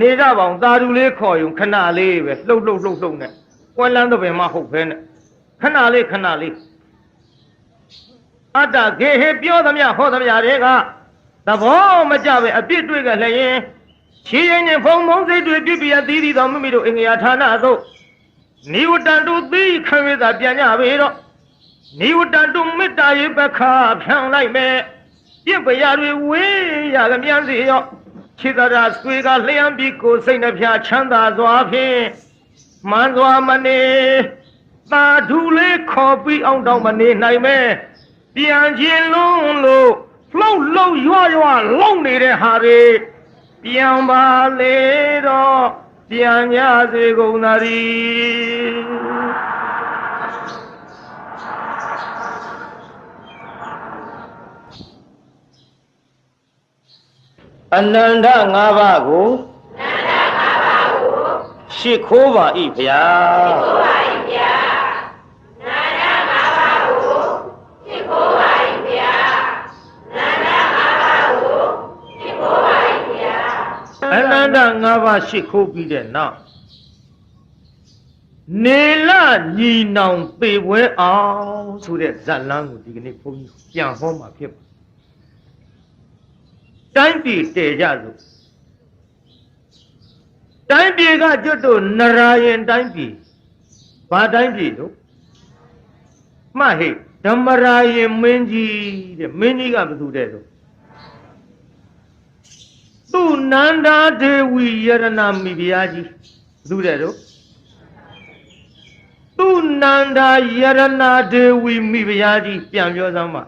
နေကြပါအောင်သာဓုလေးခေါ်ယူခဏလေးပဲလှုပ်နဲ့ကွယ်လန်းတော့ဘယ်မှဟုတ်ဖဲနဲ့ခဏလေးအတ္တခေဟေပြောသမျှဟောသမျှတွေကသဘောမကျပဲအပြစ်တွေ့ကြလျင်ချီရင်ဖုံဖုံစိတ်တွေပြပြသီးတော်မိမိတို့အင်္ဂယာဌာနသို့နိဝတ္တန်တုသီခံရတာပြန်ကြပေတော့နိဝတ္တန်တုမေတ္တာရေပခါဖြန့်လိုက်မယ်ပြစ်ပရာတွေဝေးရကမြန်စီရောခြေသာဆွေကလျှံပြီးကိုစိတ်နှဖျားချမ်းသာစွာဖြင့်မှန်စွာမနေသာဓုလေးခေါ်ပြီးအောင်တော့မနေနိုင်မဲပြန်ခြင်းလုံးလို့လှုပ်ရွလုံနေတဲ့ဟာတွေပြန်ပါလေတော့ပြန်ရစေကုန်သာရီအနန္တ၅ပါးကိုရှိခိုးပါ၏ဗျာအနန္တ၅ပါးရှိခိုးပြီးတဲ့နောက်နေလညီနောင်ပေပွဲအောင်ဆိုတဲ့ဇာတ်လမ်းကိုဒီကနေ့ဘုန်းကြီးပြန်ဟောမှာဖြစ်ပါတိုင်းပြည်တည်ကြလို့တိုင်းပြည်ကကျွတ်တို့နရာယင်တိုင်းပြည်ဘာတိုင်းပြည်လို့မှတ်ဟိဓမ္မရာယင်မင်းကြီးတဲ့မင်းကြီးကဘယ်သူတဲ့ဆိုသူနန္ဒာဒေဝီယရဏမိဖုရားကြီးဘယ်သူတဲ့ဆိုသူနန္ဒာယရဏဒေဝီမိဖုရားကြီးပြန်ပြောစမ်းပါ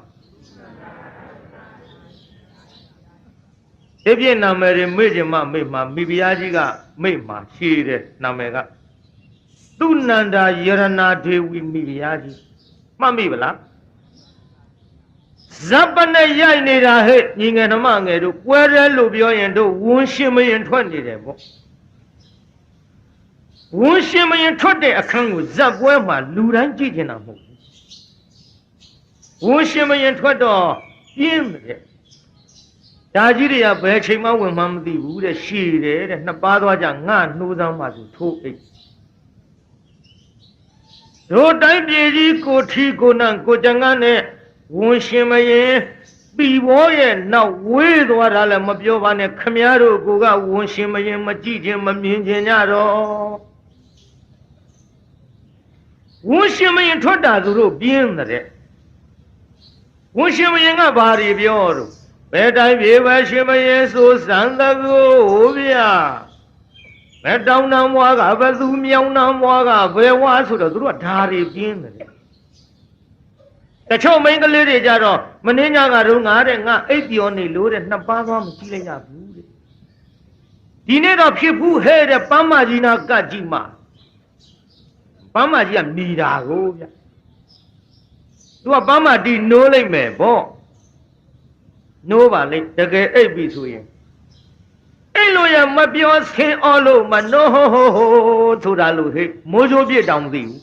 ဒီပြည့်နာမည်တွေမေ့ကြမှာမေ့မှာမိဖုရားကြီးကမေ့မှာရှိတဲ့နာမည်ကသူနန္ဒာယရဏဒေဝီမိဖုရားကြီးမှတ်မိဗလားဇပ်ပနဲ့ရိုက်နေတာဟဲ့ညီငယ်ဓမ္မငယ်တို့ပွဲရဲလို့ပြောရင်တို့ဝန်းရှင်မရင်ထွက်နေတယ်ပေါ့ဝန်းရှင်မရင်ထွက်တဲ့အခန်းကိုဇပ်ပွဲမှာလူတိုင်းကြည့်ကျင်တာမဟုတ်ဘူးဝန်းရှင်မရင်ထွက်တော့ပြင်းတယ်ဒါကြီးတွေကဘယ်ချိန်မှဝင်မှမသိဘူးတဲ့ရှည်တယ်တဲ့နှစ်ပါးသွားကြငါနှိုးဆောင်မှသူထိုးအိတ်တို့တိုင်းပြည်ကြီးကိုထီကိုနံကိုကြံကန်းနဲ့ဝန်ရှင်မရင်ပြီဘောရဲ့နောက်ဝေးသွားတာလည်းမပြောပါနဲ့ခမည်းတော်ကိုကဝန်ရှင်မရင်မကြည့်ခြင်းမမြင်ခြင်းကြတော့ဝန်ရှင်မရင်ထွက်တာသူတို့ပြင်းတဲ့ဝန်ရှင်မရင်ကဘာတွေပြောတော့ဘယ်တိုင်းပြေပဲရှင်မရင်ဆိုစံတကူဗျာဘယ်တောင်းတမွားကဘယ်သူမြောင်းတမွားကဘယ်ဝါဆိုတော့သူတို့ကဓာရီပြင်းတယ်တချို့မိန်းကလေးတွေကြတော့မင်းညကတော့ငါတဲ့ငါအိပ်ပြောနေလို့တဲ့နှစ်ပါးသွားမကြည့်လိုက်ရဘူးတဲ့ဒီနေ့တော့ဖြစ်ဘူးဟဲ့တဲ့ပန်းမကြီးနာကကြည့်မှာပန်းမကြီးကမိတာကိုဗျသူကပန်းမတီနိုးလိုက်မယ်ဗောနိုးပါလေတကယ်အိပ်ပြီဆိုရင်အဲ့လိုရမပြောဆင်းအောလို့မနိုးဟိုဆိုတာလို့ဟဲ့မိုးချိုးပြစ်တောင်မသိဘူး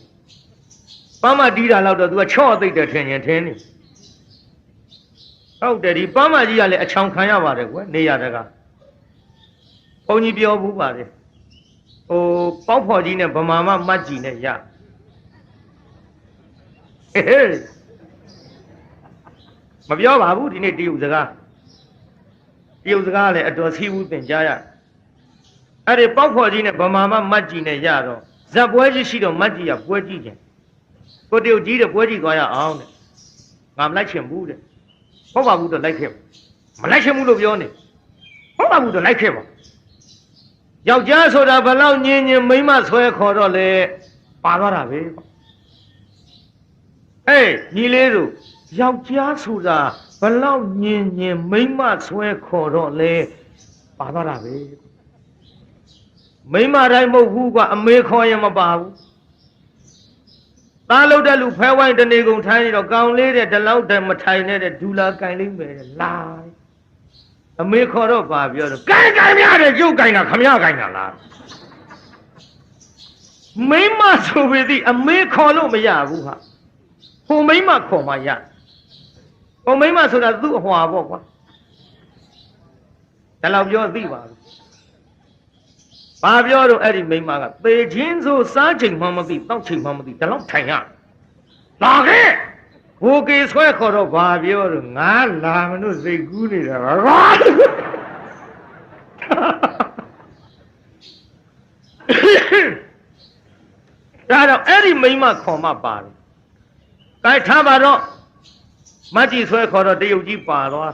ပန်းမတီးတာတော့သူကချော့သိပ်တယ်ထင်ရင်ထင်းနေဟုတ်တယ်ဒီပန်းမကြီးကလည်းအချောင်ခံရပါတယ်ကွယ်နေရတကဘုန်းကြီးပြောဘူးပါတယ်ဟိုပေါက်ဖော်ကြီးနဲ့ဗမာမမတ်ကြီးနဲ့ရဟေးမပြောပါဘူးဒီနေ့တရုတ်စကားလည်းအတော်စီးဘူးသင်ကြားရအဲ့ဒီပေါက်ဖော်ကြီးနဲ့ဗမာမမတ်ကြီးနဲ့ရတော့ဇက်ပွဲကြီးရှိတော့မတ်ကြီးကပွဲကြည့်ခြင်းကိုတရုတ်ကြီးတဲ့ပွဲကြည့်သွားရအောင်တဲ့ငါမလိုက်ချင်ဘူးတဲ့ဟုတ်ပါဘူးတော့လိုက်ခဲ့မလိုက်ချင်ဘူးလို့ပြောနေဟုတ်ပါဘူးတော့လိုက်ခဲ့ပါယောက်ျားဆိုတာဘလောက်ညင်မိန်းမဆွဲခေါ်တော့လေပါသွားတာပဲဟေးညီလေးတို့ယောက်ျားဆိုတာဘလောက်ညင်မိန်းမဆွဲခေါ်တော့လေပါသွားတာပဲမိန်းမတိုင်းမဟုတ်ဘူးကွာအမေခေါ်ရင်မပါဘူးသားလို့တဲ့လူဖဲဝိုင်းတနေကုန်ထိုင်းနေတော့ကောင်းလေးတဲ့ဒီလောက်တည်းမထိုင်နဲ့တဲ့ဒူလာကင်လေးမယ်လာအမေခေါ်တော့ပါပြောတော့ကင်များတယ်ကျုပ်ကင်တာခမရကင်တာလားမိမဆိုပေသည်အမေခေါ်လို့မရဘူးဟာဟိုမိမခေါ်မှရဟိုမိမဆိုတာသူ့အဟွာပေါ့ကွာဒါလောက်ပြောသိပါဘူး ဘာပြောတော့အဲ့ဒီမိမကသေချင်းဆိုစားချိန်မှမသိတောက်ချိန်မှမသိဒါတော့ထိုင်ရလာခဲ့ဘိုးကေဆွဲခေါ်တော့ဘာပြောတော့ငါလာမလို့စိတ်ကူးနေတာပါဒါတော့အဲ့ဒီမိမခေါ်မှပါတယ်။ဒါထားပါတော့မကြီးဆွဲခေါ်တော့တရုတ်ကြီးပါသွား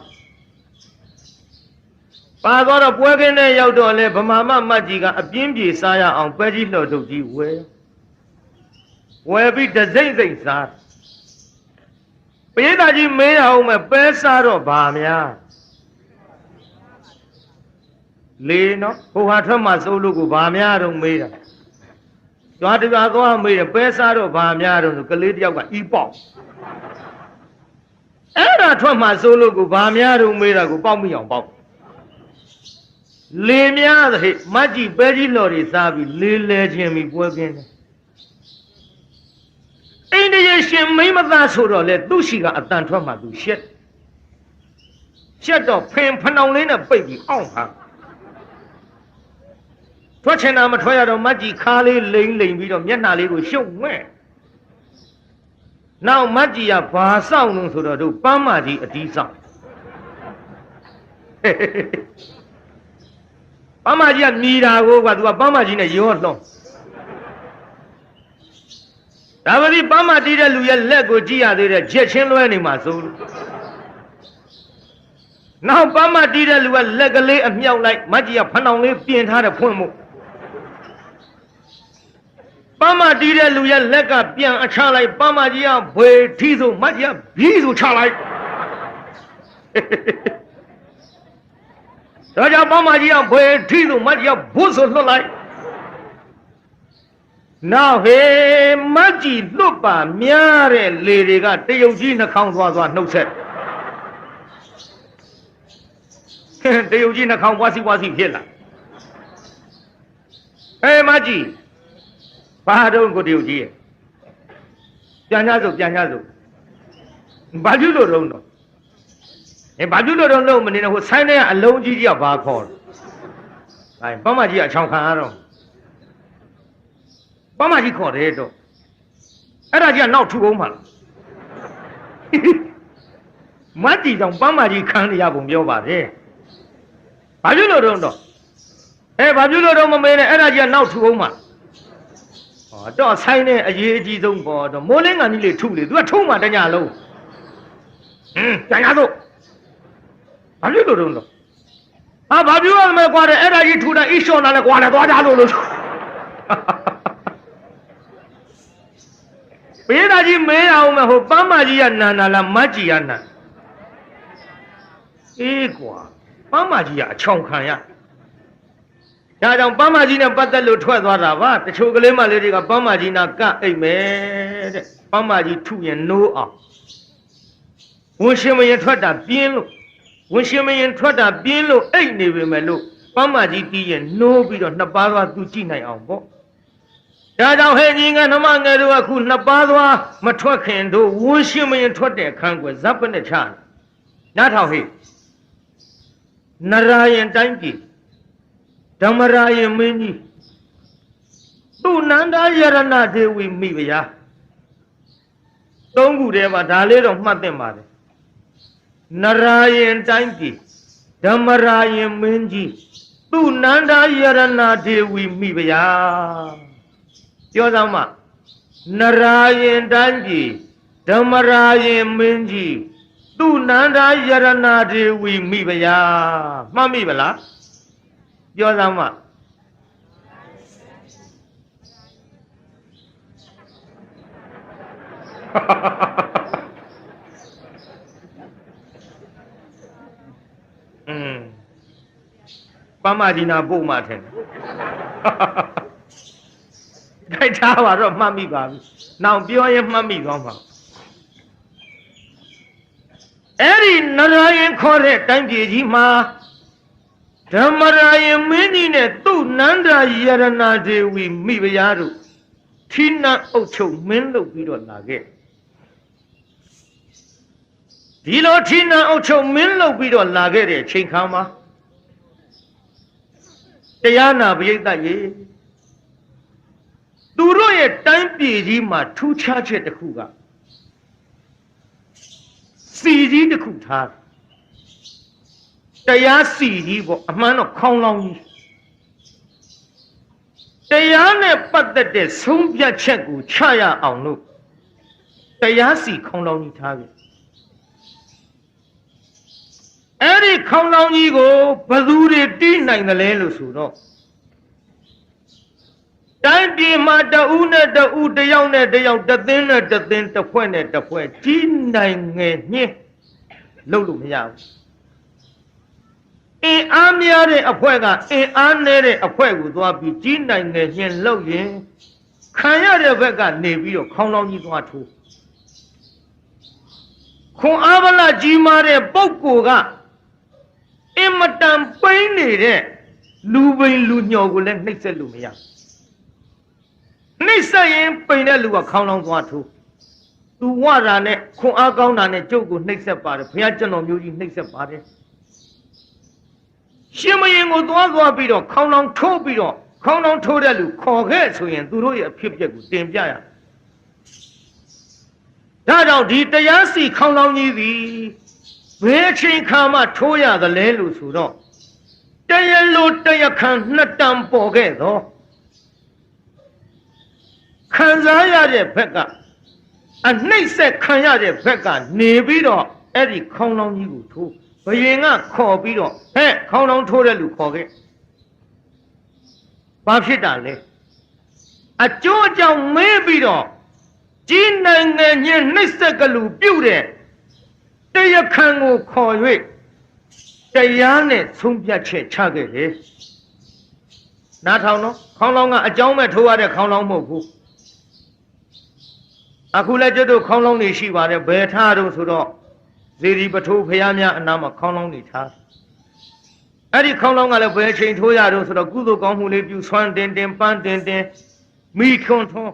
တော့ပွဲကင်းနဲ့ရောက်တော့လေဗမာမကြီးကအပြင်းပြေစားရအောင်ပဲကြီးလှော်ထုတ်ကြီးဝယ်ပြီးတစိမ့်စိမ့်စားပေးသားကြီးမေးအောင်မဲ့ပဲစားတော့ဗာများလေနော်ဟိုဟာထွက်မှစိုးလို့ကိုဗာများတော့မေးတာကြွားတရားသွားမေးတယ်ပဲစားတော့ဗာများတော့ကလေးတယောက်ကဤပေါက်အဲ့ဒါထွက်မှစိုးလို့ကိုဗာများတော့မေးတာကိုပေါက်မိအောင်ပေါက်လေများတဲ့မကြီးပဲကြီးလော်တွေစားပြီးလေးလဲခြင်းပြီးပွဲကင်းတယ်အိန္ဒိယရှင်မိမသားဆိုတော့လေသူ့ရှိကအတန်ထွက်မှသူရှက်တော့ဖဏောင်လေးနဲ့ပိတ်ပြီးအောင့်ဟာထွက်ချင်တာမထွက်ရတော့မကြီးခါလေးလိမ့်ပြီးတော့မျက်နှာလေးကိုရှုပ်ဝဲနောက်မကြီးကဘာဆောင်လို့ဆိုတော့တို့ပန်းမကြီးအတီးဆောင်ပန်းမကြီးကမြည်တာကိုကသူကပန်းမကြီးနဲ့ရောလှောင်းဒါပေမဲ့ပန်းမတီးတဲ့လူရဲ့လက်ကိုကြည့်ရသေးတယ်ချက်ချင်းလွဲနေမှာစိုးလို့နောက်ပန်းမတီးတဲ့လူကလက်ကလေးအမြောက်လိုက်မကြီးကဖဏောင်လေးပြင်ထားတယ်ဖွင့်မှုပန်းမတီးတဲ့လူရဲ့လက်ကပြန်အချလိုက်ပန်းမကြီးကဘွေထီးဆိုမကြီးကဘီးဆိုချလိုက်ဒါကြောင့်ပန်းမကြီးကဘွေထီးဆိုမကြီးကဘုဆိုလွတ်လိုက်နောက်ဟေမကြီးလွတ်ပါများတဲ့လေတွေကတရုတ်ကြီးနှာခေါင်းသွားနှုတ်ဆက်တရုတ်ကြီးနှာခေါင်းပွားစီဖြစ်လာဟေမကြီးဘာတော့ကိုတရုတ်ကြီးပြန်ကြစို့ဘာပြုလို့တော့ဘာပြုလို့တော့လုံးမနေနဲ့ဟိုဆိုင်းတဲ့အလုံးကြီးကဘာခေါ်လဲပန်းမကြီးအချောင်ခံရတော့ပန်းမကြီးခေါ်တယ်တော့အဲ့ဒါကြီးကနောက်ထူအောင်ပါလားမတ်တီကြောင့်ပန်းမကြီးခံရပုံပြောပါတယ်ဘာပြုလို့တော့ဘာပြုလို့တော့မမေးနဲ့အဲ့ဒါကြီးကနောက်ထူအောင်ပါတော့ဆိုင်တဲ့အရေးအကြီးဆုံးပေါ်တော့မိုးလင်းကန်ကြီးလေးထုလေသူကထုံးမှတညလုံးပြန်ရတော့ဘာပြုလို့တော့ဘာပြုရမလဲကွာတဲ့အဲ့ဒါကြီးထူတာအီရှော်လာလဲကွာလဲသွားကြလို့ပေးသားကြီးမေးအောင်မယ်ဟိုပန်းမကြီးကနာလားမတ်ကြီးကနာအေးကွာပန်းမကြီးကအချောင်ခံရဒါကြောင့်ပန်းမကြီးနဲ့ပတ်သက်လို့ထွက်သွားတာပါတချို့ကလေးမလေးတွေကပန်းမကြီးနာကအိတ်မယ်တဲ့ပန်းမကြီးထုရင်နိုးအောင်ဝန်ရှင်မရင်ထွက်တာပြင်းလို့အိတ်နေပေမဲ့လို့ပန်းမကြီးတီးရင်နိုးပြီးတော့နှစ်ပါးသွားသူကြည့်နိုင်အောင်ပေါ့ဒါကြောင့်ဟဲ့ညီငယ်နှမငယ်တို့ကခုနှစ်ပါးသွားမထွက်ခင်တို့ဝန်ရှင်မရင်ထွက်တဲ့အခန်းကွယ်ဇပ်ပနဲ့ချနားထောင်ဟဲ့နရာယင်တိုင်းပြည်ဓမ္မရာယင်မင်းကြီးသူနန္ဒာယရဏဒေဝီမိဗျာသုံးခုတည်းမှာဒါလေးတော့မှတ်သင့်ပါတယ်နရာယင်တိုင်းပြည်ဓမ္မရာယင်မင်းကြီးသူနန္ဒာယရဏဒေဝီမိဗျာပြောစမ်းမနရာယင်တိုင်းပြည်ဓမ္မရာယင်မင်းကြီးသူနန္ဒာယရဏဒေဝီမိဗျာမှတ်မိဗလားပြောစမ်းမပန်းမကြီးနာပို့မှထင်တယ်ကြိုက်ထားပါတော့မှတ်မိပါပြီနောက်ပြောရင်မှတ်မိသွားမှာအဲ့ဒီနရာယင်ခေါ်တဲ့တိုင်းပြည်ကြီးမှာဓမ္မရာယင်မင်းကြီးနဲ့သူ့နန္ဒာယရဏဒေဝီမိဖုရားတို့ထီနန်းအုပ်ချုပ်မင်းလုပ်ပြီးတော့လာခဲ့ဒီလိုထီနန်းအုပ်ချုပ်မင်းလုပ်ပြီးတော့လာခဲ့တဲ့အချိန်ခါမှာတ တရားနာပရိသတ်ရေသူတို့ရဲ့တိုင်းပြည်ကြီးမှာထူးခြားချက်တစ်ခုကစီကြီးတစ်ခုထားတရားစီကြီးပေါ့အမှန်တော့ခေါင်းလောင်းကြီးတရားနဲ့ပတ်သက်တဲ့ဆုံးဖြတ်ချက်ကိုချရအောင်လို့တရားစီခေါင်းလောင်းကြီးထားပြီအဲ့ဒီခေါင်းလောင်းကြီးကိုဘယ်သူတွေတီးနိုင်တယ်လဲလို့ဆိုတော့တိုင်းပြည်မှာတဦးနဲ့တဦးတယောက်နဲ့တယောက်တသင်းနဲ့တသင်းတစ်ဖွဲ့နဲ့တစ်ဖွဲ့ကြီးနိုင်ငယ်ညှင်းလုပ်လို့မရဘူးအင်အားများတဲ့အဖွဲ့ကအင်အားနည်းတဲ့အဖွဲ့ကိုသွားပြီးကြီးနိုင်ငယ်ညှင်းလုပ်ရင်ခံရတဲ့ဘက်ကနေပြီးတော့ခေါင်းလောင်းကြီးသွားထိုးခွန်အားဗလာကြီးမားတဲ့ပုဂ္ဂိုလ်ကအင်မတန်ပိန်းနေတဲ့လူပိန်လူညော်ကိုလည်းနှိပ်စက်လို့မရနှိပ်စက်ရင်ပိန်တဲ့လူကခေါင်းလောင်းသွားထိုးသူဝတာနဲ့ခွန်အားကောင်းတာနဲ့ကျုပ်ကိုနှိပ်စက်ပါတယ်ဘုရားကျွန်တော်မျိုးကြီးနှိပ်စက်ပါတယ်ရှင်မရင်ကိုသွားပြီးတော့ခေါင်းလောင်းထိုးပြီးတော့ခေါင်းလောင်းထိုးတဲ့လူခေါ်ခဲ့ဆိုရင်သူတို့ရဲ့အဖြစ်အပျက်ကိုတင်ပြရဒါကြောင့်ဒီတရားစီခေါင်းလောင်းကြီးသည်ဘယ်ချိန်ခါမှထိုးရသလဲလို့ဆိုတော့တရားလိုတရားခံနှစ်တန်ပေါ်ခဲ့တော့ခံစားရတဲ့ဘက်ကအနှိမ့်ဆက်ခံရတဲ့ဘက်ကနေပြီးတော့အဲ့ဒီခေါင်းလောင်းကြီးကိုထိုးဘယင်ကခေါ်ပြီးတော့ဟဲ့ခေါင်းလောင်းထိုးတဲ့လူခေါ်ခဲ့ဘာဖြစ်တာလဲအကျိုးအကြောင်းမေးပြီးတော့ကြီးနိုင်ငံညနှိမ့်ဆက်ကလူပြုတ်တဲ့တရားခံကိုခေါ်၍တရားနဲ့ဆုံးဖြတ်ချက်ချခဲ့တယ်နားထောင်တော့ခေါင်းလောင်းကအကြောင်းမဲ့ထိုးရတဲ့ခေါင်းလောင်းမဟုတ်ဘူးအခုလည်းကျွတ်တို့ခေါင်းလောင်းတွေရှိပါတယ်ဘယ်ထားတော့ဆိုတော့ဇေဒီပထိုးဖရားများအနာမှာခေါင်းလောင်းတွေထားအဲ့ဒီခေါင်းလောင်းကလည်းဘယ်ချိန်ထိုးရတော့ဆိုတော့ကုသိုလ်ကောင်းမှုလေးပြုဆွမ်းတင်တင်ပန်းတင်တင်မိခွန်ထွန်း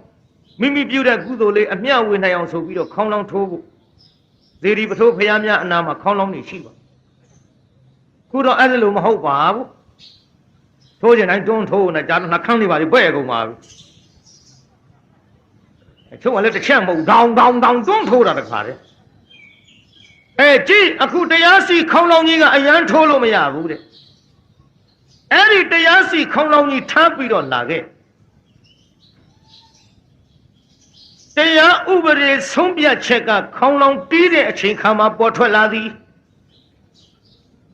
မိမိပြုတဲ့ကုသိုလ်လေးအမျှဝေနိုင်အောင်ဆိုပြီးတော့ခေါင်းလောင်းထိုးဖို့ဇေဒီပထိုးဖရားများအနာမှာခေါင်းလောင်းတွေရှိပါခုတော့အဲ့လိုမဟုတ်ပါဘူးထိုးကျင်တိုင်းတွန်းထိုးနေကြတော့နှခမ်းလေးပါလေပဲ့ကုန်ပါဘူးချို့ကလည်းတစ်ချက်မဟုတ်ဒေါင်တွန်းထိုးတာတခါလေကြည့်အခုတရားစီခေါင်းလောင်းကြီးကအရန်ထိုးလို့မရဘူးတဲ့အဲ့ဒီတရားစီခေါင်းလောင်းကြီးထားပြီးတော့လာခဲ့တရားဥပဒေဆုံးဖြတ်ချက်ကခေါင်းလောင်းတီးတဲ့အချိန်ခါမှာပေါ်ထွက်လာသည်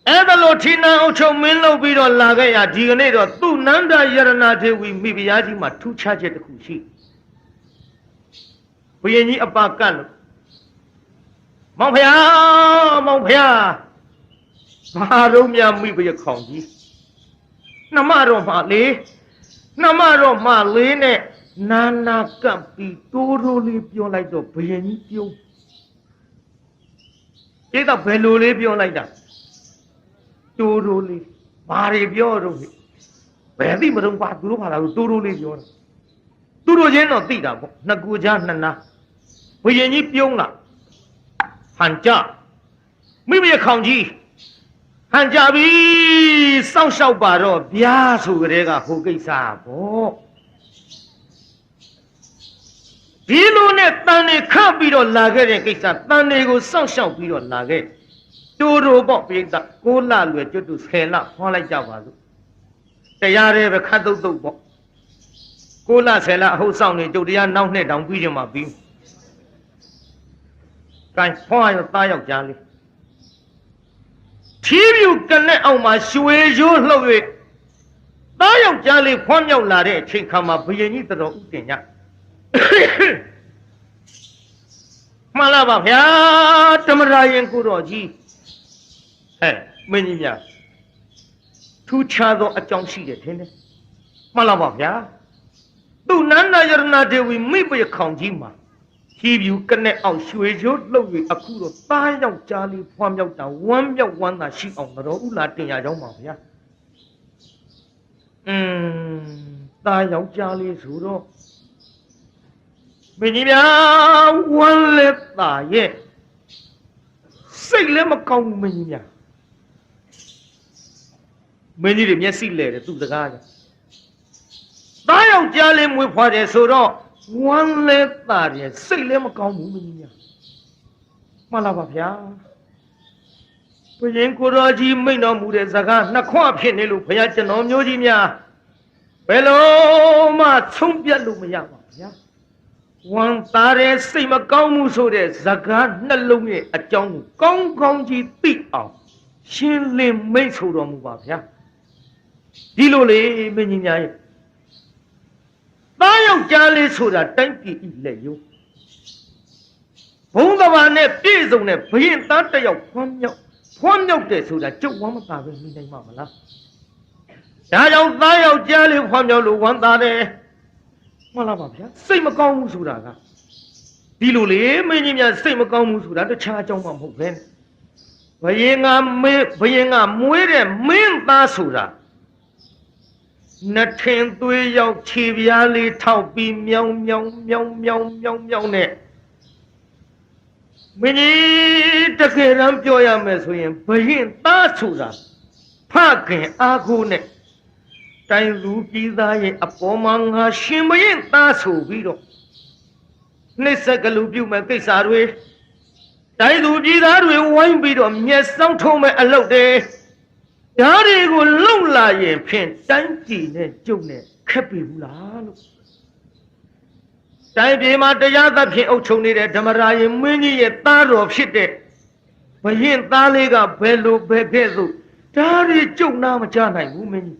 အဲ့ဒါလို့ထိနာအောင်ချုပ်မင်းလုပ်ပြီးတော့လာခဲ့ရဒီကနေ့တော့သူ့နန္ဒယရဏဒေဝီမိဖုရားကြီးမှာထူးခြားချက်တစ်ခုရှိဘုရင်ကြီးအပါကတ်လို့မောင်ဖျားဘာတော့မြမိဖုရားခေါင်ကြီးနှမတော့မှလေးနဲ့နာနာကပ်ပြီးတိုးလေးပြောလိုက်တော့ဘုရင်ကြီးပြုံးဒီတော့ဘယ်လိုလေးပြောလိုက်တာတိုးလေးဘာတွေပြောတော့ဘယ်သိမတော့ပါသူတို့ဘာလာလို့တိုးလေးပြောတာသူတို့ချင်းတော့သိတာပေါ့နှစ်ကူချာနှစ်နာဘုရင်ကြီးပြုံးလာဟန်ကြမိမိခေါင်ကြီးဟန်ကြပြီစောင့်ရှောက်ပါတော့ဗျာဆိုကြတဲ့ကဟိုကိစ္စပေါ့ဒီလိုနဲ့တန်နေခတ်ပြီးတော့လာခဲ့တဲ့ကိစ္စတန်တွေကိုစောင့်ရှောက်ပြီးတော့လာခဲ့တိုးပေါ့ပြိဿ6လလွယ်ကျွတ်တူ10လဖွာလိုက်ကြပါလို့တရားတွေပဲခတ်တုတ်ပေါ့6လ10လအဟုတ်ဆောင်နေကျုပ်တရားနောက်နှစ်တောင်ပြီးကြမှာပြီးကန်ဖွာရောသားယောက်ျားလေးထီးပြူကနဲ့အောင်မှာရွှေရိုးလှုပ်၍သားယောက်ျားလေးဖွာမြောက်လာတဲ့အချိန်ခါမှာဘုရင်ကြီးတော်ဥတင်ညမှန်လားပါဗျာတမရာရင်ကိုတော်ကြီးမင်းကြီးများထူးခြားသောအကြောင်းရှိတယ်ထင်တယ်မှန်လားပါဗျာသူနန္ဒယရဏဒေဝီမိဖုရားခေါင်ကြီးမှာထီးပြူကနဲ့အောင်ရွှေရိုးလှုပ်၍အခုတော့သားယောက်ျားလေးဖွာမြောက်တာဝမ်းမြောက်ဝမ်းသာရှိအောင်တော်ဥလာတင်ရကြောင်းပါဗျာသားယောက်ျားလေးဆိုတော့မင်းကြီးများဝမ်းလက်သာရဲ့စိတ်လည်းမကောင်းဘူးမင်းကြီးများ မင်းကြီးတွေမျက်စိလဲတယ်သူ့စကားကသားယောက်ျားလေးမွေးဖွားတယ်ဆိုတော့ဝမ်းလဲသားတယ်စိတ်လည်းမကောင်းဘူးမင်းကြီးများမှန်လားပါဗျာဘုရင်ကိုတော်ကြီးမိန့်တော်မူတဲ့စကားနှစ်ခွဖြစ်နေလို့ဘုရားကျွန်တော်မျိုးကြီးများဘယ်လိုမှဆုံးပြတ်လို့မရပါဗျာဝမ်းသားတဲ့စိတ်မကောင်းမှုဆိုတဲ့စကားနှလုံးရဲ့အကြောင်းကိုကောင်းကောင်းကြီးသိအောင်ရှင်းလင်းမိတ်ဆိုတော်မူပါဗျာဒီလိုလေမင်းကြီးများရဲ့သားယောက်ျားလေးဆိုတာတိုင်းပြည်ဤလက်ယုံဘုံတဘာနဲ့ပြည့်စုံတဲ့ဘုရင်သားတစ်ယောက်ဖွမ်းမြောက်တယ်ဆိုတာကျုပ်ဝမ်းမသာပဲနေနိုင်မှာမလားဒါကြောင့်သားယောက်ျားလေးဖွမ်းမြောက်လို့ဝမ်းသာတယ်မှန်လားပါဗျာစိတ်မကောင်းဘူးဆိုတာကဒီလိုလေမင်းကြီးများစိတ်မကောင်းဘူးဆိုတာတခြားအကြောင်းမှမဟုတ်ပဲဘုရင်ကမွေးတဲ့မင်းသားဆိုတာနှစ်ထင်သွေးရောက်ခြေပြားလေးထောက်ပြီးမြောင်းနဲ့မင်းကြီးတကယ်တမ်းပြောရမယ်ဆိုရင်ဘုရင်သားဆိုတာဖခင်အားကိုးနဲ့တိုင်းလူပြည်သားရဲ့အပေါ်မှာငါရှင်ဘုရင်သားဆိုပြီးတော့နှိစ္စကလူပြုမဲ့ကိစ္စတွေတိုင်းသူပြည်သားတွေဝိုင်းပြီးတော့မျက်စောင်းထုံးမဲ့အလုပ်တွေဓာတ်တွေကိုလုံလာရင်ဖြင့်တိုင်းပြည်နဲ့ကျုပ်နဲ့ခက်ပြီဘူးလားလို့တိုင်းပြည်မှာတရားသဖြင့်အုပ်ချုပ်နေတဲ့ဓမ္မရာယမင်းကြီးရဲ့သားတော်ဖြစ်တဲ့ဘုရင်သားလေးကဘယ်လိုပဲခဲ့သို့ဓာတ်တွေကျုပ်နာမချနိုင်ဘူးမင်းကြီး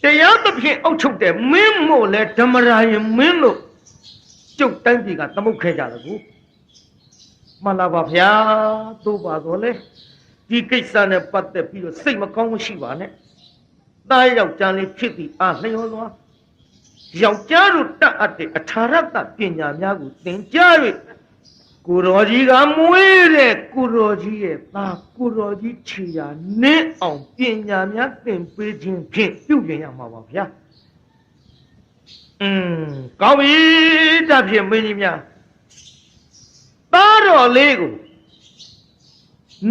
တရားသဖြင့်အုပ်ချုပ်တဲ့မင်းမို့လဲဓမ္မရာယမင်းလို့ကျုပ်တိုင်းပြည်ကသမုတ်ခဲ့ကြတယ်ကိုမှန်လားပါဗျာသို့ပါတော့လေဒီကိစ္စနဲ့ပတ်သက်ပြီးတော့စိတ်မကောင်းမရှိပါနဲ့သားယောက်ျားလေးဖြစ်ပြီးအားလျော်စွာယောက်ျားတို့တတ်အပ်တဲ့အထာရတပညာများကိုသင်ကြား၍ကိုတော်ကြီးကမွေးတဲ့ကိုတော်ကြီးရဲ့သားကိုတော်ကြီးခြေရာနင်းအောင်ပညာများသင်ပေးခြင်းဖြင့်ပြုပြင်ရမှာပါဗျာကောင်းပြီဒါဖြင့်မင်းကြီးများသားတော်လေးကို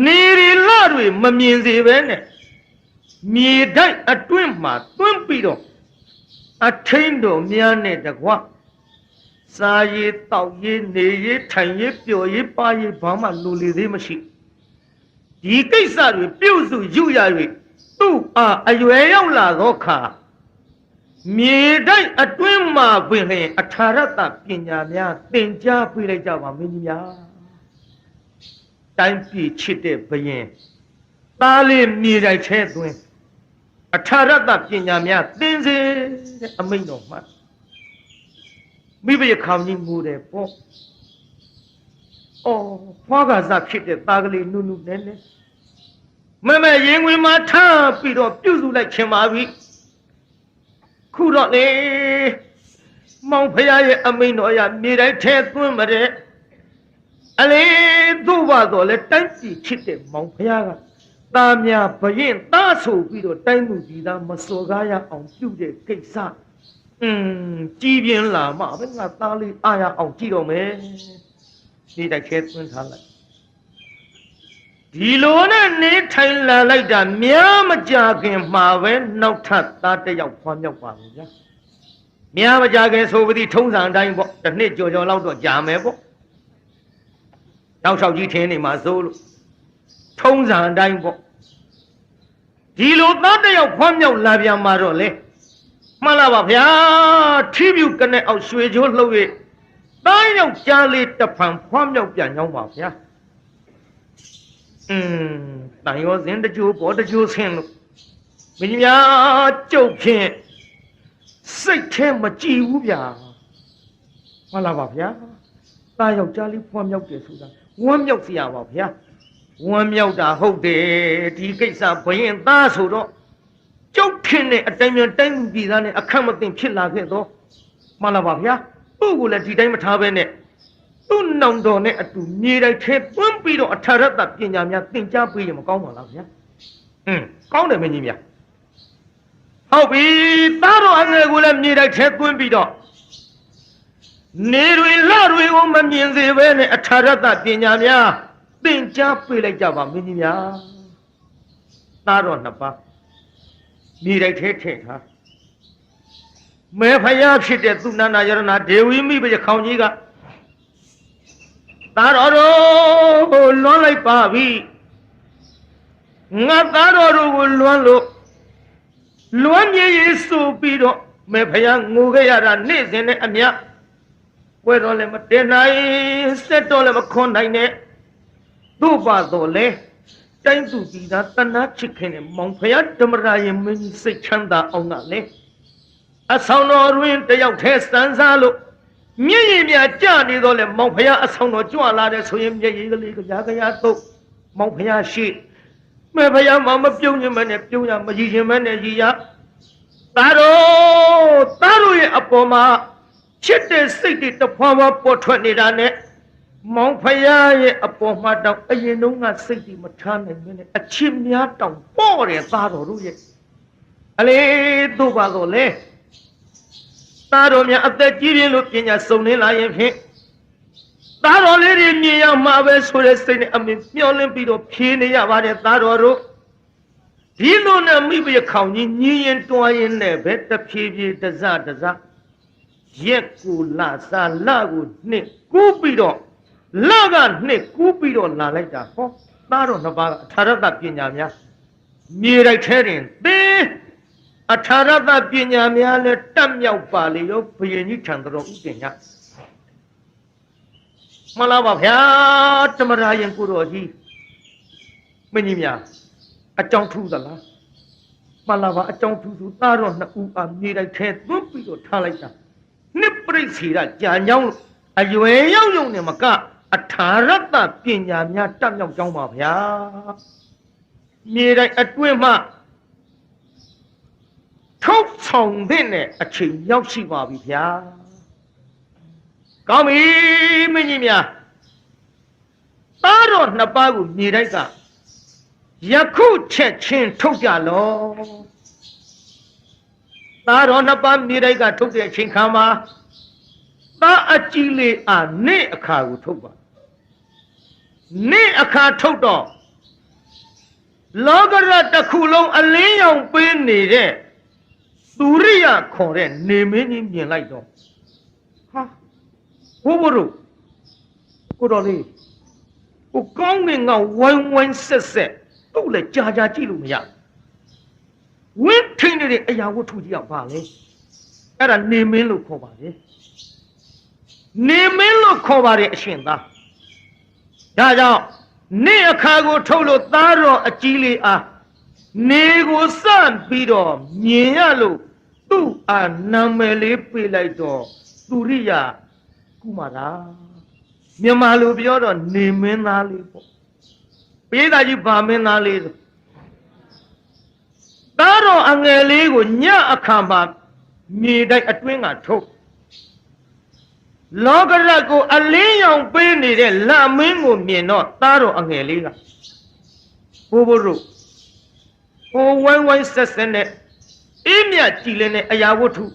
နေရီလတွေမမြင်စေပဲနဲ့မြေတိုက်အတွင်းမှာသွင်းပြီးတော့အထိန်တော်များနဲ့တကွစားရည်တောက်ရည်နေရည်ထိုင်ရည်ပျော်ရည်ပါရည်ဘာမှလိုလေသေးမရှိဒီကိစ္စတွေပြုစုယူရ၍သူ့အားအရွယ်ရောက်လာသောအခါမြေတိုက်အတွင်းမှာပင်လျင်အထာရတပညာများသင်ကြားပေးလိုက်ကြပါမင်းကြီးများတိုင်းပြည်ချစ်တဲ့ဘုရင်သားလေးမြေတိုက်ထဲသွင်းအထာရတပညာများသင်စေတဲ့အမိန့်တော်မှာမိဘရခေါင်းကြီးမူတယ်ပေါ့အော်ဖွားကစားဖြစ်တဲ့သားကလေးနုနဲမဲရင်ဝင်မှာထားပြီးတော့ပြုစုလိုက်ခြင်းပါပြီခုတော့လေမောင်ဖရာရဲ့အမိန့်တော်အရမြေတိုင်းထဲသွင်းမတဲ့အလေးသို့ပါတော့လေတိုင်းပြည်ချစ်တဲ့မောင်ဖရာကသားများဘရင်သားဆိုပြီးတော့တိုင်းမှုပြည်သားမစော်ကားရအောင်ပြုတဲ့ကိစ္စကြီးပြင်းလာမှပဲငါသားလေးအားရအောင်ကြည့်တော့မယ်နေတိုက်ခဲသွင်းထားလိုက်ဒီလိုနဲ့နေထိုင်လာလိုက်တာများမကြခင်မှာပဲနောက်ထပ်သားတစ်ယောက်ဖွားမြောက်ပါဘူးဗျာများမကြခင်ဆိုပြီးထုံးစံအတိုင်းပေါ့တစ်နှစ်ကြော်လောက်တော့ကြာမယ်ပေါ့နောက်လျှောက်ကြီးထင်းနေမှာစိုးလို့ထုံးစံအတိုင်းပေါ့ဒီလိုသားတစ်ယောက်ဖွားမြောက်လာပြန်မှာတော့လေမှန်လားပါဗျာထီးပြူကနေအောက်ရွှေချိုးလှုပ်၍သားယောက်ကြားလေးတဖန်ဖွားမြောက်ပြန်ရောက်ပါဗျာတန်ရောစင်တကြိုးပေါ်တကြိုးဆင်းလို့မင်းများကြုတ်ဖြင့်စိတ်ထဲမကြည်ဘူးဗျာမှန်လားပါဗျာသားယောက်ကြားလေးဖွားမြောက်တယ်ဆိုတာဝမ်းမြောက်เสียပါဗျာဝမ်းမြောက်တာဟုတ်တယ်ဒီကိစ္စဘရင်သားဆိုတော့ကျုပ်ထင်တဲ့အတိုင်းမျိုးတိုင်းလူပြည်သားနဲ့အခက်မသိဖြစ်လာခဲ့တော့မှန်လားပါဗျာသူ့ကိုလည်းဒီတိုင်းမထားဘဲနဲ့သူ့နောင်တော်နဲ့အတူမြေတိုင်းထဲသွင်းပြီးတော့အထာရတပညာများသင်ကြားပေးရင်မကောင်းပါလားဗျာကောင်းတယ်မင်းကြီးများဟုတ်ပြီသားတော်အငယ်ကိုလည်းမြေတိုင်းထဲသွင်းပြီးတော့နေတွေလတွေကိုမမြင်စေဘဲနဲ့အထာရတပညာများသင်ကြားပေးလိုက်ကြပါမင်းကြီးများသားတော်နှစ်ပါး မြေတိုက်ထဲထည့်ထားမဲဖယားဖြစ်တဲ့သူနာနာယရနာဒေဝီမိဘခေါင်းကြီးကသားတော်တို့လွှမ်းလိုက်ပါပြီငါသားတော်တို့ကိုလွှမ်းလို့လွှမ်းမြေရေးဆိုပြီးတော့မဲဖယားငိုခဲ့ရတာနေ့စဉ်နဲ့အမြဝဲတော်လည်းမတင်နိုင်ဆက်တော်လည်းမခွန်နိုင်နဲ့တို့ပါတော့လေတိုင်းသူပြည်သားတဏှာချစ်ခင်တဲ့မောင်ဖယားဓမ္မရာရင်မင်းစိတ်ချမ်းသာအောင်ကလေအဆောင်တော်တွင်တယောက်တည်းစံစားလို့မျက်ရည်များကျနေတော့လေမောင်ဖယားအဆောင်တော်ကြွလာတဲ့ဆိုရင်မျက်ရည်ကလေးကြာကြာတော့မောင်ဖယားရှိမဲဖယားမပြုံးခြင်းမနဲ့ပြုံးရမရည်ခြင်းမနဲ့ရည်ရသားတို့ရဲ့အပေါ်မှာချစ်တဲ့စိတ်တွေတဖွာဖွာပေါ်ထွက်နေတာနဲ့မောင်ဖယားရဲ့အပေါ်မှာတောင်အရင်တုန်းကစိတ်တွေမထားနိုင်မနဲ့အချစ်များတောင်ပေါ့တယ်သားတော်တို့ရဲ့အလေတို့ပါတော့လေသားတော်များအသက်ကြီးပြင်းလို့ပညာစုံနေလာရင်ဖြင့်သားတော်လေးတွေမြင်ရမှာပဲဆိုတဲ့စိတ်နဲ့အမြင်မျှော်လင့်ပြီးတော့ဖြေးနေရပါတယ်သားတော်တို့ဒီလိုနဲ့မိဘခေါင်းကြီးညင်းရင်တွားရင်နဲ့ပဲတဖြည်းဖြည်းတစရက်ကိုလာစားလကိုနှစ်ကူးပြီးတော့လကနှစ်ကူးပြီးတော့လာလိုက်တာဟောသားတော်နှစ်ပါးကအထာရတပညာများမြေတိုက်ထဲတွင်သေအထာရတပညာများလည်းတက်မြောက်ပါလေရောဘုရင်ကြီးထံတော်ဥပင်ညမလားပါဗျာတမရာရင်ကိုတော်ကြီးမင်းကြီးများအကြောင်းထူးသလားမလားပါအကြောင်းထူးသူသားတော်နှစ်ဦးအမြေတိုက်ထဲသွန်းပြီးတော့ထားလိုက်တာနှစ်ပြိစီရကြာညောင်းအရွယ်ရောက်ရုံနဲ့မကအထာရတပညာများတက်မြောက်ကြောင်းပါဗျာမြေတိုင်းအတွင်းမှထုတ်ဆောင်တဲ့အချိန်ရောက်ရှိပါပြီဗျာကောင်းပြီမင်းကြီးများသားတော်နှစ်ပါးကိုမြေတိုက်ကယခုချက်ချင်းထုတ်ကြလောသားတော်နှစ်ပါးမြေတိုက်ကထုတ်တဲ့အချိန်ခါမှာသားအကြီးလေးနေ့အခါကိုထုတ်ပါနေ့အခါထုတ်တော့လောကရတစ်ခုလုံးအလင်းရောင်ပေးနေတဲ့သူရိယခေါ်တဲ့နေမင်းကြီးမြင်လိုက်တော့ဟာဘိုးဘိုးတို့ကိုတော်လေးကိုကောင်းငင်ကဝိုင်းဝိုင်းဆက်ဆက်တို့လည်းကြာကြာကြည့်လို့မရဝင်းထိန်နေတဲ့အရာဝတ္ထုကြီးကပါလေအဲ့ဒါနေမင်းလို့ခေါ်ပါလေနေမင်းလို့ခေါ်ပါတယ်အရှင်သားဒါကြောင့်နေ့အခါကိုထုတ်လို့သားတော်အကြီးလေးအားနေကိုစပြီးတော့မြင်ရလို့သူ့နာမည်လေးပေးလိုက်တော့သူရိယကုမာရာမြန်မာလိုပြောတော့နေမင်းသားလေးပေါ့ပိဿာကြီးဗာမင်းသားလေးသားတော်အငယ်လေးကိုညအခါမှာမြေတိုက်အတွင်းကထုတ်လောကရကိုအလင်းရောင်ပေးနေတဲ့လမင်းကိုမြင်တော့သားတော်အငယ်လေးကဘိုးဘိုးတို့ဟိုဝိုင်းဝိုင်းဆက်ဆက်နဲ့အေးမြကြည်လင်းတဲ့အရာဝတ္ထု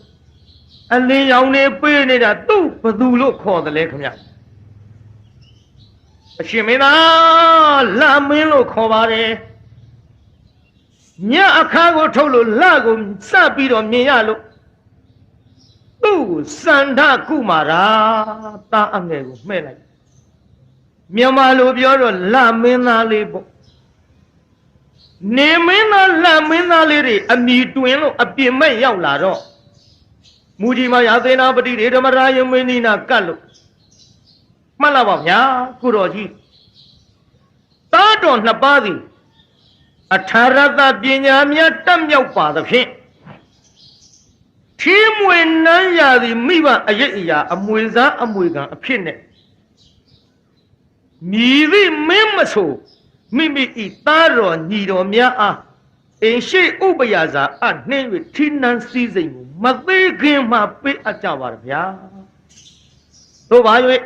အလင်းရောင်နေပေးနေတာသူ့ဘသူလို့ခေါ်တယ်လေခင်ဗျအရှင်မင်းသားလမင်းလို့ခေါ်ပါတယ်ညအခါကိုထုတ်လို့လကိုစပြီးတော့မြင်ရလို့သူ့စန္ဒကုမာရာတာအငယ်ကိုမှဲ့လိုက်မြန်မာလိုပြောတော့လမင်းသားလေးပေါ့နေမင်းသားလမင်းသားလေးတွေအမိတွင်လို့အပြင်မဲ့ရောက်လာတော့မူကြီးမရာသေနာပတိဓမ္မရာယမင်းနီနာကတ်လို့မှတ်လာပါဗျာကိုတော်ကြီးသားတော်နှစ်ပါးသည်အထာရတပညာများတက်မြောက်ပါသဖြင့်ထီးမွေနန်းရာသည်မိဘအရေးအရာအမွေစားအမွေခံအဖြစ်နဲ့မြည်သည့်မင်းမဆိုမိမိဤသားတော်ညီတော်များအားအိမ်ရှိဥပယာစာအနှင်း၍ထီးနန်းစည်းစိမ်ကိုမသေးခင်မှပေးအပ်ကြပါဗျာတို့ပါ၍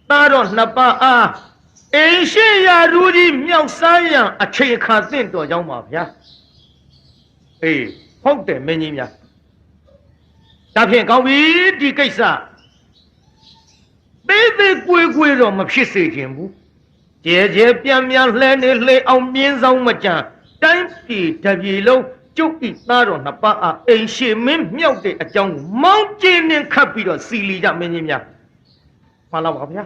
သားတော်နှစ်ပါးအားအိမ်ရှိရာလူကြီးမြောက်စားရန်အချိန်အခါသင့်တော်ကြောင်းပါဗျာအေးဟုတ်တယ်မင်းကြီးများဒါဖြင့်ကောင်းပြီဒီကိစ္စသေးသေးကွေးကွေးတော့မဖြစ်စေချင်ဘူးကျဲကျဲပြန်ပြန်လှဲနေလှဲအောင်မြင်းဆောင်မကြတိုင်းပြည်တပြည်လုံး ကျုပ်ဤသားတော်နှစ်ပါးအားအိမ်ရှိမင်းမြောက်တဲ့အကြောင်းကိုမောင်းကျင်းနှင်ခတ်ပြီးတော့စီလီကြမင်းကြီးများမှန်လားပါဗျာ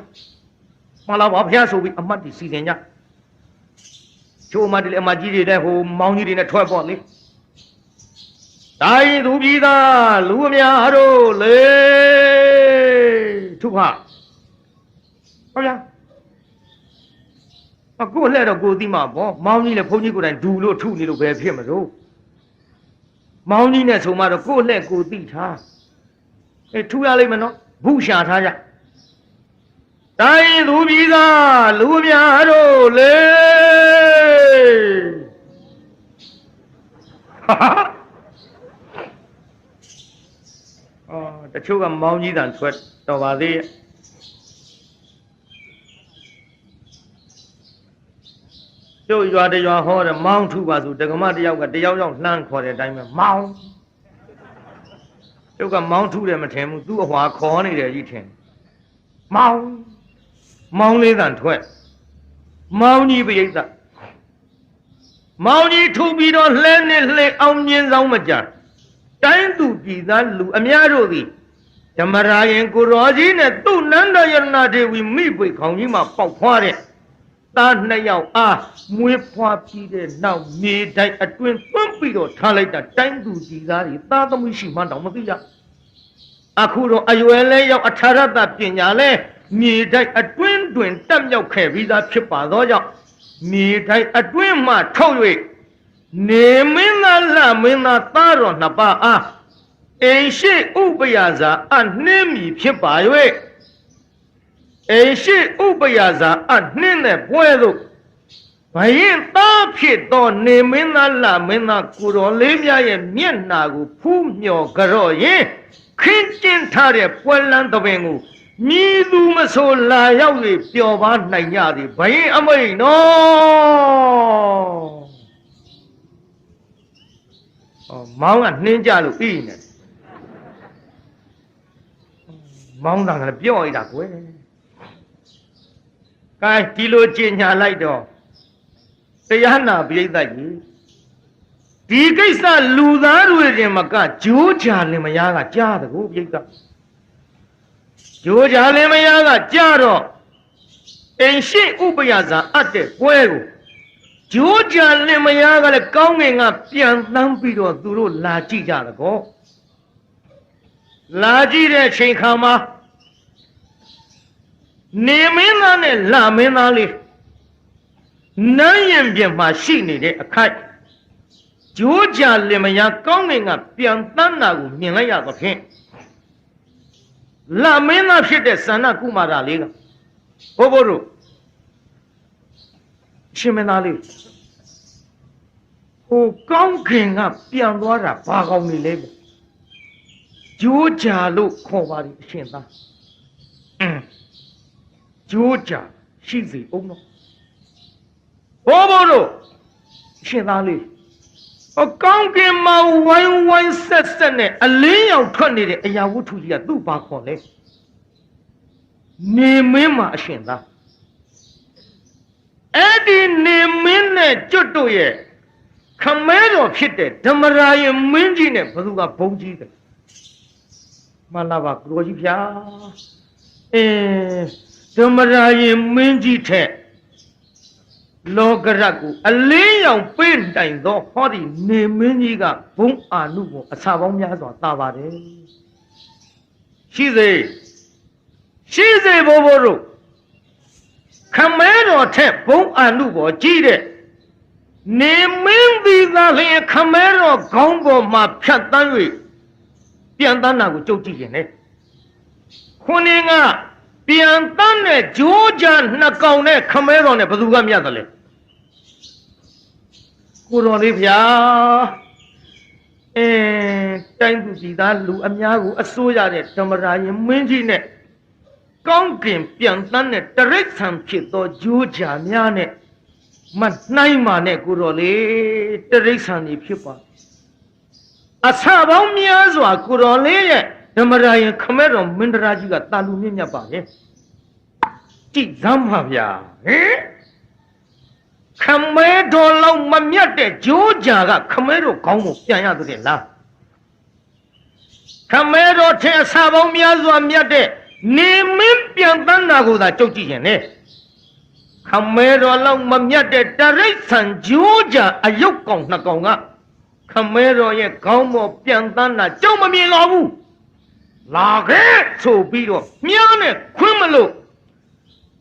မှန်လားပါဗျာဆိုပြီးအမတ်တီစီစဉ်ကြချိုးအမတ်တီလည်းအမတ်ကြီးတွေတဲ့ဟိုမောင်းကြီးတွေနဲ့ထွက်ပေါ့လေတိုင်းသူပြည်သားလူအများတို့လေထုဖဟုတ်ဗျာအခုလှဲ့တော့ကိုသိမှာပေါ့မောင်းကြီးလည်းဘုန်းကြီးကိုယ်တိုင်ဒူလို့ထုနေလို့ပဲဖြစ်မလို့မောင်းကြီးနဲ့ဆိုမှတော့ကိုလှဲ့ကိုသိထားထူရလိမ့်မယ်နော်ဘုရှာထားကြတိုင်းသူပြည်သားလူအများတို့လေတချို့ကမောင်းကြီးတန်ထွက်တော်ပါသေးရဲ့ကျုပ်ရွာတရွာဟောတယ်မောင်းထုပါဆိုတက္ကမတယောက်ကတယောက်လှမ်းခေါ်တဲ့အတိုင်းပဲမောင်းကျုပ်ကမောင်းထုတယ်မထင်ဘူးသူ့အဟွာခေါ်နေတယ်ကြီးထင်မောင်းလေးတန်ထွက်မောင်းကြီးပိဋကမောင်းကြီးထုပြီးတော့လှဲနဲ့လှဲအောင်မြင်ဆောင်မကြတိုင်းသူပြည်သားလူအများတို့သည်ဓမ္မရာယင်ကိုရောကြီးနဲ့သူ့နန္ဒယရဏဒေဝီမိပွေခေါင်ကြီးမှာပေါက်ဖွားတဲ့သားနှစ်ယောက်အားမွေးဖွားပြီးတဲ့နောက်မြေတိုင်းအတွင်းသွန်းပြီးတော့ထားလိုက်တာတိုင်းသူပြည်သားတွေသားသမီးရှိမှန်းတော့မသိကြအခုတော့အရွယ်လဲရောက်အထာရတပညာလဲမြေတိုင်းအတွင်းတွင်တက်မြောက်ခဲ့ပြီးသားဖြစ်ပါသောကြောင့်မြေတိုင်းအတွင်းမှထုတ်၍နေမင်းသားလမင်းသားသားတော်နှစ်ပါးအားအိမ်ရှိဥပယဇာအနှင်းမည်ဖြစ်ပါ၍အိမ်ရှိဥပယဇာအနှင်းတဲ့ပွဲသို့ဘယင်သားဖြစ်သောနေမင်းသားလမင်းသားကိုတော်လေးများရဲ့မျက်နာကိုဖူးမြော်ကြော့ရင်ခင်းကျင်းထားတဲ့ပွဲလန်းသဘင်ကိုမြည်သူမဆိုလာရောက်၍ပျော်ပါနိုင်ကြသည်ဘယင်အမိန်နော်မောင်းကနှင်းကြလို့ပြီးနေမောင်းတာကလည်းပြော့ရတာကွယ်ကဲဒီလိုကြင်ညာလိုက်တော့တရားနာပိဋကကြီးဒီကိစ္စလူသားတွေတင်မကဂျိုးချာလင်မယားကကြားတယ်ကိုပိဋကဂျိုးချာလင်မယားကကြားတော့အိမ်ရှိဥပယဇာအပ်တဲ့ပွဲကိုဂျိုးချာလင်မယားကလည်းကောင်းငင်ကပြန်သန်းပြီးတော့သူတို့လာကြည့်ကြတယ်ကောလာကြည့်တဲ့ချိန်ခါမှာနေမင်းသားနဲ့လမင်းသားလေးနန်းရင်ပြင်မှာရှိနေတဲ့အခိုက်ဂျိုးကြလင်မယားကောင်းငင်ကပြန်တန်းတာကိုမြင်လိုက်ရသဖြင့်လမင်းသားဖြစ်တဲ့သန္နကုမာရလေးကဘိုးဘိုးတို့ရှင်မင်းသားလေးဟိုကောင်းခင်ကပြန်သွားတာဘာကောင်းနေလဲဂျိုးကြလို့ခေါ်ပါလိမ့်အရှင်သားဂျိုးကြရှိစေအောင်တော့ဘိုးဘိုးတို့ရှင်သားလေးအကောင်းကင်မှာဝိုင်းဝိုင်းဆက်ဆက်နဲ့အလင်းရောင်ထွက်နေတဲ့အရာဝတ္ထုကြီးကသူ့ဘာခေါ်လဲနေမင်းမှာအရှင်သားအဲ့ဒီနေမင်းနဲ့ကျွတ်တို့ရဲ့ခမဲတော်ဖြစ်တဲ့ဓမ္မရာယမင်းကြီးနဲ့ဘသူကဘုံကြီးတယ်မှန်လားပါကိုကြီးဗျာဓမ္မရာယမင်းကြီးထက်လောကရတ်ကိုအလင်းရောင်ပေးတိုင်သောဟောဒီနေမင်းကြီးကဘုံအာနုဘောအစာပေါင်းများစွာတာပါတယ်ရှိစေဘိုးဘိုးတို့ခမဲတော်ထက်ဘုံအာနုဘောကြီးတဲ့နေမင်းသည်သာလျှင်ခမဲတော်ခေါင်းပေါ်မှာဖြတ်တန်း၍ပြန်တန်းတာကိုကြုတ်ကြည့်ရင်လေခုနေကပြန်တန်းတဲ့ဂျိုးကြနှစ်ကောင်နဲ့ခမဲတော်နဲ့ဘယ်သူကမြတ်တယ်လဲကိုတော်လေးဗျာတိုင်းသူစီသားလူအများကိုအစိုးရတဲ့ဓမ္မရာယမင်းကြီးနဲ့ကောင်းကင်ပြန်တန်းတဲ့တရိစ္ဆာန်ဖြစ်သောဂျိုးကြများနဲ့မနှိုင်းမာနဲ့ကိုတော်လေးတရိစ္ဆာန်ကြီးဖြစ်ပါအဆပေါင်းများစွာကိုတော်လေးရဲ့ဓမ္မရာယခမဲတော်မင်းတရာကြီးကတာလူမြတ်ပါရဲ့ကြည့်စမ်းပါဗျာခမဲတော်လောက်မ မြတ်တဲ့ဂျိုးကြာကခမဲတော်ခေါင်းကိုပြန်ရတဲ့လားခမဲတော်ထဲအစာပေါင်းများစွာမြတ်တဲ့နေမင်းပြန်တန်းတာကိုသာကြုတ်ကြည့်ရင်လေခမဲတော်လောက်မမြတ်တဲ့တရိษံဂျိုးကြာအယုတ်ကောင်နှစ်ကောင်ကခမဲတော်ရဲ့ခေါင်းပေါ်ပြန်တန်းတာကြုံမမြင်တော့ဘူးလာခဲ့ဆိုပြီးတော့မြားနဲ့ခွင်းမလို့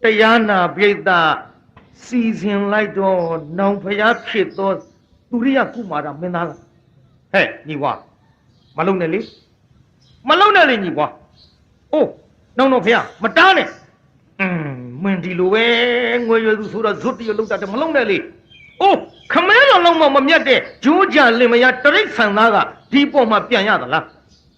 တရားနာပြိတ္တာစီစဉ်လိုက်တော့နောင်ဖျားဖြစ်သောသူရိယကုမာရမင်းသားလားဟဲ့ညီကွာမလုံနဲ့လေမလုံနဲ့လေညီကွာအိုးနောင်တော့ဖျားမတားနဲ့မင်းဒီလိုပဲငွေရွယ်သူဆိုတော့ဇွတ်တရလောက်တာမလုံနဲ့လေအိုးခမဲတော်လုံးမမြတ်တဲ့ဂျိုးကြလင်မယားတရိษံသားကဒီပေါ်မှာပြန်ရသလား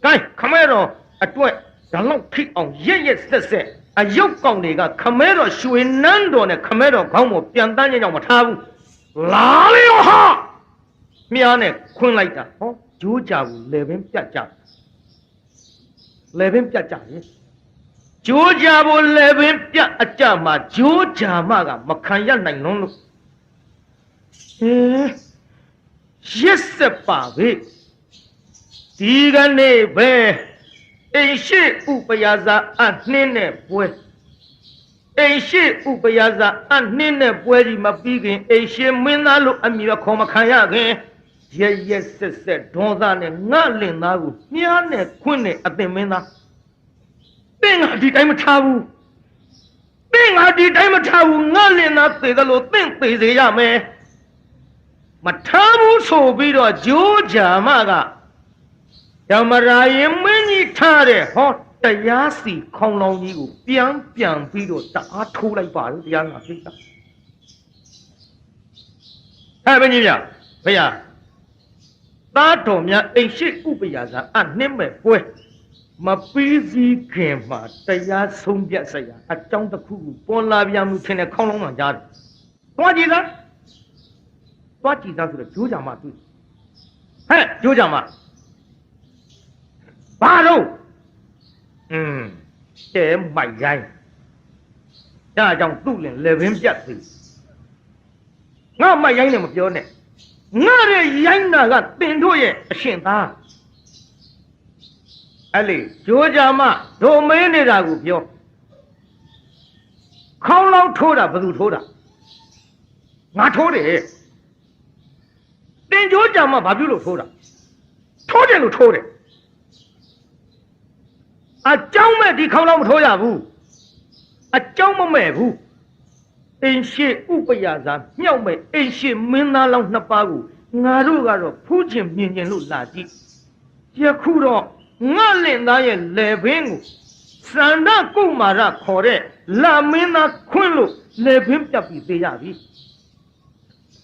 ဂိုင်းခမဲတော်အတွက်ဒါလောက်ခိအောင်ရက်ဆက်အယုတ်ကောင်တွေကခမဲတော်ရွှေနန်းတော်နဲ့ခမဲတော်ခေါင်းပေါ်ပြန်တန်းကြအောင်မထားဘူးလာလေရောဟာမြားနဲ့ခွင်းလိုက်တာဟောဂျိုးကြဘူးလေပင်ပြတ်ကြလေပင်ပြတ်ကြရဲ့ဂျိုးကြဘူးလေပင်ပြတ်အကြမှာဂျိုးကြမကမခံရနိုင်လုံးလို့ရက်ဆက်ပါပဲဒီကနေ့ပဲအိရှိဥပယဇာအနှင်းနဲ့ပွဲအိရှိဥပယဇာအနှင်းနဲ့ပွဲဒီမပြီးခင်အိရှိမင်းသားလို့အမည်ခေါ်မခံရခင်ရက်ဆက်ဒေါသနဲ့ငါလင်သားကိုမြားနဲ့ခွင်းနဲ့အသင်မင်းသားတင်းငါဒီတိုင်းမထားဘူးတင်းငါဒီတိုင်းမထားဘူးငါလင်သားသေတယ်လို့တင့်သေစေရမယ်မထားဘူးဆိုပြီးတော့ဂျိုးဂျာမကဓမ္မရာယမင်းကြီးထားတဲ့ဟောတရားစီခေါင်းလောင်းကြီးကိုပြန်ပြီးတော့တအားထိုးလိုက်ပါလို့တရားငါသိတာဟဲ့ဘယ်ကြီးမြဖေရသားတော်များအိမ်ရှိဥပယဇာအနှင်းမဲ့ပွဲမပြီးစည်းခင်မှာတရားဆုံးဖြတ်စရာအကြောင်းတစ်ခုကိုပေါ်လာပြန်မှုထင်တဲ့ခေါင်းလောင်းမှကြားတယ်သွားကြည့်လားဆိုတော့ဂျိုးကြမှာတွေ့ဟဲ့ဂျိုးကြမှာဘာလို့တဲမိုက်ရိုင်းဒါကြောင့်သူ့လင်လေပင်ပြတ်ပြီငါမိုက်ရိုင်းနဲ့မပြောနဲ့ငါရဲ့ရိုင်းနာကတင်တို့ရဲ့အရှင်သားအဲ့လေဂျိုးကြမှာဒိုမင်းနေတာကိုပြောခေါင်းလောင်းထိုးတာဘယ်သူထိုးတာငါထိုးတယ်တင်ဂျိုးကြမှာဘာပြုလို့ထိုးတာထိုးတယ်လို့ထိုးတယ်အကြောင်းမဲ့ဒီခေါင်းလောင်းမထိုးရဘူးအကြောင်းမမဲ့ဘူးအိမ်ရှိဥပယဇာမြောက်မဲ့အိမ်ရှိမင်းသားလောင်းနှစ်ပါးကိုငါတို့ကတော့ဖူးချင်မြင်ချင်လို့လာကြည့်ယခုတော့ငါလင်သားရဲ့လေပင်ကိုစန္ဒကုမာရခေါ်တဲ့လာမင်းသားခွင်းလို့လေပင်ပြတ်ပြီးသေးရပြီ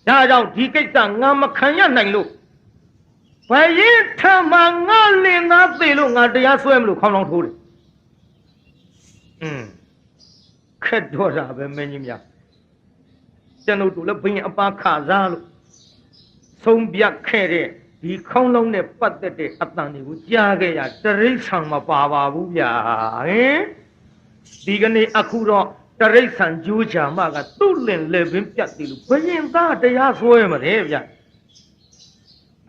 ဒါကြောင့်ဒီကိစ္စငါမခံရနိုင်လို့ဘယ်ရင်ထမငါလင်သားသေလို့ငါတရားဆွဲမလို့ခေါင်းလောင်းထိုးတယ်ခက်တော့တာပဲမင်းကြီးများကျွန်တော်တို့လည်းဘင်းအပါခါစားလို့ဆုံးပြတ်ခဲ့တဲ့ဒီခေါင်းလုံးနဲ့ပတ်သက်တဲ့အတန်တွေကိုကြားခဲ့ရတရိษံမပါပါဘူးဗျာဟင်ဒီကနေ့အခုတော့တရိษံဂျိုးချာမကသူ့လင်လေပင်ပြတ်တယ်လို့ဘယင်သားတရားဆွဲမတယ်ဗျာ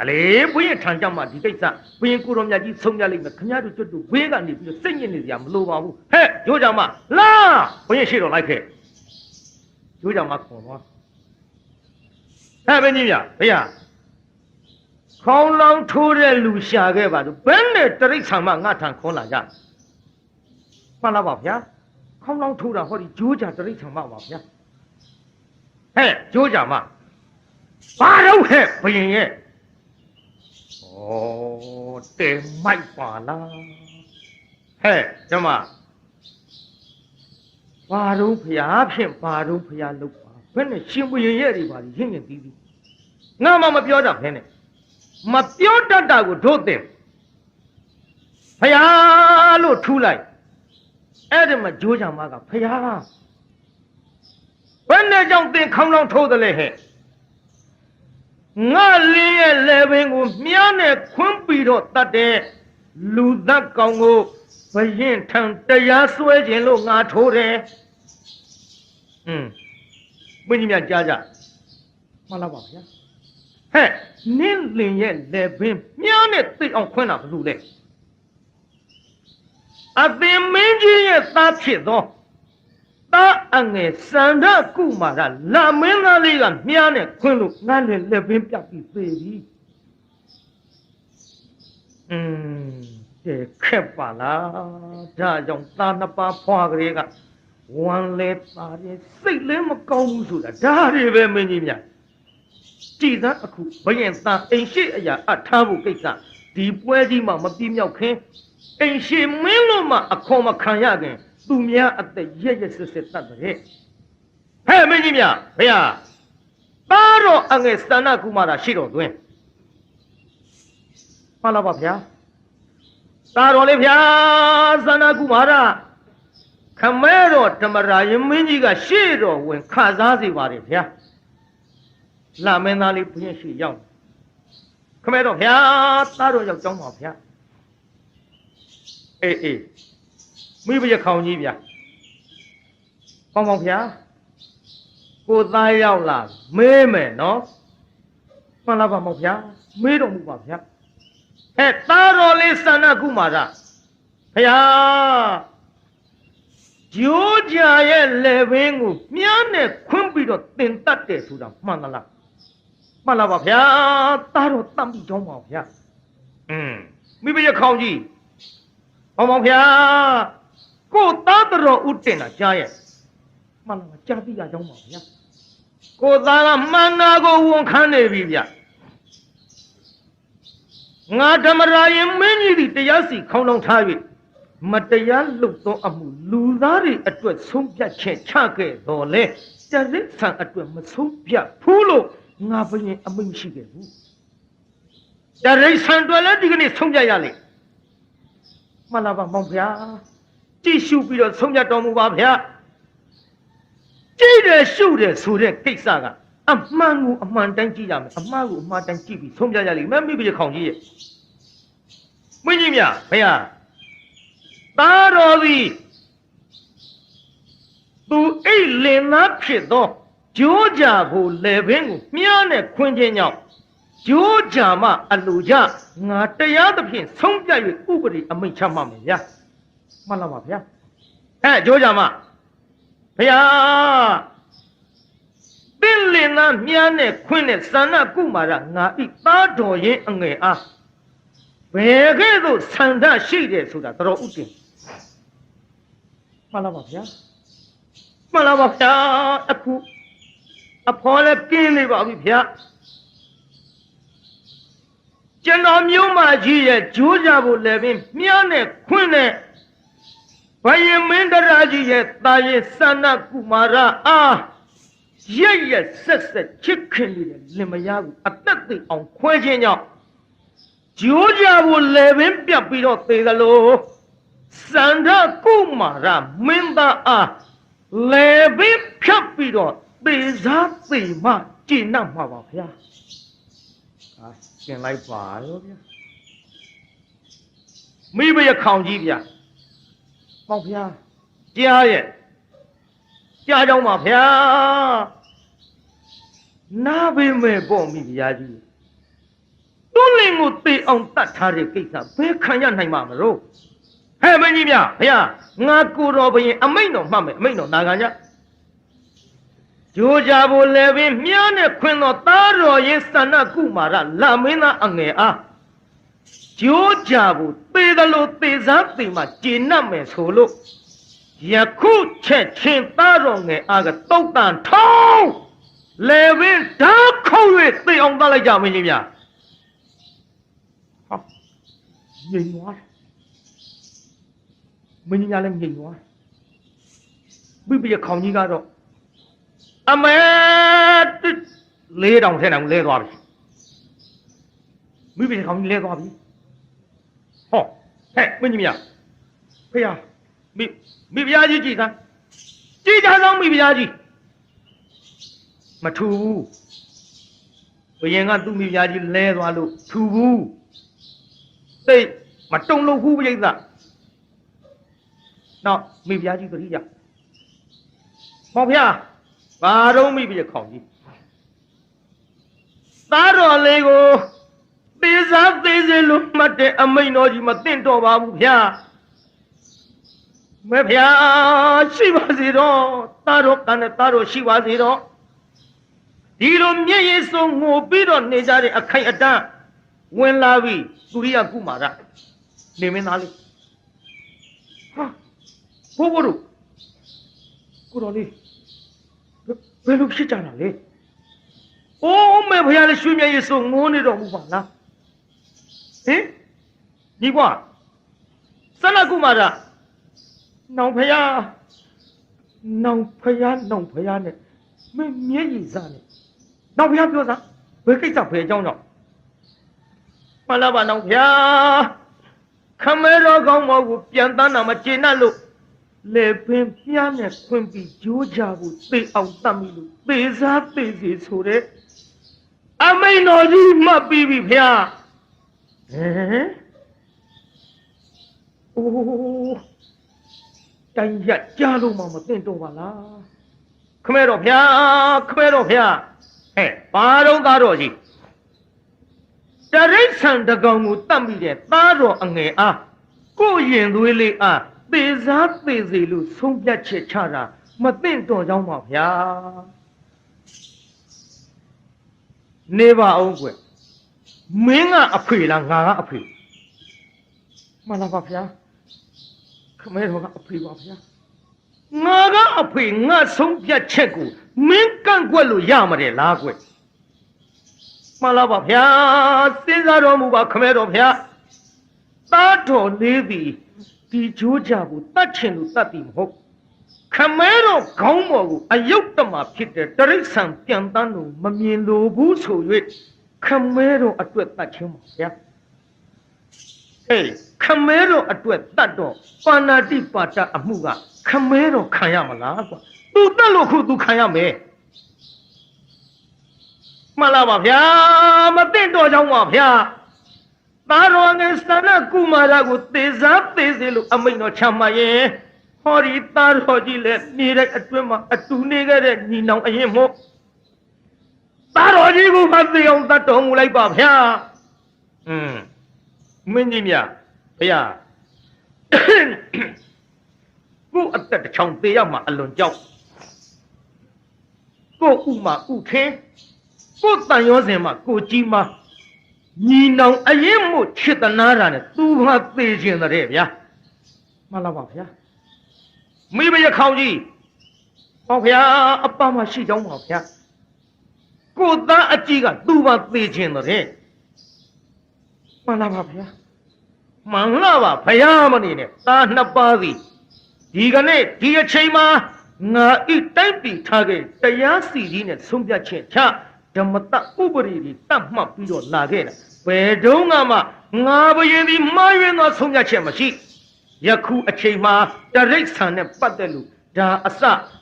အလေဘယင်ထံကြမှာဒီကိစ္စဘယင်ကိုတော်မြတ်ကြီးဆုံးပြလိုက်မယ်ခင်ဗျားတို့ကျွတ်တို့ဘေးကနေပြီးစိတ်ညစ်နေစရာမလိုပါဘူးဟဲ့ဂျိုးချာမလာဘယင်ရှိတော်လိုက်ခဲ့ဂျိုးချာမခေါ်သွားဟဲ့ဘယ်ကြီးဗျာဖေးခေါင်းလောင်းထိုးတဲ့လူရှာခဲ့ပါတော့ဘယ်နဲ့တရိษံမငါထံခေါ်လာကြမှန်လားပါဗျာခေါင်းလောင်းထိုးတာဟောဒီဂျိုးကြတရိษံမပါဗျာဟဲ့ဂျိုးကြမဘာတော့ဟဲ့ဘယင်ရဲ့ဩတဲမိုက်ပါလားဟဲ့ကျမဘာတော့ဖျားဖြင့်ဘာတော့ဖျားလုပ်ပါဘယ်နဲ့ရှင်ဘယင်ရဲ့တွေပါရင့်ရင်ပြီးငါမှမပြောတာဖဲနဲ့မပြောတတ်တာကိုတို့တင်ဖျားလို့ထူးလိုက်အဲ့ဒီမှာဂျိုးကြမကဖျားဘယ်နဲ့ကြောင့်တင်ခေါင်းလောင်းထိုးတယ်လဲဟဲ့ငါလင်းရဲ့လေပင်ကိုမြားနဲ့ခွန်းပြီးတော့တတ်တဲ့လူသက်ကောင်ကိုဘရင်ထံတရားစွဲခြင်းလို့ငါထိုးတယ်ဘုန်းကြီးများကြားကြမှန်လားပါဗျာ ဟဲ့နင်းလင်ရဲ့လေပင်မြားနဲ့သိအောင်ခွင်းတာဘလို့လဲအသင်မင်းကြီးရဲ့သားဖြစ်သောသားအငယ်စန္ဒကုမာရလာမင်းသားလေးကမြားနဲ့ခွင်းလို့ငါနဲ့လေပင်ပြတ်ပြီးသေပြီခက်ပါလားဒါကြောင့်သားနှစ်ပါးဖွာကလေးကဝမ်းလဲသားရင်စိတ်လည်းမကောင်းဘူးဆိုတာဒါတွေပဲမင်းကြီးများကြည်သားအခုဘယင်သားအိမ်ရှိအရာအထားဖို့ကိစ္စဒီပွဲကြီးမှမပြီးမြောက်ခင်အိမ်ရှိမင်းလို့မှအခေါ်မခံရခင်သူများအသက်ရက်ရက်စစ်စစ်တတ်တဲ့ဟဲ့မင်းကြီးများဘုရားသားတော်အငယ်စန္ဒကုမာရရှိတော်သွင်းမှန်လားပါဗျာသားတော်လေးဗျာစန္ဒကုမာရခမဲတော်ဓမ္မရာယမင်းကြီးကရှေ့တော်ဝင်ခစားစေပါတယ်ဗျာလာမင်းသားလေးဘုရင်ရှိရောက်ခမဲတော်ဗျာသားတော်ရောက်ကြောင်းပါဗျာအေးမိဘရခေါင်ကြီးဗျာပေါင်းဗျာကိုသားရောက်လာမေးမယ်နော်မှန်လားပါမောင်ဗျာမေးတော်မူပါဗျာဟဲ့သားတော်လေးစန္ဒကုမာရဖျားဂျိုးကြရဲ့လေပင်ကိုမြားနဲ့ခွန်းပြီးတော့တင်တတ်တယ်ဆိုတာမှန်သလားမှန်လားပါဗျာသားတော်တတ်ပြီးကြောင်းပါဗျာမိဘရခေါင်ကြီးဟောမောင်ဗျာကိုသားတော်ဥတင်တာကြားရဲ့မှန်လားကြားပြီးရကြောင်းပါဗျာကိုသားကမှန်တာကိုဝန်ခံနေပြီဗျာငါဓမ္မရာယမင်းကြီးဒီတရားစီခေါင်းလောင်းထား၍မတရားလုပ်သောအမှုလူသားတွေအတွက်ဆုံးဖြတ်ချက်ချခဲ့တော်လဲတရိษံအတွက်မဆုံးဖြတ်ဘူးလို့ငါဘယင်အမိန့်ရှိခဲ့ဘူးတရိษံတွေလည်းဒီကနေ့ဆုံးဖြတ်ရလေမှန်လားပါမောင်ဗျာကြည့်ရှုပြီးတော့ဆုံးဖြတ်တော်မူပါဗျာကြည့်တယ်ရှုတယ်ဆိုတဲ့ကိစ္စကအမှန်ကိုအမှန်တိုင်းကြည့်ရမယ်အမှားကိုအမှားတိုင်းကြည့်ပြီးဆုံးဖြတ်ရလိမ့်မယ်မိဘခေါင်ကြီးရဲ့မင်းကြီးများဘုရားသားတော်သည်သူအိတ်လင်သားဖြစ်သောဂျိုးကြဖို့လေပင်ကိုမြားနဲ့ခွင်းခြင်းကြောင့်ဂျိုးကြမှအလိုကြငါတရားသဖြင့်ဆုံးဖြတ်၍ဥပဒေအမိန့်ချမှတ်မယ်ဗျာမှန်လားပါဗျာဟဲ့ဂျိုးကြမှဘုရားလင်သားမြားနဲ့ခွင်းနဲ့စန္ဒကုမာရငါဤသားတော်ရင်အငယ်အားဘယ်ကဲ့သို့ဆန္ဒရှိတယ်ဆိုတာတော်ဥတင်မှန်လားပါဗျာမှန်လားပါဗျာအခုအဖော်လည်းပြင်းနေပါပြီဗျာကျွန်တော်မျိုးမကြီးရဲ့ဂျိုးကြဖို့လည်းပင်မြားနဲ့ခွင်းနဲ့ဘယင်မင်းတရားကြီးရဲ့သားရင်စန္ဒကုမာရအားရဲ့ဆက်ချစ်ခင်နေတဲ့လင်မယားကိုအသက်သိအောင်ခွဲခြင်းကြောင့်ဂျိုးကြဖို့လေပင်ပြတ်ပြီးတော့သေသလိုစန္ဒကုမာရမင်းသားအားလေပင်ဖြတ်ပြီးတော့သေစားသေမှကျင့်နှံ့မှာပါဗျာကျင်လိုက်ပါရောဗျာမိဘရခေါင်ကြီးဗျာပေါ့ဗျာကြားရဲ့ကြားကြောင်းပါဗျာနာဘေးမဲ့ပေါ့မိဗျာကြီးသူ့လင်ကိုသေအောင်တတ်ထားတဲ့ကိစ္စဘယ်ခံရနိုင်မှာမလို့ဟဲ့မင်းကြီးဗျာဗျာငါကိုတော်ဘရင်အမိန့်တော်မှတ်မယ်အမိန့်တော်နာခံကြဂျိုးကြဖို့လည်းပင်မြားနဲ့ခွင်းတော်သားတော်ရင်စန္ဒကုမာရလာမင်းသားအငယ်အားဂျိုးကြဖို့သေတယ်လို့သေစားသေမှကျေနပ်မယ်ဆိုလို့ယခုချက်ချင်းသားတော်ငယ်အားကတုတ်တန်ထောင်းလေပင်ဓာတ်ခုံး၍သေအောင်တတ်လိုက်ကြမင်းကြီးများဟာငြိမ်သွားမင်းကြီးများလည်းငြိမ်သွားပြပြခေါင်ကြီးကတော့အမဲ4000ထဲနိုင်လဲသွားပြီမိပြခေါင်ကြီးလဲသွားပြီဟောဟဲ့မင်းကြီးများဖေဟာမိဖုရားကြီးကြည်သားကြည်ကြသောမိဖုရားကြီးမထူဘူးဘယင်ကသူ့မိဖုရားကြီးလဲသွားလို့ထူဘူးသိမတုံလို့ဘူးပြိဿနောက်မိဖုရားကြီးတတိယမောင်ဖုရားဘာတော့မိဖုရားခေါင်ကြီး သားတော်လေးကိုသေစားသေးစေလို့မှတ်တဲ့အမိန်တော်ကြီးမသိတော့ပါဘူးဗျာမဲဗျာရှိပါစေတော့သားတော်ကနဲ့သားတော်ရှိပါစေတော့ဒီလိုမျက်ရည်စုံငိုပြီးတော့နေကြတဲ့အခိုက်အတန့်ဝင်လာပြီသူရိယကုမာရနေမင်းသားလေးဟာဘိုးဘိုးတို့ကိုတော်လေးဘယ်လိုဖြစ်ကြတာလဲအိုးမေဖယားလေးရွှေမျက်ရည်စုံငိုနေတော်မူပါလားဟင်ဒီကွာစနကုမာရနောင်ဖယားနဲ့မင်းမျက်ရည်စားနဲ့နောင်ဖယားပြောစားဘယ်ကိစ္စဘယ်အကြောင်းကြောင့်မလာပါနောင်ဖယားခမဲတော်ကောင်းမောကိုပြန်တန်းတာမကျေနပ်လို့လေပင်ပြားနဲ့ခွင်ပြီးကြိုးကြဖို့သိအောင်တတ်မိလို့သေစားသေစီဆိုတဲ့အမိန်တော်ကြီးမှတ်ပြီးပြီဖယားဟမ်အိုးတိုင်းရကြားလို့မှမသိတော့ပါလားခမဲတော်ဖျားဟဲ့ဘာတော့သားတော်ကြီးတရိษံတကောင်ကိုတတ်မိတဲ့သားတော်အငယ်အားကိုရင်သွေးလေးအားသေစားသေစီလို့ဆုံးဖြတ်ချက်ချတာမသိတော့ကြောင်းပါဗျာနေပါအောင်ကွမင်းကအဖေလားငါကအဖေမှန်လားပါဗျာခမဲတော်ကအဖေပါဗျာငါကအဖေငါဆုံးဖြတ်ချက်ကိုမင်းကန့်ကွက်လို့ရမှာတယ်လားကွမှန်လားပါဗျာစဉ်းစားတော်မူပါခမဲတော်ဗျာသားတော်လေးသည်ဒီကြိုးကြကိုတတ်ချင်လို့တတ်သည်မဟုတ်ခမဲတော်ခေါင်းပေါ်ကိုအယုတ်တမဖြစ်တဲ့တရိษံပြန်တန်းလို့မမြင်လို့ဘူးဆို၍ခမဲတော်အတွက်တတ်ခြင်းပါဗျာခမဲတော်အတွက်တတ်တော့ပါဏာတိပါဒအမှုကခမဲတော်ခံရမလားကွာသူတတ်လို့ခုသူခံရမယ်မှန်လားပါဗျာမသိတော့ကြောင်းပါဗျာသားတော်ငယ်စန္ဒကုမာရကိုသေစားသေစေလို့အမိန်တော်ချမှတ်ရင်ဟောဒီသားတော်ကြီးလည်းနေတဲ့အတွင်းမှာအတူနေခဲ့တဲ့ညီနောင်အရင်မို့သားတော်ကြီးကိုမသိအောင်တတ်တော်မူလိုက်ပါဗျာမင်းကြီးမြတ်ဗျာကိုအသက်တစ်ချောင်းသေးရမှာအလွန်ကြောက်ကိုဥမာဥခင်းကိုတန်ရောစင်မှာကိုကြီးမညီနောင်အရင်မို့ချစ်တနာတာနဲ့သူဟာသေခြင်းတဲ့ဗျာမှန်လားပါဗျာမိဘရခေါင်းကြီးဟောဗျာအပမရှိကြောင်းပါဗျာကိုသားအကြီးကသူဟာသေခြင်းတဲ့မှန်လားပါဗျာမှန်လားပါဘုရားမနေနဲ့သားနှစ်ပါးစီဒီကနေ့ဒီအချိန်မှာငါဤတိုက်ပြီးထားခဲ့တရားစီကြီးနဲ့ဆုံးဖြတ်ချက်ချဓမ္မတဥပရိတတ်မှတ်ပြီးတော့လာခဲ့တာဘယ်တုန်းကမှငါဘယင်ဒီမှားယွင်းသောဆုံးဖြတ်ချက်မရှိယခုအချိန်မှာတရိษံနဲ့ပတ်သက်လို့ဒါအစ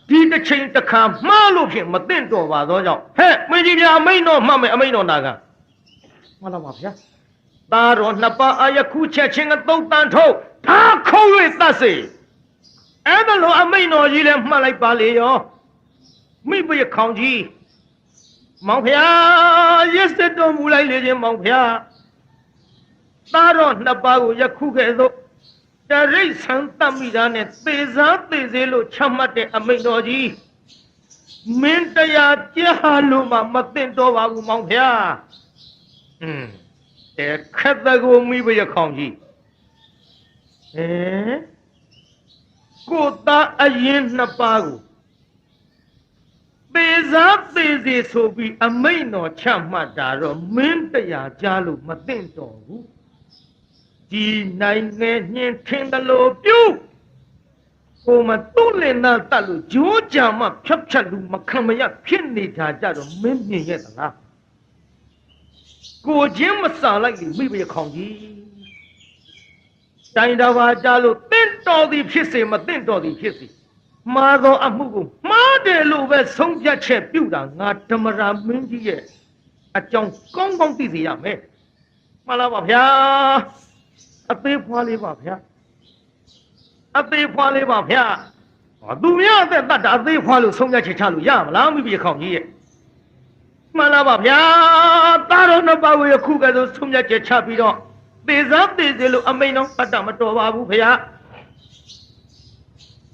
ဒီတစ်ချိန်တစ်ခါမှားလို့ဖြင့်မသိတော့ပါသောကြောင့်ဟဲ့မင်းကြီးပြအမိန်တော်မှတ်မယ်အမိန်တော်နာကမှန်လားပါဗျာသားတော်နှစ်ပါးအယခုချက်ချင်းကသုတ်တန်ထုတ်ဒါခုံး၍သတ်စေအဲ့ဒါလိုအမိန်တော်ကြီးလည်းမှတ်လိုက်ပါလေရောမိဘရခေါင်ကြီးမောင်ဖျားရစ်စစ်တော်မူလိုက်လေခြင်းမောင်ဖျားသားတော်နှစ်ပါးကိုယခုကဲ့သို့တရိษံတတ်မိတာနဲ့သေစားသေစေလို့ချမှတ်တဲ့အမိန်တော်ကြီးမင်းတရားကြားလို့မှမသိတော့ပါဘူးမောင်ဖျားခက်တကူမိဘရခေါင်ကြီးကိုသားအရင်နှစ်ပါးကိုသေစားသေစေဆိုပြီးအမိန်တော်ချမှတ်တာတော့မင်းတရားကြားလို့မသိတော့ဘူးဒီနိုင်ငယ်ညင်ထင်းတယ်လို့ပြုဟိုမှာသူ့လင်သားတတ်လို့ဂျိုးကြမှာဖြတ်ဖြတ်လူမခံမရဖြစ်နေတာကြတော့မင်းမြင်ရဲ့သလားကိုချင်းမစာလိုက်လေမိဘရခေါင်ကြီးတိုင်တော်ပါကြလို့တင့်တော်သည်ဖြစ်စေမတင့်တော်သည်ဖြစ်စေမှားသောအမှုကိုမှားတယ်လို့ပဲဆုံးဖြတ်ချက်ပြုတာငါဓမ္မရာမင်းကြီးရဲ့အကြောင်းကောင်းကောင်းသိစေရမယ်မှန်လားပါဗျာအသေးဖွားလေးပါဗျာအသေးဖွားလေးပါဗျာသူများအသက်တတ်တာအသေးဖွားလို့ဆုံးဖြတ်ချက်ချလို့ရမလားမိဘခေါင်ကြီးရဲ့မှန်လားပါဗျာ တော်နှစ်ပါးကိုယခုကဲ့သို့ဆုံးဖြတ်ချက်ချပြီးတော့သေစားသေစေလို့အမိန်တော်အတ္တမတော်ပါဘူးဖေဟာ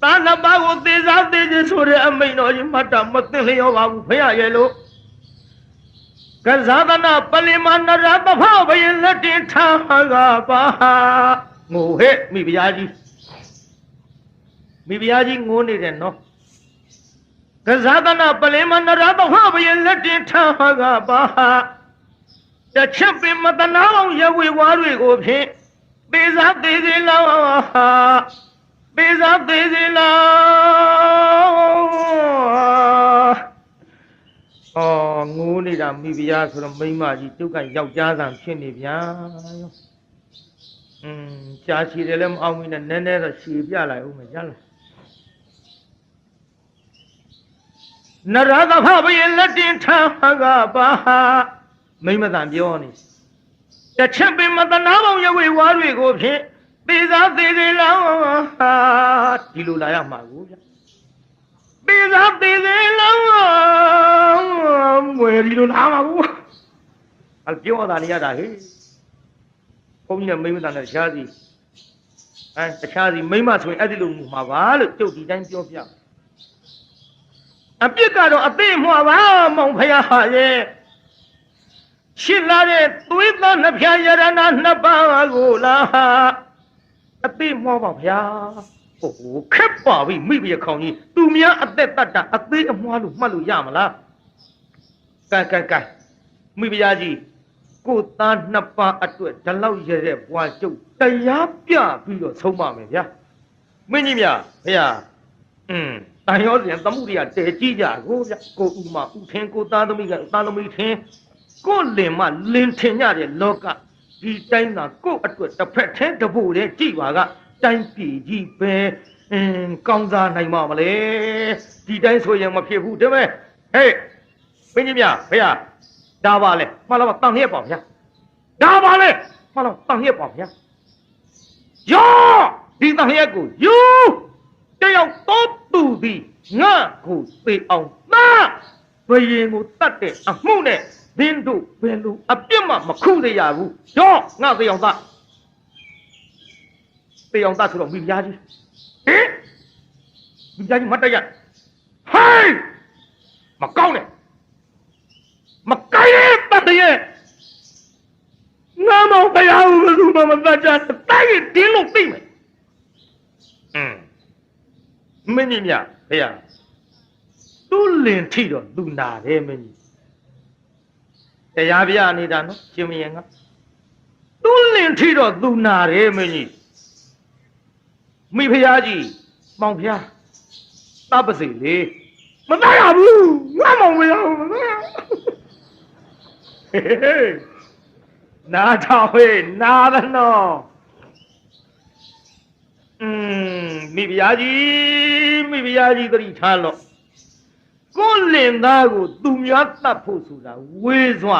သားနှစ်ပါးကိုသေစားသေစေဆိုတဲ့အမိန်တော်ကြီးမတ္တမသိလျောပါဘူးဖေဟာရဲ့လို့ကစားသနာပလင်မနရတဖဘယလက်တင်ထားကပါငိုဟဲ့မိဖုရားကြီးငိုနေတယ်နော်ကစားသနာပလင်မနရတဖဘယလက်တင်ထားကပါတချက်ပင်မတနာအောင်ရဝေဝါတွေကိုဖြင့်သေစားသေးစေလောသေစားသေးစေလောငိုးနေတာမိဖုရားဆိုတော့မိမကြီးဒုက္ခယောက်ျားဆံဖြစ်နေဗျာရှားချီတယ်လည်းမအောင်ဘူးနဲ့နည်းနည်းတော့ရှည်ပြလိုက်ဦးမယ်ရလားနရသဖဘယလက်တင်ထားကပါမိမတန်ပြောနေတချက်ပင်မတနာပေါင်းရဝေဝါတွေကိုဖြင့်သေစားသေးသေးလောဒီလိုလာရမှာကိုဗျသေစားသေးသေးလောမွေဒီလိုလာမှာကိုအပြောတာနေရတာဟဲ့ဘုန်းကြီးနဲ့မိမတန်နဲ့တခြားစီတခြားစီမိမဆိုရင်အဲ့ဒီလိုမှာပါလို့ကျုပ်ဒီတိုင်းပြောပြအပြစ်ကတော့အသိမှာပါမောင်ဖယားဟာရဲ့ရှင်းလာတဲ့သွေးသားနှစ်ဖြာရတနာနှစ်ပါးကိုလားအသိမှာပါဗျာဟိုခက်ပါပြီမိဘရခေါင်ကြီးသူများအသက်တတ်တာအသေးအမွှားလို့မှတ်လို့ရမလားကဲမိဖုရားကြီးကိုသားနှစ်ပါးအတွက်ဒီလောက်ရတဲ့ဘွားကျုပ်တရားပြပြီးတော့ဆုံးပါမယ်ဗျာမင်းကြီးများဖေဟာတန်ရောစဉ်သမှုတွေကတည်ကြည့်ကြကိုဗျကိုဥမဥထင်းကိုသားသမီးကသားသမီးထင်းကိုလင်မလင်ထင်ကြတဲ့လောကဒီတိုင်းသာကိုအတွက်တစ်ဖက်ထဲတဖို့တဲ့ကြည်ပါကတိုင်းပြည်ကြီးပဲကောင်းစားနိုင်မှာမလဲဒီတိုင်းဆိုရင်မဖြစ်ဘူးတဲ့မဲဟေးမင်းကြီးများဖေဟာဒါပါလေမှလာပါတန်ရက်ပါဗျာဒါပါလေမှလာတန်ရက်ပါဗျာယောဒီတန်ရက်ကိုယူတယောက်တော့သူသည်ငါကိုသေအောင်သားဘယင်ကိုတတ်တဲ့အမှုနဲ့ဒင်းတို့ဘယ်လိုအပြစ်မှမခုရရဘူးယောငါသေအောင်သားဆိုတော့မိဖုရားကြီးမိဖုရားကြီးမတ်တရဟိုင်းမကောင်းနဲ့မကိုင်းရဲ့တတ်ရဲ့ငါမောင်ဖယားကိုဘယ်သူမှမတတ်ကြတိုက်ရင်တင်းလို့သိမယ်မင်းကြီးမြဖေရသူ့လင်ထိတော့လူနာတယ်မင်းကြီးတရားပြနေတာနော်ရှင်မင်းကသူ့လင်ထိတော့လူနာတယ်မင်းကြီးမိဖုရားကြီးမောင်ဖျားတပ်ပါစေလေမတတ်ရဘူးငါမောင်ဖျားကိုမတတ်ရနားထောင်ဟေးနားသနော်မိဖုရားကြီးသတိထားလို့ကိုလင်သားကိုသူများတတ်ဖို့ဆိုတာဝေးစွာ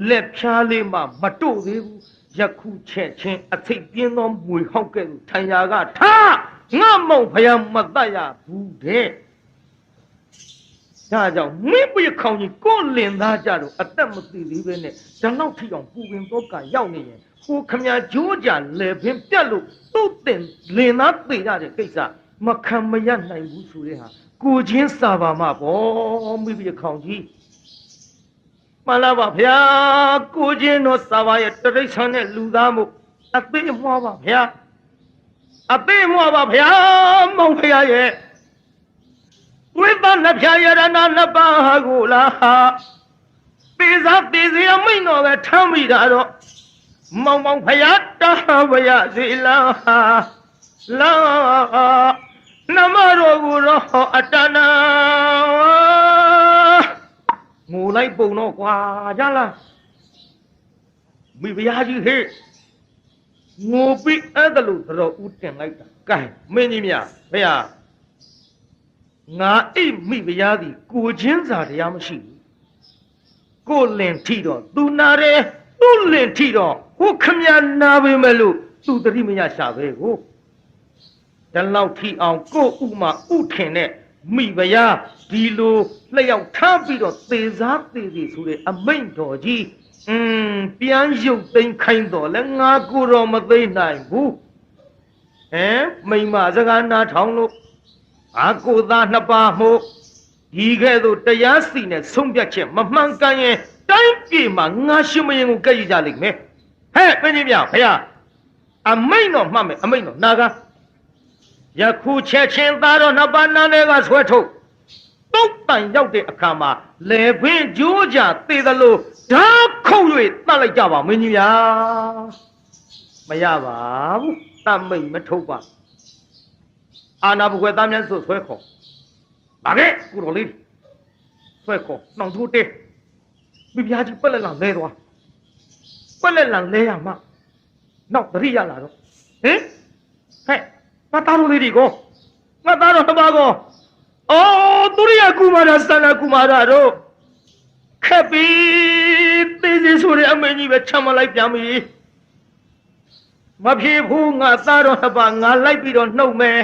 လက်ဖြားလေးမှမတို့သေးဘူးယခုချက်ချင်းအထိတ်ပြင်းသောမွေဟောက်ကဲ့သို့ထိုင်ရာကထားငါမောင်ဖယားမတတ်ရဘူးတဲ့ဒါကြောင့်မင်းပြခေါင်ကြီးကိုလင်သားကြတော့အသက်မသိသေးပဲနဲ့ဒါနောက်ထိအောင်ပူပင်တော့ကရောက်နေရင်ဟိုခမညာဂျိုးကြလေပင်ပြတ်လို့သူ့တင်လင်သားသိရတဲ့ကိစ္စမခံမရနိုင်ဘူးဆိုတဲ့ဟာကိုချင်းစာပါမှာပေါ့မိပြခေါင်ကြီးမှန်လားပါဗျာကိုချင်းတော့စာပါရဲ့တရိษံနဲ့လူသားမှုအသေးမွားပါဗျာအသေးမွားပါဗျာမောင်ဖယားရဲ့ဝိသနဖြာရဏနှစ်ပါးကိုလားသေစားသေစေအမိန်တော်ပဲထမ်းမိတာတော့မောင်ဖယားတားပါရစေလားနမတော်ကိုတော့အတနာငိုလိုက်ပုံတော့ကွာကြလားမိဖုရားကြီးဟဲ့ငိုပြီးအဲ့ဒါလို့တော်ဦးတင်လိုက်တာကဲမင်းကြီးမြဖယားငါအိပ်မိဖုရားသည်ကိုချင်းစာတရားမရှိဘူးကိုလင်ထီတော့သူနာတယ်သူ့လင်ထီတော့ဟိုခမရနာပေမဲ့လို့သူတတိမရရှာပဲကိုတလောက်ထီအောင်ကိုဥမဥထင်တဲ့မိဖုရားဒီလိုလျှောက်ထားပြီးတော့သေစားသေစီဆိုတဲ့အမိန့်တော်ကြီး ပြန်ရုပ်သိမ်းခိုင်းတော့လဲငါကိုတော့မသိနိုင်ဘူးမိမစကားနာထောင်လို့ငါကိုသားနှစ်ပါးမို့ဒီကဲ့သို့တရားစီနဲ့ဆုံးဖြတ်ချက်မမှန်ကန်ရင်တိုင်းပြည်မှာငါရှင်မရင်ကိုကဲ့ရကြလိမ့်မယ်ဟဲ့ပြင်းပြဘုရားအမိန်တော့မှတ်မယ်အမိန်တော့နာကယခုချက်ချင်းသားတော်နှစ်ပါးနားတွေကဆွဲထုတ်တုတ်တန်ရောက်တဲ့အခါမှာလေပင်ကြိုးကြသေသလိုဓာတ်ခုတ်၍တတ်လိုက်ကြပါမင်းကြီးဗျာမရပါဘူးတတ်မိတ်မထုတ်ပါအာနာဘွယ်သားများဆိုဆွဲခေါ်ပါခဲ့ကိုတော်လေးဆွဲခေါ်နှောင်ထိုးတဲမိဖုရားကြီးပက်လက်လန်လဲသွားပက်လက်လန်လဲရမှာနောက်တရိရလာတော့ဟင်ဟဲ့ငါသားတော်လေးဒီကောငါသားတော်တစ်ပါးကောအော်သူရိယကုမာရဆန္ဒကုမာရတို့ခက်ပြီသေးသေးဆိုတဲ့အမေကြီးပဲချမ်းမလိုက်ပြန်ပြီမဖြစ်ဘူးငါသားတော်တစ်ပါးငါလိုက်ပြီးတော့နှုတ်မယ်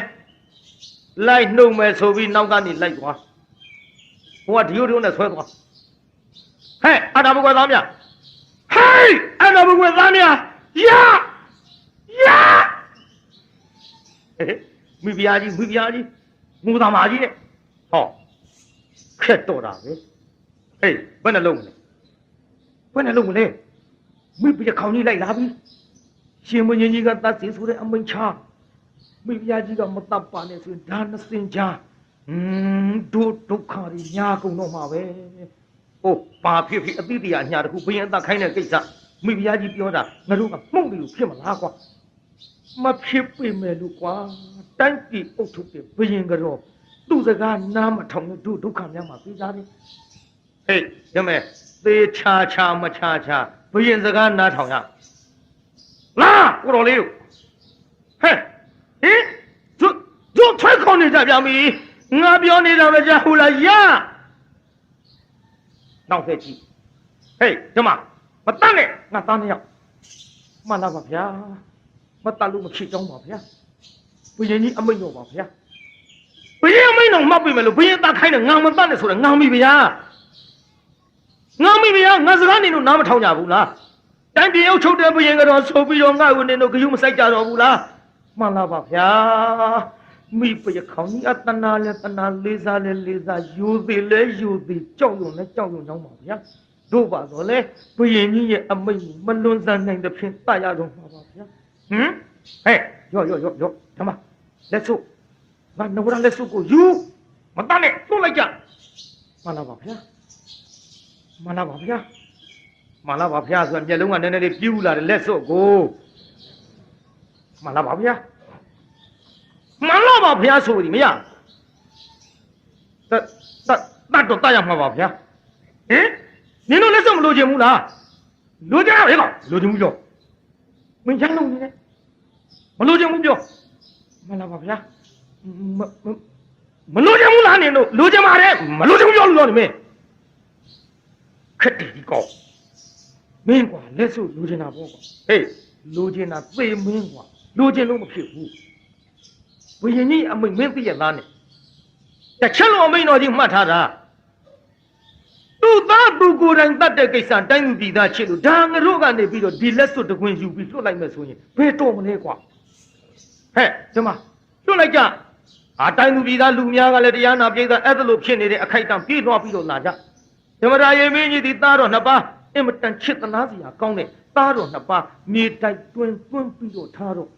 လိုက်နှုတ်မယ်ဆိုပြီးနောက်ကနေလိုက်သွားဟိုကဒီလိုနဲ့ဆွဲသွားဟဲ့အနာဘုကွယ်သားများဟေးအနာဘုကွယ်သားများရမိဖုရားကြီးငူသားမကြီးနဲ့ဟောခက်တော့တာပဲဟေးဘယ်နှလုံးမလဲမိဖုရားခေါင်းကြီးလိုက်လာပြီရှင်မင်းကြီးကတတ်စီဆိုတဲ့အမိန့်ချမိဖုရားကြီးကမတတ်ပါနဲ့ဆိုရင်ဒါနှစ်စင်ချဒုက္ခတွေညာကုန်တော့မှာပဲဟုတ်ဘာဖြစ်အတိတရားညာတခုဘယင်အသက်ခိုင်းတဲ့ကိစ္စမိဖုရားကြီးပြောတာငါတို့ကမှုန့်တယ်လို့ဖြစ်မလားကွာမဖြစ်ပေမဲ့လို့ကွာတိုင်းပြည်အုပ်ချုပ်တဲ့ဘယင်ကတော့သူ့စကားနားမထောင်လို့ဒုက္ခများမှာပြေးကြတယ်ဟေးရမဲသေချာမချာဘယင်စကားနားထောင်ရလားကိုတော်လေးတို့ဟဲ့တို့ထွဲခေါ်နေကြပြန်ပြီငါပြောနေတာမကြဘူးလားနောက်ဆက်ကြည့်ဟေးဒီမှာမတတ်နဲ့ငါသားနှစ်ယောက်မှန်လားပါဗျာမတတ်လို့မဖြစ်ကြောင်းပါဗျာဘုရင်ကြီးအမိန့်တော်ပါဗျာဘုရင်အမိန့်တော်မှတ်ပြီမယ်လို့ဘုရင်သားခိုင်းတယ်ငါမတတ်နဲ့ဆိုတော့ငါမိဗျာငါစကားနေလို့နားမထောင်ကြဘူးလားတိုင်းပြည်အုပ်ချုပ်တဲ့ဘုရင်ကတော့ဆိုပြီးတော့ငါ့ကိုနေတော့ဂယုမဆိုင်ကြတော့ဘူးလားမှန်လားပါဗျာမိပရခေါင်းကြီးအတနာလဲတနာလေးစားလဲလေးစားယူသည်လဲယူသည်ကြောက်ရွံ့လဲကြောက်ရွံ့ကြောင်းပါဗျာတို့ပါတော့လေဘုရင်ကြီးရဲ့အမိန့်မလွန်ဆန်နိုင်တဲ့ဖြင့်တတ်ရတော့မှာပါဗျာဟင်ဟဲ့ရောဓမ္မလက်စုငါနဝရလက်စုကိုယူမတတ်နဲ့လွတ်လိုက်ကြမှန်လားပါဗျာဆိုတော့မျက်လုံးကနည်းနည်းလေးပြူးလာတယ်လက်စုကိုမှန်လားပါဗျာဆိုသည်မရတတ်တော့တတ်ရမှာပါဗျာဟင်နင်တို့လက်စုမလိုချင်ဘူးလားလိုချင်ရကောင်လိုချင်ဘူးပြောမင်းချမ်းလုံးနေတယ်မလိုချင်ဘူးပြောမှန်လားပါဗျာမလိုချင်ဘူးလားနင်တို့လိုချင်ပါတယ်မလိုချင်ဘူးပြောလို့တော့နေမင်းခက်တယ်ဒီကောင်မင်းကွာလက်စုလိုချင်တာပေါ့ကွာဟေးလိုချင်တာသေမင်းကွာလိုချင်လို့မဖြစ်ဘူးဘုရင်ကြီးအမိန့်မင်းသိရသားနဲ့တစ်ချက်လုံးအမိန့်တော်ကြီးမှတ်ထားတာသူ့သားသူကိုယ်တိုင်တတ်တဲ့ကိစ္စတိုင်းသူပြည်သားချစ်လို့ဒါငါတို့ကနေပြီးတော့ဒီလက်စွပ်တခွင်ယူပြီးလွတ်လိုက်မယ်ဆိုရင်ဘယ်တော့မလဲကွာဟဲ့ဒီမှာလွတ်လိုက်ကြတိုင်းသူပြည်သားလူများကလည်းတရားနာပြည်သားအဲ့ဒါလိုဖြစ်နေတဲ့အခိုက်အတန့်ပြေးသွားပြီးတော့လာကြဓမ္မရာယေမင်းကြီးဒီသားတော်နှစ်ပါးအင်မတန်ချစ်သနာစရာကောင်းတဲ့သားတော်နှစ်ပါးမြေတိုက်တွင်းပြီးတော့ထားတော့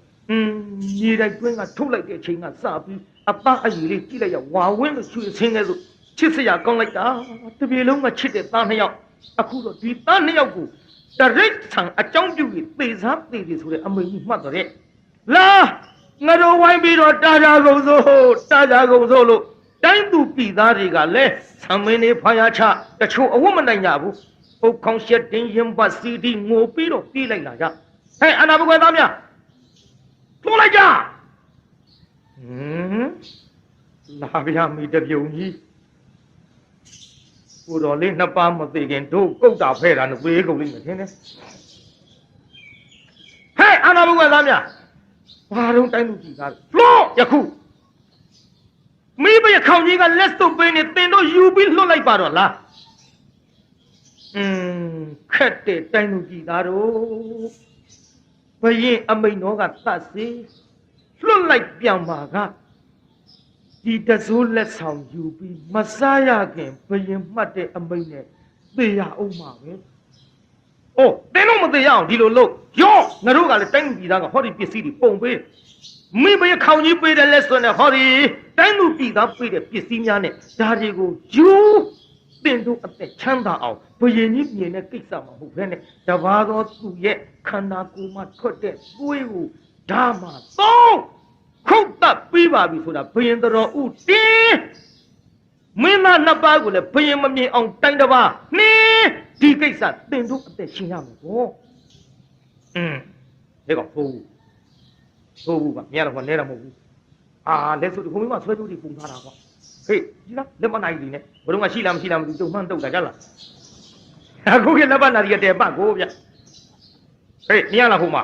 မြေတိုက်တွင်းကထုတ်လိုက်တဲ့အချိန်ကစပြီးအပအယူလေးကြည့်လိုက်ရဝါဝင်းလို့ရွှေဆင်းနေစို့ချစ်စရာကောင်းလိုက်တာတပြေလုံးကချစ်တဲ့သားနှစ်ယောက်အခုတော့ဒီသားနှစ်ယောက်ကိုတရိတ်ဆန်အကြောင်းပြုပြီးသေစားသေတယ်ဆိုတဲ့အမိန့်ကြီးမှတ်တော့တဲ့လာငါတို့ဝိုင်းပြီးတော့တာကြကုန်စို့လို့တိုင်းသူပြည်သားတွေကလည်းဆံမင်းလေးဖားရချတချို့အဝတ်မနိုင်ကြဘူးပုတ်ခေါင်းရှက်တင်းရင်ပတ်စီတီငိုပြီးတော့ပြေးလိုက်လာကြဟဲ့အနာဘကွယ်သားများထိုးလိုက်ကြလာဗျာမိတပြုံကြီးကိုတော်လေးနှစ်ပါးမသိခင်တို့ကုတ်တာဖဲ့တာနဲ့ဝေးကုန်လိမ့်မယ်ထင်တယ်ဟဲ့အနာဘကွယ်သားများဘာတော့တိုင်းသူပြည်သားလို့ယခုမိဘရခေါင်ကြီးကလက်စုပ်ပေးနေတင်တို့ယူပြီးလွတ်လိုက်ပါတော့လား ခက်တဲ့တိုင်းလူကြည်သားတို့ဘယင်အမိန်တော်ကသတ်စေလွတ်လိုက်ပြန်ပါကဒီတစိုးလက်ဆောင်ယူပြီးမစားရခင်ဘယင်မှတ်တဲ့အမိန်နဲ့သေရအောင်ပါပဲ။အိုးတင်းတော့မသေးရအောင်ဒီလိုလုပ်ရောငါတို့ကလည်းတိုင်းလူပြည်သားကဟောဒီပစ္စည်းတွေပုံပေးမိဘရခေါင်ကြီးပေးတဲ့လက်စွပ်နဲ့ဟောဒီတိုင်းလူပြည်သားပေးတဲ့ပစ္စည်းများနဲ့ဒါတွေကိုယူတင်တို့အသက်ချမ်းသာအောင်ဘယင်ကြီးမြင်တဲ့ကိစ္စမှာမဟုတ်ဘဲနဲ့တပါးသောသူရဲ့ခန္ဓာကိုယ်မှာထွက်တဲ့သွေးကိုဓာမှသုံးခုတ်တပ်ပြီးပါပြီဆိုတာဘယင်တော်ဥတင်းမင်းသားနှစ်ပါးကိုလည်းဘယင်မမြင်အောင်တိုင်းတစ်ပါးနှင်းဒီကိစ္စတင်တို့အသက်ရှင်ရမယ်ပေါ့ဒီကောင်ဟုတ်ဘူးကမြင်ရတော့နဲတာမဟုတ်ဘူးလက်စွပ်ခုံးမဆွဲကြိုးတွေပုံထားတာကွာဟေးဒီလားလက်မနိုင်နေနဲ့ဘယ်တော့မှရှိလားမရှိလားမသိတုံမှန်းတုတ်တာကြလားအခုကလက်မနာရီတဲ့ပတ်ကိုဗျဟေးမြင်ရလားခုမတ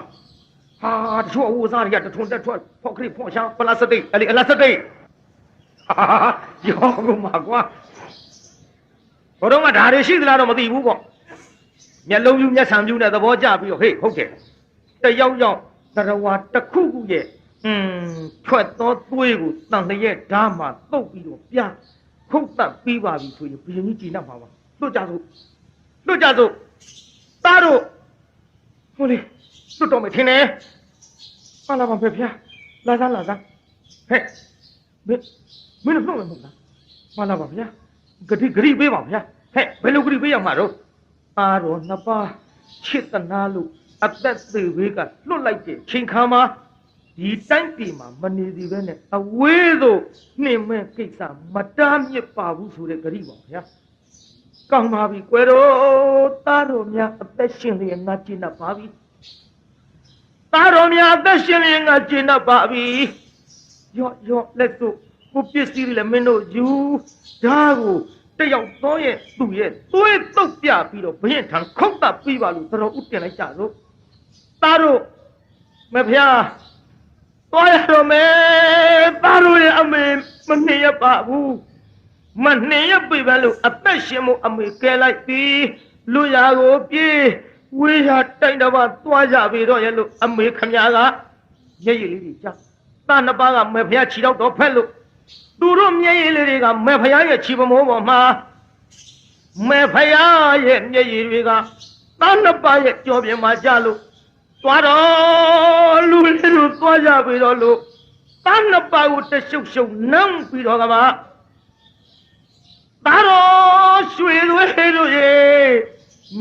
ချို့အဝစားတွေကတထွန်းတက်ထွက်ဖောက်ခရစ်ဖောက်ရှာပလတ်စတစ်အဲ့ဒီအလတ်စတစ်ရောခုမကွာဘယ်တော့မှဒါတွေရှိသလားတော့မသိဘူးပေါ့မျက်လုံးပြူးမျက်ဆံပြူးနဲ့သဘောကျပြီးတော့ဟေးဟုတ်တယ်တယောက်ယောက်သရဝါတစ်ခုခုရဲ့ထွက်သောသွေးကိုတန်လျက်ဓာတ်မှာတုတ်ပြီးတော့ပြခုတ်တက်ပြီးပါပြီဆိုရင်ဘုရင်ကြီးကြည်နပ်ပါပါလွတ်ကြစို့သားတို့ဟိုလေလွတ်တော့မယ်ထင်တယ်ဟာလာပါဖေဖေလာစားဟဲ့မင်းတို့မဟုတ်လားဟာလာပါဗျာဂရိပေးပါဗျာဟဲ့ဘယ်လိုဂရိပေးရမှာတော့အားတော်နှစ်ပါးချစ်တနာလို့အသက်သေးဝေးကလွတ်လိုက်တဲ့ချိန်ခါမှာဒီတိုင်းပြည်မှာမနေသေးပဲနဲ့အဝေးသို့နှင်မဲ့ကိစ္စမတားမြစ်ပါဘူးဆိုတဲ့ဂရိပါဗျာကောင်းပါပြီကွယ်တော်သားတော်များအသက်ရှင်လျက်ငါကျင့်တတ်ပါပြီသားတော်များအသက်ရှင်လျက်ငါကျင့်တတ်ပါပြီရော့လက်တို့ကိုပစ္စည်းတွေလည်းမင်းတို့ယူဓာတ်ကိုတယောက်တော့ရဲ့သူ့ရဲ့သွေးတုတ်ပြပြီးတော့ဘရင်ထံခုတ်တပ်ပြီးပါလို့တော်ဥတင်လိုက်ကြလို့သားတို့မဖျားသွားရတော့မယ်သားတို့ရဲ့အမေမနှင်ရပါဘူးမနှင်ရပြီပဲလို့အသက်ရှင်မှုအမေကဲလိုက်ပြီးလူရာကိုပြေးဝေးရတိုင်တော့သွားကြပြီတော့ရဲ့လို့အမေခမများကမျက်ရည်လေးတွေကြားသားနှစ်ပါးကမဖျားခြေတော့ဖက်လို့သူတို့မျက်ရည်လေးတွေကမေဖယားရဲ့ခြေပမိုးပေါ်မှာမေဖယားရဲ့မျက်ရည်တွေကသားနှစ်ပါးရဲ့ကြောပြင်မှာကြလို့သွားတော့လူလေးတို့သွားကြပြီတော့လို့သားနှစ်ပါးကိုတရှုပ်နမ်းပြီးတော့ကပါသားတော်ရွှေသွေးတို့ရေ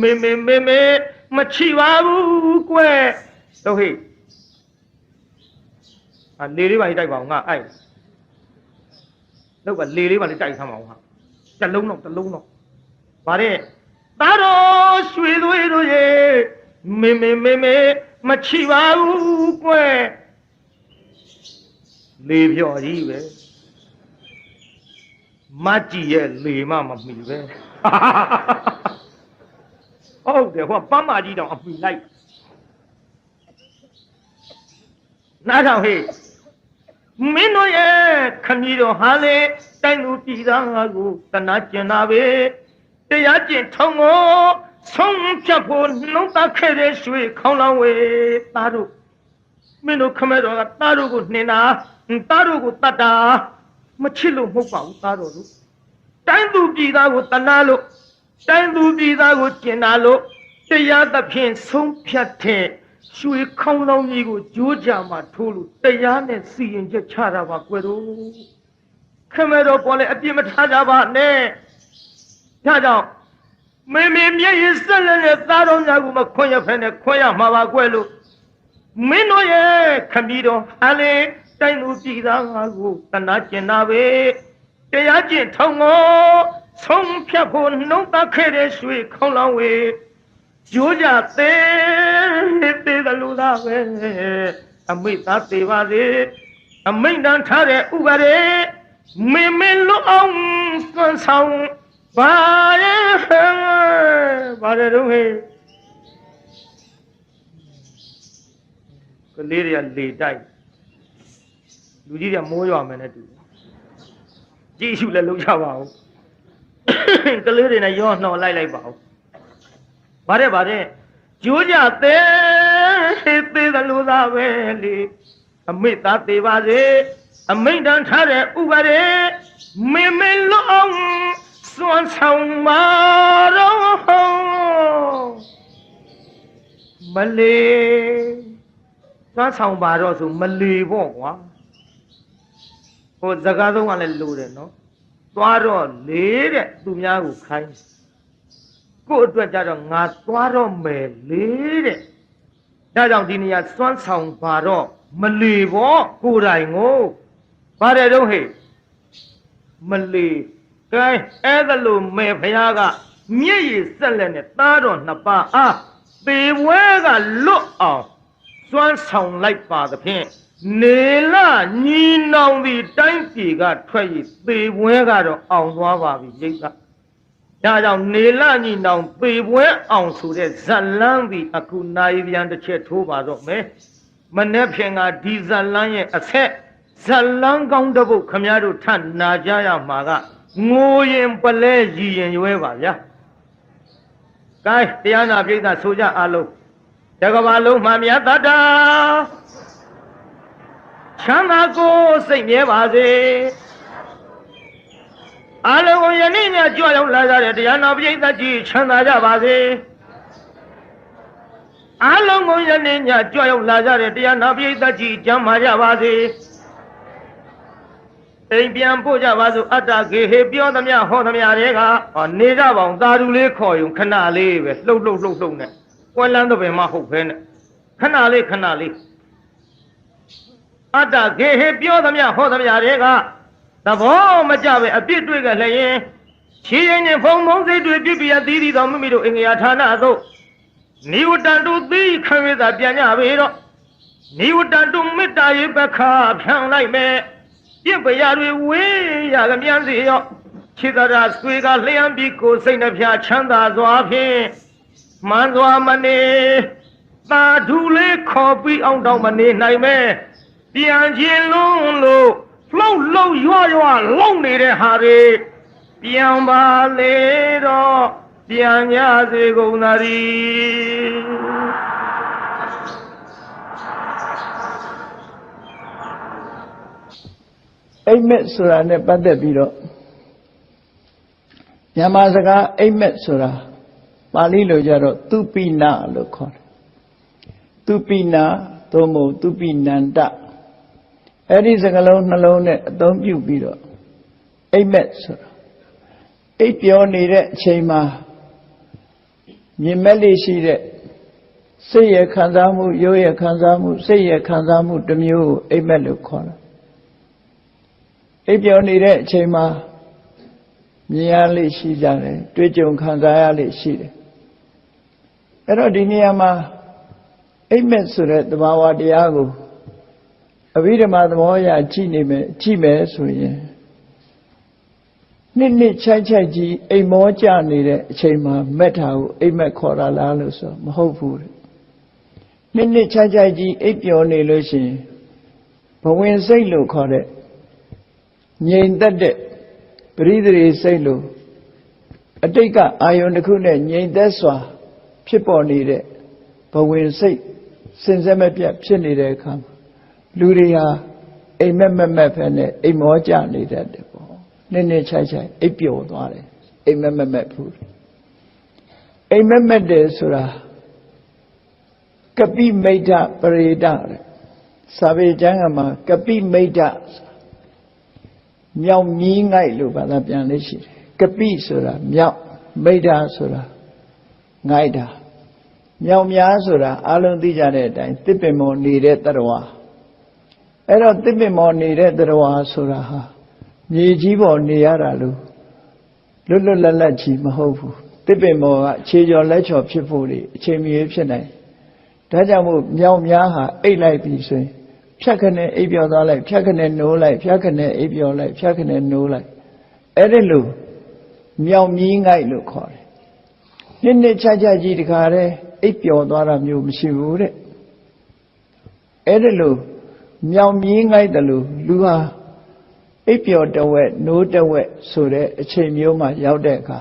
မေမချီပါဘူးကွယ်တော့ဟေ့လေလေးပါတိုက်ပါအောင်ငါအဲ့လောက်ကလေလေးပါလေးတိုက်ဆမ်းပါအောင်ဟာတလုံးတော့ဗါတဲ့သားတော်ရွှေသွေးတို့ရေမေမချီပါဘူးကွယ်လေဖြော်ကြီးပဲမကြည့်ရဲ့လေမမမီပဲဟုတ်တယ်ဟောပန်းမကြီးတောင်အပီလိုက်နားထောင်ဟေးမင်းတို့ရဲ့ခမီးတော်ဟာလေတိုင်းလူပြည်သားကိုတနာကျင်တာပဲတရားကျင့်ထုံကိုဆုံးဖြတ်ဖို့နှုတ်သက်ခဲ့တဲ့ရွှေခေါင်းလောင်းဝေသားတို့မင်းတို့ခမဲတော်ကသားတို့ကိုနှင်တာသားတို့ကိုတတ်တာမချစ်လို့မဟုတ်ပါဘူးသားတော်တို့တိုင်းသူပြည်သားကိုတနာလို့တိုင်းသူပြည်သားကိုကျင်တာလို့တရားသဖြင့်ဆုံးဖြတ်တဲ့ရွှေခေါင်းလောင်းကြီးကိုကြိုးကြမှာထိုးလို့တရားနဲ့စီရင်ချက်ချတာပါကွယ်တို့ခမဲတော်ပေါ်လေအပြစ်မထားကြပါနဲ့ဒါကြောင့်မေမျက်ရည်ဆက်လက်နဲ့သားတော်များကိုမခွင့်ရဖဲနဲ့ခွင့်ရမှာပါကွယ်လို့မင်းတို့ရဲ့ခမီးတော်ဟာလေတိုင်းသူပြည်သားကိုတနာကျင်တာပဲတရားကျင့်ထုံကိုဆုံးဖြတ်ဖို့နှုတ်သက်ခဲ့တဲ့ရွှေခေါင်းလောင်းဝေကြိုးကြသေးတယ်လို့သာပဲအမိတ်သားသေးပါစေအမိတ်တန်ထားတဲ့ဥပါရေမင်းလွတ်အောင်စွန့်ဆောင်ဘာရဲတော့ဟဲ့ကလေးတွေကလေတိုက်လူကြီးတွေကမိုးရွာမယ်နဲ့တူကြည့်ရှုလည်းလုံးချပါဦးကလေးတွေနဲ့ရောနှော်လိုက်ပါဦး ဘာတဲ့ကျိုးကြသေးတယ်လို့သာပဲလေအမိသားသေးပါစေအမိန့်တန်ထားတဲ့ဥပါရေမင်းလုံးစွမ်းဆောင်မာတော့မလေးစွမ်းဆောင်ပါတော့ဆိုမလေးပေါ့ကွာဟိုစကားဆုံးကလည်းလိုတယ်နော်သွားတော့လေးတဲ့သူများကိုခိုင်းကို့အတွက်ကြတော့ငါသွားတော့မယ်လေးတဲ့ဒါကြောင့်ဒီနေရာစွမ်းဆောင်ပါတော့မလီပေါ့ကိုယ်တိုင်ကိုပါတယ်တော့ဟဲ့မလီကဲအဲ့ဒါလို့မေဖယားကမျက်ရည်ဆက်လက်နဲ့သားတော်နှစ်ပါးအားသေဝဲကလွတ်အောင်စွမ်းဆောင်လိုက်ပါသဖြင့်နေလညီနောင်ဒီတိုင်းပြည်ကထွက်ရသေဝဲကတော့အောင်သွားပါပြီရိတ်ကဒါကြောင့်နေလညီနောင်သေဝဲအောင်ဆိုတဲ့ဇလန်းဒီအခုနိုင်ပြန်တစ်ချက်ထိုးပါတော့မယ်မနေ့ဖြင့်ကဒီဇလန်းရဲ့အဆက်ဇလန်းကောင်းတစ်ပုဒ်ခမည်းတော်ထနာကြရမှာကငိုရင်ပလဲရည်ရင်ရွဲပါဗျာကဲတရားနာပိဋကဆိုကြအားလုံးတကဘာလုံးမှမြတ်တတာချမ်းသာကိုစိတ်မြဲပါစေအားလုံးကိုယနေ့ညကြွရောက်လာကြတဲ့တရားနာပိဋကကြီးချမ်းသာကြပါစေအားလုံးကိုယနေ့ညကြွရောက်လာကြတဲ့တရားနာပိဋကကြီးကျမ်းမာကြပါစေအိမ်ပြန်ပို့ကြပါစို့အတ္တဂေဟေပြောသမျှဟောသမျှတွေကနေကြပါအောင်သာဓုလေးခေါ်ယူခဏလေးပဲလှုပ်နဲ့ကွယ်လန်းတော့ပဲမဟုတ်ဖဲနဲ့ခဏလေးအတ္တဂေဟေပြောသမျှဟောသမျှတွေကသဘောမကျပဲအပြစ်တွေ့ကြလျင်ခြေရင်နဲ့ဖုံဖုံစိတ်တွေပြစ်ပြသီးတော်မိမိတို့အင်္ဂယာဌာနသို့နိဝတ္တတုသီခံရတာပြန်ကြပေတော့နိဝတ္တတုမေတ္တာရေပခါဖြန့်လိုက်မယ်ပြစ်ပရာတွေဝေးရကမြန်စီရောခြေသာဆွေကလျှံပြီးကိုစိတ်နှဖျားချမ်းသာစွာဖြင့်မှန်စွာမနေသာဓုလေးခေါ်ပြီးအောင်တော့မနေနိုင်မဲပြန်ခြင်းလုံးလို့လှုပ်ရွလုံးနေတဲ့ဟာတွေပြန်ပါလေတော့ပြန်ရစေကုန်သာရီအိမ်မက်ဆိုတာနဲ့ပတ်သက်ပြီးတော့မြန်မာစကားအိမ်မက်ဆိုတာပါဠိလိုကြတော့သူပိနလို့ခေါ်တယ်သူပိနသို့မဟုတ်သူပိနန္တအဲ့ဒီစကားလုံးနှလုံးနဲ့အသုံးပြုပြီးတော့အိမ်မက်ဆိုတာအိပ်ပျော်နေတဲ့အချိန်မှာမြင်မဲ့လေးရှိတဲ့စိတ်ရခံစားမှုရုပ်ရခံစားမှုစိတ်ရခံစားမှုတစ်မျိုးကိုအိမ်မက်လို့ခေါ်တယ်အိပ်ပျော်နေတဲ့အချိန်မှာမြင်ရလေးရှိကြတယ်တွေ့ကြုံခံစားရလေးရှိတယ်အဲ့တော့ဒီနေရာမှာအိပ်မက်ဆိုတဲ့သဘာဝတရားကိုအဘိဓမ္မာသဘောအရကြည့်မယ်ဆိုရင်နှစ်ချိုက်ကြီးအိမ်မောကြနေတဲ့အချိန်မှာမက်တာကိုအိမ်မက်ခေါ်တာလားလို့ဆိုမဟုတ်ဘူးတဲ့နှစ်ချိုက်ကြီးအိပ်ပျော်နေလို့ရှိရင်ဘဝင်စိတ်လို့ခေါ်တဲ့ငြိမ်သက်တဲ့ပရိသေစိတ်လို့အတိတ်ကအာယုန်တစ်ခုနဲ့ငြိမ်သက်စွာဖြစ်ပေါ်နေတဲ့ဘဝင်စိတ်စင်စက်မပြတ်ဖြစ်နေတဲ့အခါမှာလူတွေဟာအိမ်မက်ပဲနဲ့အိမ်မောကြနေတတ်တယ်ပေါ့နှစ်ချိုက်အိပ်ပျော်သွားတယ်အိမ်မက်ဘူးအိမ်မက်တယ်ဆိုတာကပိမိတ်္ထပရိဒတဲ့စာပေကျမ်းကမှာကပိမိတ်္ထမြောက်မြီးငိုက်လို့ဘာသာပြန်လေးရှိတယ်ကပိဆိုတာမြောက်မိတ်္ထဆိုတာငိုက်တာမြောက်များဆိုတာအလုံးသိကြတဲ့အတိုင်းတစ်ပင်မောနေတဲ့တရဝအဲ့တော့တစ်ပင်မောနေတဲ့တရဝဆိုတာဟာမြေကြီးပေါ်နေရတာလို့လွတ်လပ်ကြီးမဟုတ်ဘူးတစ်ပင်မောကခြေကျော်လက်ချော်ဖြစ်ဖို့လေအချိန်မီဖြစ်နိုင်ဒါကြောင့်မို့မြောက်များဟာအိတ်လိုက်ပြီဆိုရင်ဖြတ်ခနဲ့အိပ်ပျော်သွားလိုက်ဖြတ်ခနဲ့နိုးလိုက်ဖြတ်ခနဲ့အိပ်ပျော်လိုက်ဖြတ်ခနဲ့နိုးလိုက်အဲ့ဒီလိုမြောက်မြီးငိုက်လို့ခေါ်တယ်နှစ်ခြားကြီးတခါတည်းအိပ်ပျော်သွားတာမျိုးမရှိဘူးတဲ့အဲ့ဒီလိုမြောက်မြီးငိုက်တယ်လို့လူဟာအိပ်ပျော်တဝက်နိုးတဝက်ဆိုတဲ့အချိန်မျိုးမှရောက်တဲ့အခါ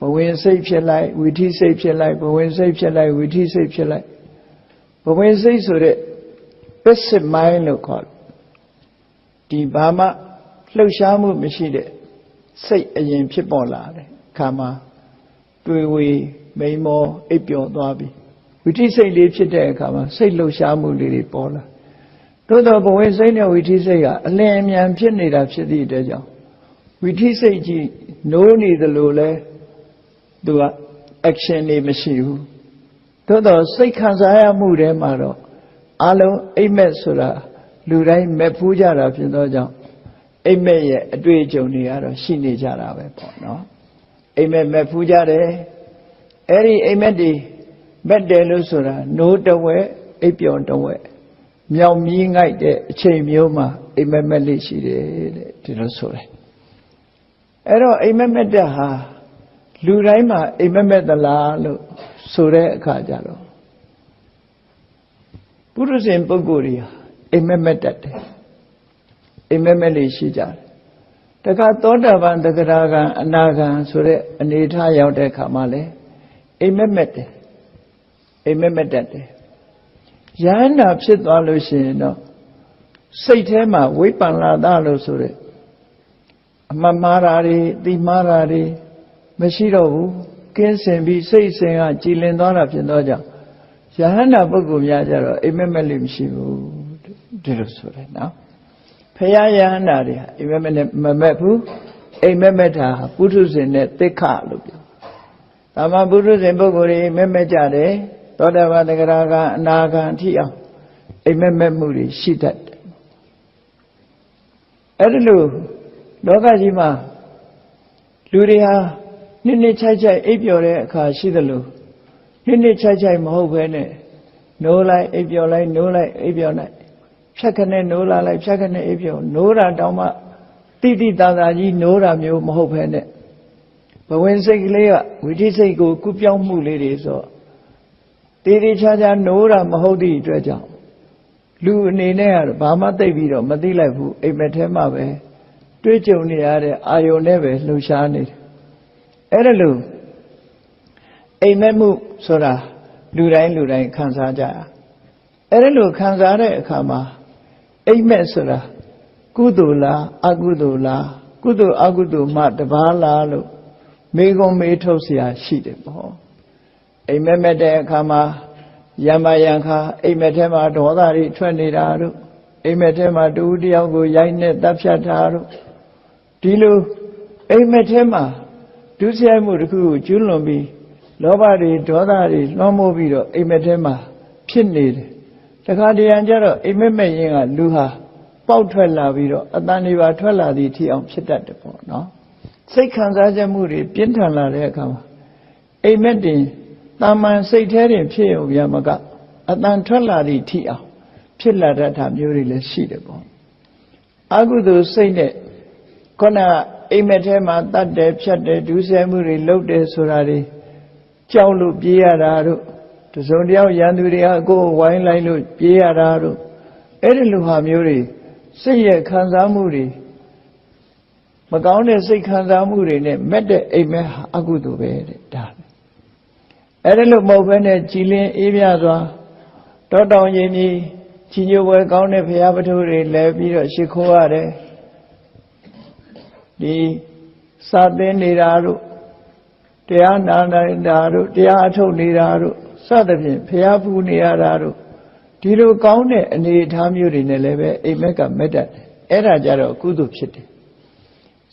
ဘဝင်စိတ်ဖြစ်လိုက်ဝိထိစိတ်ဖြစ်လိုက်ဘဝင်စိတ်ဖြစ်လိုက်ဝိထိစိတ်ဖြစ်လိုက်ဘဝင်စိတ်ဆိုတဲ့ passive mind လို့ခေါ်တယ်ဒီဘာမှလှုပ်ရှားမှုမရှိတဲ့စိတ်အရင်ဖြစ်ပေါ်လာတယ်ခါမှာတွေ့ဝေမိန်မောအိပ်ပျော်သွားပြီဝိထိစိတ်လေးဖြစ်တဲ့အခါမှာစိတ်လှုပ်ရှားမှုလေးတွေပေါ်လာသို့တော့ဘဝင်စိတ်နဲ့ဝိထိစိတ်ကအလင်းအမြန်ဖြစ်နေတာဖြစ်သည့်အတွက်ကြောင့်ဝိထိစိတ်ကြီးနိုးနေသလိုလဲသူက action တွေမရှိဘူးသို့တော့စိတ်ခံစားရမှုထဲမှာတော့အလုံးအိမ်မက်ဆိုတာလူတိုင်းမက်ဖူးကြတာဖြစ်သောကြောင့်အိမ်မက်ရဲ့အတွေ့အကြုံတွေကတော့ရှိနေကြတာပဲပေါ့နော်အိမ်မက်မက်ဖူးကြတယ်အဲ့ဒီအိမ်မက်တွေမက်တယ်လို့ဆိုတာနိုးတဝက်အိပ်ပျော်တဝက်မြောင်မြီးငိုက်တဲ့အချိန်မျိုးမှာအိမ်မက်မက်လေးရှိတယ်တဲ့ဒီလိုဆိုတယ်အဲ့တော့အိမ်မက်မက်တဲ့ဟာလူတိုင်းမှာအိမ်မက်မက်သလားလို့ဆိုတဲ့အခါကျတော့ပုရုဇဉ်ပုဂ္ဂိုလ်တွေဟာအိမ်မက်မက်တတ်တယ်အိမ်မက်မက်လေးရှိကြတယ်တခါသောတာပန်သဂရာဂံအနာဂံဆိုတဲ့အနေထားရောက်တဲ့အခါမှာလေအိမ်မက်မက်တယ်အိမ်မက်မက်တတ်တယ်ယဟန္တာဖြစ်သွားလို့ရှိရင်တော့စိတ်ထဲမှာဝိပ္ပန္နတာလို့ဆိုတဲ့အမှတ်မှားတာတွေသိမှားတာတွေမရှိတော့ဘူးကင်းစင်ပြီးစိတ်စင်ကကြည်လင်သွားတာဖြစ်တော့ကြောင့်ယဟန္တာပုဂ္ဂိုလ်များကြတော့အိမ်မက်မက်လေးမရှိဘူးဒီလိုဆိုတယ်နော်ဖရာယဟန္တာတွေအိမ်မက်မက်နဲ့မမက်ဘူးအိမ်မက်မက်တာပုထုဇဉ်နဲ့သိက္ခလို့ပြောဒါမှပုထုဇဉ်ပုဂ္ဂိုလ်တွေမက်မက်ကြတယ်သောတာပန်သဂရာဂံအနာဂံအထိအောင်အိမ်မက်မက်မှုတွေရှိတတ်တယ်အဲ့ဒီလိုလောကကြီးမှာလူတွေဟာနှစ်ခြိုက်ခြိုက်အိပ်ပျော်တဲ့အခါရှိသလိုနှစ်ခြိုက်ခြိုက်မဟုတ်ဘဲနဲ့နိုးလိုက်အိပ်ပျော်လိုက်နိုးလိုက်အိပ်ပျော်လိုက်ဖြတ်ခနဲ့နိုးလာလိုက်ဖြတ်ခနဲ့အိပ်ပျော်နိုးတာတောင်မှတိတိတသာကြီးနိုးတာမျိုးမဟုတ်ဘဲနဲ့ဘဝင်စိတ်ကလေးကဝိသိစိတ်ကိုကုပြောင်းမှုလေးတွေဆိုတေးသေးချာချာနိုးတာမဟုတ်သည့်အတွက်ကြောင့်လူအနေနဲ့ကတော့ဘာမှသိပြီးတော့မသိလိုက်ဘူးအိမ်မက်ထဲမှာပဲတွေးကြုံနေရတဲ့အာယုန်နဲ့ပဲလှူရှားနေတယ်အဲ့ဒါလို့အိမ်မက်မှုဆိုတာလူတိုင်းခံစားကြရအဲ့ဒါလို့ခံစားတဲ့အခါမှာအိမ်မက်ဆိုတာကုသိုလ်လားအကုသိုလ်လားကုသိုလ်အကုသိုလ်မှတပါးလားလို့မေးခွန်းမေးထုတ်เสียရှိတယ်ပေါ့အိမ်မက်တဲ့အခါမှာယမယံခါအိမ်မက်ထဲမှာဒေါသတွေထွက်နေတာတို့အိမ်မက်ထဲမှာတူတယောက်ကိုရိုက်နဲ့တပ်ဖြတ်တာတို့ဒီလိုအိမ်မက်ထဲမှာဒုစရိုက်မှုတစ်ခုကိုကျူးလွန်ပြီးလောဘတွေဒေါသတွေလွှမ်းမိုးပြီးတော့အိမ်မက်ထဲမှာဖြစ်နေတယ်တခါတရံကျတော့အိမ်မက်မဲ့ရင်ကလူဟာပေါက်ထွက်လာပြီးတော့အတန်တွေပါထွက်လာသည့်အထိအောင်ဖြစ်တတ်တယ်ပေါ့နော်စိတ်ခံစားချက်မှုတွေပြင်းထန်လာတဲ့အခါမှာအိမ်မက်တင်တာမန်စိတ်แท้တင်ဖြစ်ရုံပြမကအတန်ထွက်လာသည့်အထိအောင်ဖြစ်လာတတ်တာမျိုးတွေလည်းရှိတယ်ပေါ့အကုသိုလ်စိတ်နဲ့ခုနအိမ်မက်ထဲမှာတတ်တယ်ဖြတ်တယ်ဒုစရိုက်မှုတွေလုပ်တယ်ဆိုတာတွေကြောက်လို့ပြေးရတာတို့တစုံတယောက်ရန်သူတွေကကိုယ်ဝိုင်းလိုက်လို့ပြေးရတာတို့အဲ့ဒီလိုဟာမျိုးတွေစိတ်ရဲ့ခံစားမှုတွေမကောင်းတဲ့စိတ်ခံစားမှုတွေနဲ့မက်တဲ့အိမ်မက်ဟာအကုသိုလ်ပဲတဲ့ဒါအဲ့ဒီလိုမဟုတ်ဘဲနဲ့ကြည်လင်အေးမြစွာတောတောင်ရင်ကြီးချီညိုပွဲကောင်းတဲ့ဘုရားပထုတွေလဲပြီးတော့ရှိခိုးရတယ်ဒီစာသင်နေတာတို့တရားနာနေတာတို့တရားအထုတ်နေတာတို့စသဖြင့်ဘုရားဖူးနေရတာတို့ဒီလိုကောင်းတဲ့အနေအထားမျိုးတွေနဲ့လည်းပဲအိမ်မက်ကမက်တတ်တယ်အဲ့ဒါကြတော့ကုသိုလ်ဖြစ်တယ်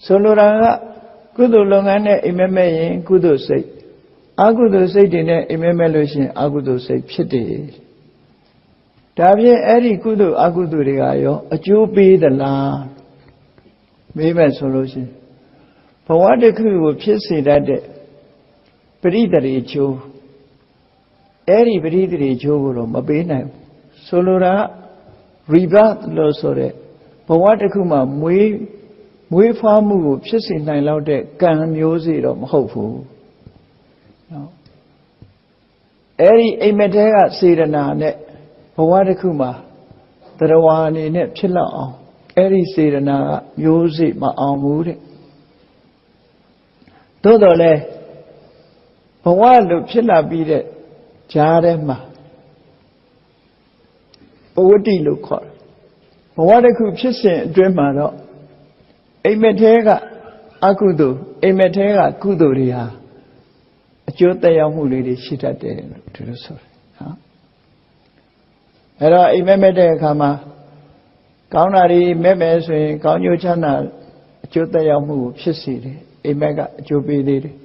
ဆိုလိုတာကကုသိုလ်လုပ်ငန်းနဲ့အိမ်မက်မဲ့ရင်ကုသိုလ်စိတ်အကုသိုလ်စိတ်တွေနဲ့အိမ်မက်မဲ့လို့ရှိရင်အကုသိုလ်စိတ်ဖြစ်တယ်ဒါဖြင့်အဲ့ဒီကုသိုလ်အကုသိုလ်တွေကရောအကျိုးပေးသလားမေးမယ်ဆိုလို့ရှိရင်ဘဝတစ်ခုကိုဖြစ်စေတတ်တဲ့ပရိသေရီချိုးအဲ့ဒီပရိသေရီချိုးကိုတော့မပေးနိုင်ဘူးဆိုလိုတာ rebirth လို့ဆိုတဲ့ဘဝတစ်ခုမှာမွေးဖွားမှုကိုဖြစ်စေနိုင်လောက်တဲ့ကံမျိုးစေ့တော့မဟုတ်ဘူးနော်အဲ့ဒီအိမ်မက်တဲကစေတနာနဲ့ဘဝတစ်ခုမှာတရားဝါအနေနဲ့ဖြစ်လောက်အောင်အဲ့ဒီစေတနာကမျိုးစေ့မအောင်ဘူးတဲ့သို့တော်လဲ ဝလို့ဖြစ်လာပြီးတဲ့ဂျားထဲမှာပဝတ္တိလို့ခေါ်တယ်ဘဝတစ်ခုဖြစ်စဉ်အတွင်းမှာတော့အိမ်မက်ထဲကအကုသိုလ်အိမ်မက်ထဲကကုသိုလ်တွေဟာအကျိုးသက်ရောက်မှုလေးတွေရှိတတ်တယ်လို့ဒီလိုဆိုတယ်နော်အဲ့တော့အိမ်မက်မဲ့တဲ့အခါမှာကောင်းတာတွေမဲ့မယ်ဆိုရင်ကောင်းကျိုးချမ်းသာအကျိုးသက်ရောက်မှုကိုဖြစ်စေတယ်အိမ်မက်ကအကျိုးပေးသေးတယ်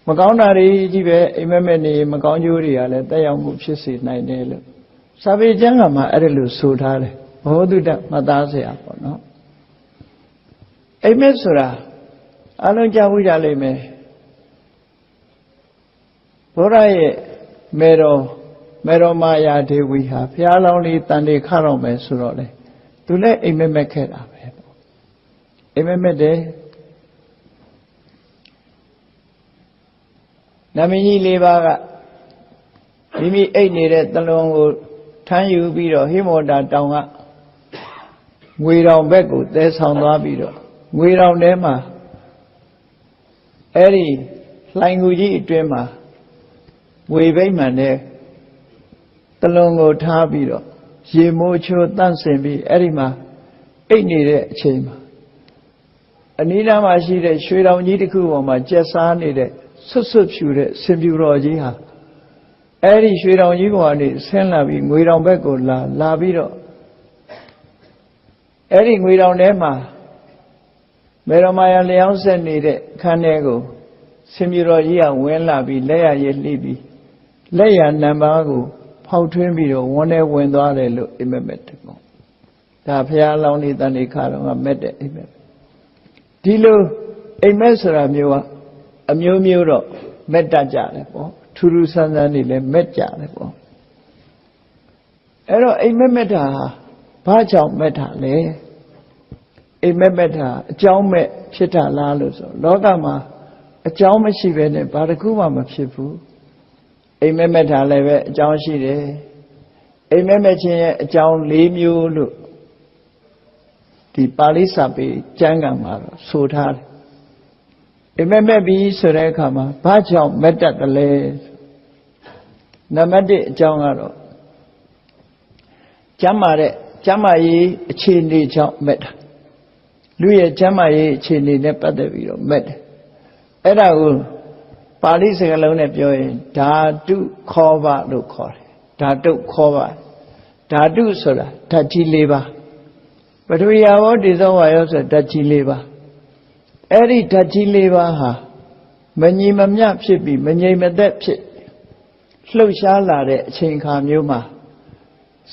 မကောင်းတာတွေကြီးပဲအိမ်မက်မဲ့နေမကောင်းကျိုးတွေကလည်းသက်ရောက်မှုဖြစ်စေနိုင်တယ်လို့စာပေကျမ်းကမှာအဲ့ဒါလို့ဆိုထားတယ်ဘောဓုတမှတ်သားစရာပေါ့နော်အိမ်မက်ဆိုတာအလုံးကြားဝိကြလိမ့်မယ်ဘုရားရဲ့မေတော်မာယာဒေဝီဟာဘုရားလောင်းလေးတန်တေခတော့မယ်ဆိုတော့လေသူလည်းအိမ်မက်မက်ခဲ့တာပဲပေါ့အိမ်မက်မက်တယ်နမင်းကြီး၄ပါးကမိမိအိတ်နေတဲ့တလွန်ကိုထမ်းယူပြီးတော့ဟိမောတာတောင်ကငွေတောင်ဘက်ကိုသဲဆောင်သွားပြီးတော့ငွေတောင်ထဲမှာအဲ့ဒီလှိုင်ကူကြီးအတွင်းမှာငွေဘိမှန်တဲ့တလွန်ကိုထားပြီးတော့ရေမိုးချိုးတန့်စင်ပြီးအဲ့ဒီမှာအိတ်နေတဲ့အချိန်မှာအနီးနားမှာရှိတဲ့ရွှေတောင်ကြီးတစ်ခုပေါ်မှာကျက်စားနေတဲ့ဆွတ်ဆွတ်ဖြူတဲ့စင်ပြူတော်ကြီးဟာအဲ့ဒီရွှေတောင်ကြီးပေါ်ကနေဆင်းလာပြီးငွေတောင်ဘက်ကိုလာပြီးတော့အဲ့ဒီငွေတောင်ထဲမှာမေရမာယာလျောင်းဆက်နေတဲ့ခန်းထဲကိုစင်ပြူတော်ကြီးကဝင်လာပြီးလက်ရရလှိပြီးလက်ရနံပါတ်ကိုဖောက်ထွင်းပြီးတော့ဝန်းထဲဝင်သွားတယ်လို့အိမ်မက်မက်တယ်ပေါ့ဒါဘုရားလောင်းလေးတန်လေးခါတော့ကမက်တဲ့အိမ်မက်ဒီလိုအိမ်မက်ဆိုတာမျိုးကအမျိုးမျိုးတော့မက်တတ်ကြတယ်ပေါ့ထူးထူးဆန်းဆန်းနေလဲမက်ကြတယ်ပေါ့အဲ့တော့အိမ်မက်မက်တာဘာကြောင့်မက်တာလဲအိမ်မက်မက်တာအကြောင်းမဲ့ဖြစ်တာလားလို့ဆိုလောကမှာအကြောင်းမရှိဘဲနဲ့ဘာတစ်ခုမှမဖြစ်ဘူးအိမ်မက်မက်တာလည်းပဲအကြောင်းရှိတယ်အိမ်မက်မက်ခြင်းရဲ့အကြောင်း၄မျိုးလို့ဒီပါဠိစာပေကျမ်းဂန်မှာတော့ဆိုထားတယ်အိမ်မက်မက်ပြီးဆိုတဲ့အခါမှာဘာကြောင့်မက်တတ်တယ်လဲနံပါတ်1အကြောင်းကတော့ကျမ်းမာရေးအခြေအနေကြောင့်မက်တာလူရဲ့ကျမ်းမာရေးအခြေအနေနဲ့ပတ်သက်ပြီးတော့မက်တယ်အဲ့ဒါကိုပါဠိစကားလုံးနဲ့ပြောရင်ဓာတုခောဘလို့ခေါ်တယ်ဓာတုခောဘဓာတုဆိုတာဓာတ်ကြီး၄ပါးပထဝီယာဝတေဇောဝါယောဆိုဓာတ်ကြီး၄ပါးအဲ့ဒီဓာတ်ကြီး၄ပါးဟာမညီမမျှဖြစ်ပြီးမငြိမ်မသက်ဖြစ်လှုပ်ရှားလာတဲ့အချိန်အခါမျိုးမှာ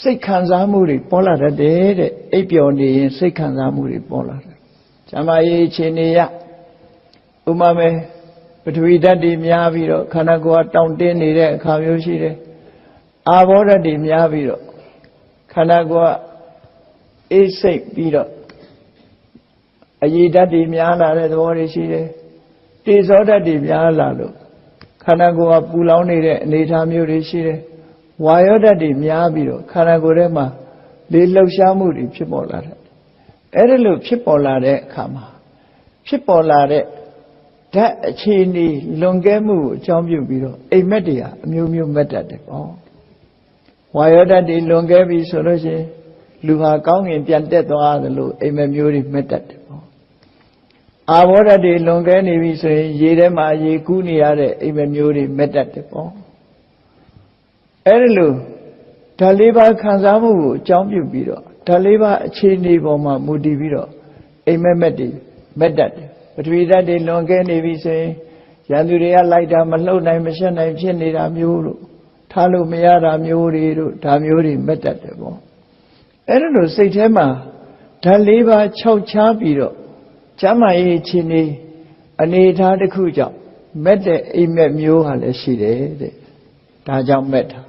စိတ်ခံစားမှုတွေပေါ်လာတတ်တယ်တဲ့အိပ်ပျော်နေရင်စိတ်ခံစားမှုတွေပေါ်လာတယ်။ကျမ်းမာရေးအခြေအနေရဥမာမဲ့ပထဝီဓာတ်တွေများပြီးတော့ခန္ဓာကိုယ်ကတောင့်တင်းနေတဲ့အခါမျိုးရှိတယ်။အာဘောဓာတ်တွေများပြီးတော့ခန္ဓာကိုယ်ကအေးစိတ်ပြီးတော့အရည်ဓာတ်တွေများလာတဲ့သဘောတွေရှိတယ်။တေဇောဓာတ်တွေများလာလို့ခန္ဓာကိုယ်ကပူလောင်နေတဲ့အနေအထားမျိုးတွေရှိတယ်။ဝါယောဓာတ်တွေများပြီးတော့ခန္ဓာကိုယ်ထဲမှာလေလှုပ်ရှားမှုတွေဖြစ်ပေါ်လာတယ်။အဲ့ဒီလိုဖြစ်ပေါ်လာတဲ့အခါမှာဖြစ်ပေါ်လာတဲ့ဓာတ်အခြေအနေလွန်ကဲမှုကိုအကြောင်းပြုပြီးတော့အိမ်မက်တွေဟာအမျိုးမျိုးမက်တတ်တယ်ပေါ့။ဝါယောဓာတ်တွေလွန်ကဲပြီဆိုလို့ရှိရင်လူဟာကောင်းငင်ပြန်တက်သွားတယ်လို့အိမ်မက်မျိုးတွေမက်တတ်တယ်ပေါ့။အာဘောဓာတ်တွေလွန်ကဲနေပြီဆိုရင်ရေထဲမှာရေကူးနေရတဲ့အိမ်မက်မျိုးတွေမက်တတ်တယ်ပေါ့။အဲ့ဒီလိုဓာတ်၄ပါးခံစားမှုကိုအကြောင်းပြုပြီးတော့ဓာတ်၄ပါးအခြေအနေပေါ်မှာမူတည်ပြီးတော့အိမ်မက်တွေမက်တတ်တယ်ပထဝီဓာတ်တွေလွန်ကဲနေပြီဆိုရင်ရန်သူတွေကလိုက်တာမလှုပ်နိုင်မရှက်နိုင်ဖြစ်နေတာမျိုးတို့ထားလို့မရတာမျိုးတွေတို့ဒါမျိုးတွေမက်တတ်တယ်ပေါ့အဲ့ဒါလို့စိတ်ထဲမှာဓာတ်၄ပါး၆ချားပြီးတော့ကျမ်းမာရေးအခြေအနေအထားတစ်ခုကြောင့်မက်တဲ့အိမ်မက်မျိုးဟာလည်းရှိတယ်တဲ့ဒါကြောင့်မက်တာ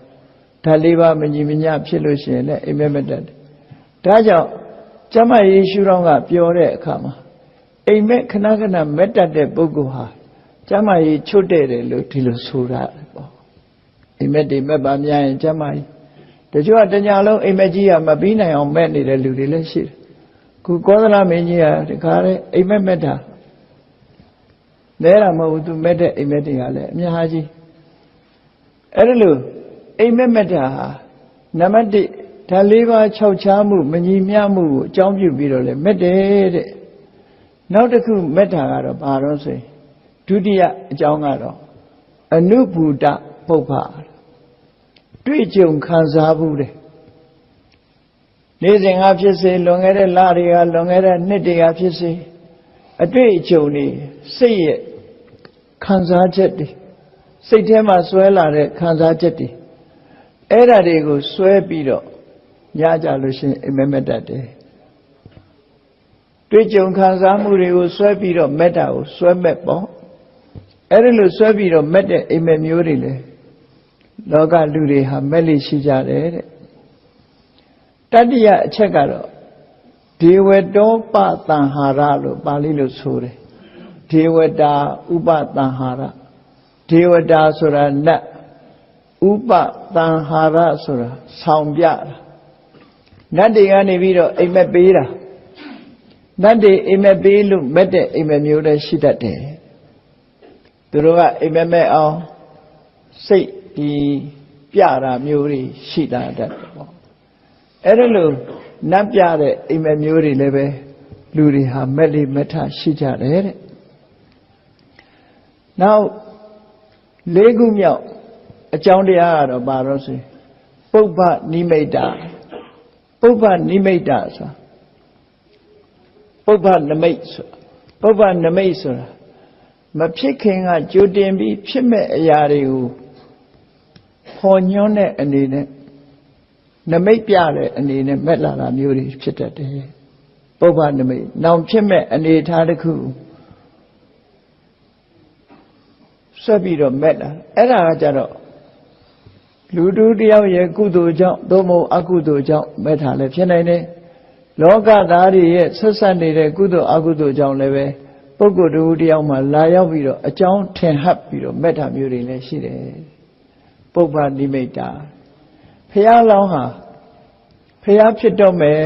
ဓာတ်၄ပါးမညီမမျှဖြစ်လို့ရှိရင်လည်းအိမ်မက်မက်တတ်တယ်ဒါကြောင့်ကျမ်းမာရေးရှုထောင့်ကပြောတဲ့အခါမှာအိမ်မက်ခဏခဏမက်တတ်တဲ့ပုဂ္ဂိုလ်ဟာကျမ်းမာရေးချွတ်တဲ့တယ်လို့ဒီလိုဆိုရတယ်ပေါ့အိမ်မက်တွေမက်ပါများရင်ကျမ်းမာရေးတချို့ကတညာလုံးအိမ်မက်ကြီးကမပြီးနိုင်အောင်မက်နေတဲ့လူတွေလည်းရှိတယ်ခုကောသလမင်းကြီးကဒီခါလေးအိမ်မက်မက်တာလဲတာမဟုတ်ဘူးသူမက်တဲ့အိမ်မက်တွေကလည်းအများကြီး အဲ့ဒါလို့အိမ်မက်မက်တာဟာနံပါတ်1ဓာတ်၄ပါး6ချားမှုမညီမျှမှုကိုအကြောင်းပြုပြီးတော့လေမက်တယ်တဲ့နောက်တစ်ခုမက်တာကတော့ဘာလို့ဆိုရင်ဒုတိယအကြောင်းကတော့အနုဘူတပုပ္ပတွေ့ကြုံခံစားမှုတဲ့နေ့စဉ်ကဖြစ်စေလွန်ခဲ့တဲ့လတွေကလွန်ခဲ့တဲ့နှစ်တွေကဖြစ်စေအတွေ့အကြုံတွေစိတ်ရဲ့ခံစားချက်တွေစိတ်ထဲမှာဆွဲလာတဲ့ခံစားချက်တွေအဲ့ဓာတွေကိုဆွဲပြီးတော့ညကြလို့ရှိရင်အိမ်မက်မက်တတ်တယ်တွေ့ကြုံခံစားမှုတွေကိုဆွဲပြီးတော့မက်တာကိုဆွဲမက်ပေါ့အဲ့ဒါလို့ဆွဲပြီးတော့မက်တဲ့အိမ်မက်မျိုးတွေလေလောကလူတွေဟာမက်လိရှိကြတယ်တဲ့တတိယအချက်ကတော့ဒေဝတောပတံဟာရလို့ပါဠိလိုဆိုတယ်ဒေဝတာဥပတံဟာရဒေဝတာဆိုတာနတ်ဥပတံဟာရဆိုတာဆောင်ပြတာနတ်တွေကနေပြီးတော့အိမ်မက်ပေးတာနတ်တွေအိမ်မက်ပေးလို့မက်တဲ့အိမ်မက်မျိုးလည်းရှိတတ်တယ်သူတို့ကအိမ်မက်မဲ့အောင်စိတ်ဒီပြတာမျိုးတွေရှိတာတတ်တယ်ပေါ့အဲ့ဒါလို့နတ်ပြတဲ့အိမ်မက်မျိုးတွေလည်းပဲလူတွေဟာမက်လေးမထရှိကြတယ်တဲ့နောက်၄ခုမြောက်အကြောင်းတရားကတော့ဘာလို့ဆိုရင်ပုပ္ပနိမိတ်တာပုပ္ပနိမိတ်တာဆိုတာပုပ္ပနမိတ်ဆိုတာပုပ္ပနမိတ်ဆိုတာမဖြစ်ခင်ကကြိုတင်ပြီးဖြစ်မဲ့အရာတွေကိုဖော်ညွှန်းတဲ့အနေနဲ့နမိတ်ပြတဲ့အနေနဲ့မက်လာတာမျိုးတွေဖြစ်တတ်တယ်ပုပ္ပနမိတ်နောင်ဖြစ်မဲ့အနေထားတစ်ခုဆွဲပြီးတော့မက်လာအဲ့ဒါကကြတော့လူတူတယောက်ရဲ့ကုသိုလ်ကြောင့်သို့မဟုတ်အကုသိုလ်ကြောင့်မက်တာလည်းဖြစ်နိုင်တယ်လောကသားတွေရဲ့ဆက်ဆက်နေတဲ့ကုသိုလ်အကုသိုလ်ကြောင့်လည်းပဲပုဂ္ဂိုလ်တူတယောက်မှလာရောက်ပြီးတော့အကြောင်းထင်ဟပ်ပြီးတော့မက်တာမျိုးတွေလည်းရှိတယ်ပုပ္ပနိမိတ်တာဖះလောင်းဟာဖះဖြစ်တော့မယ်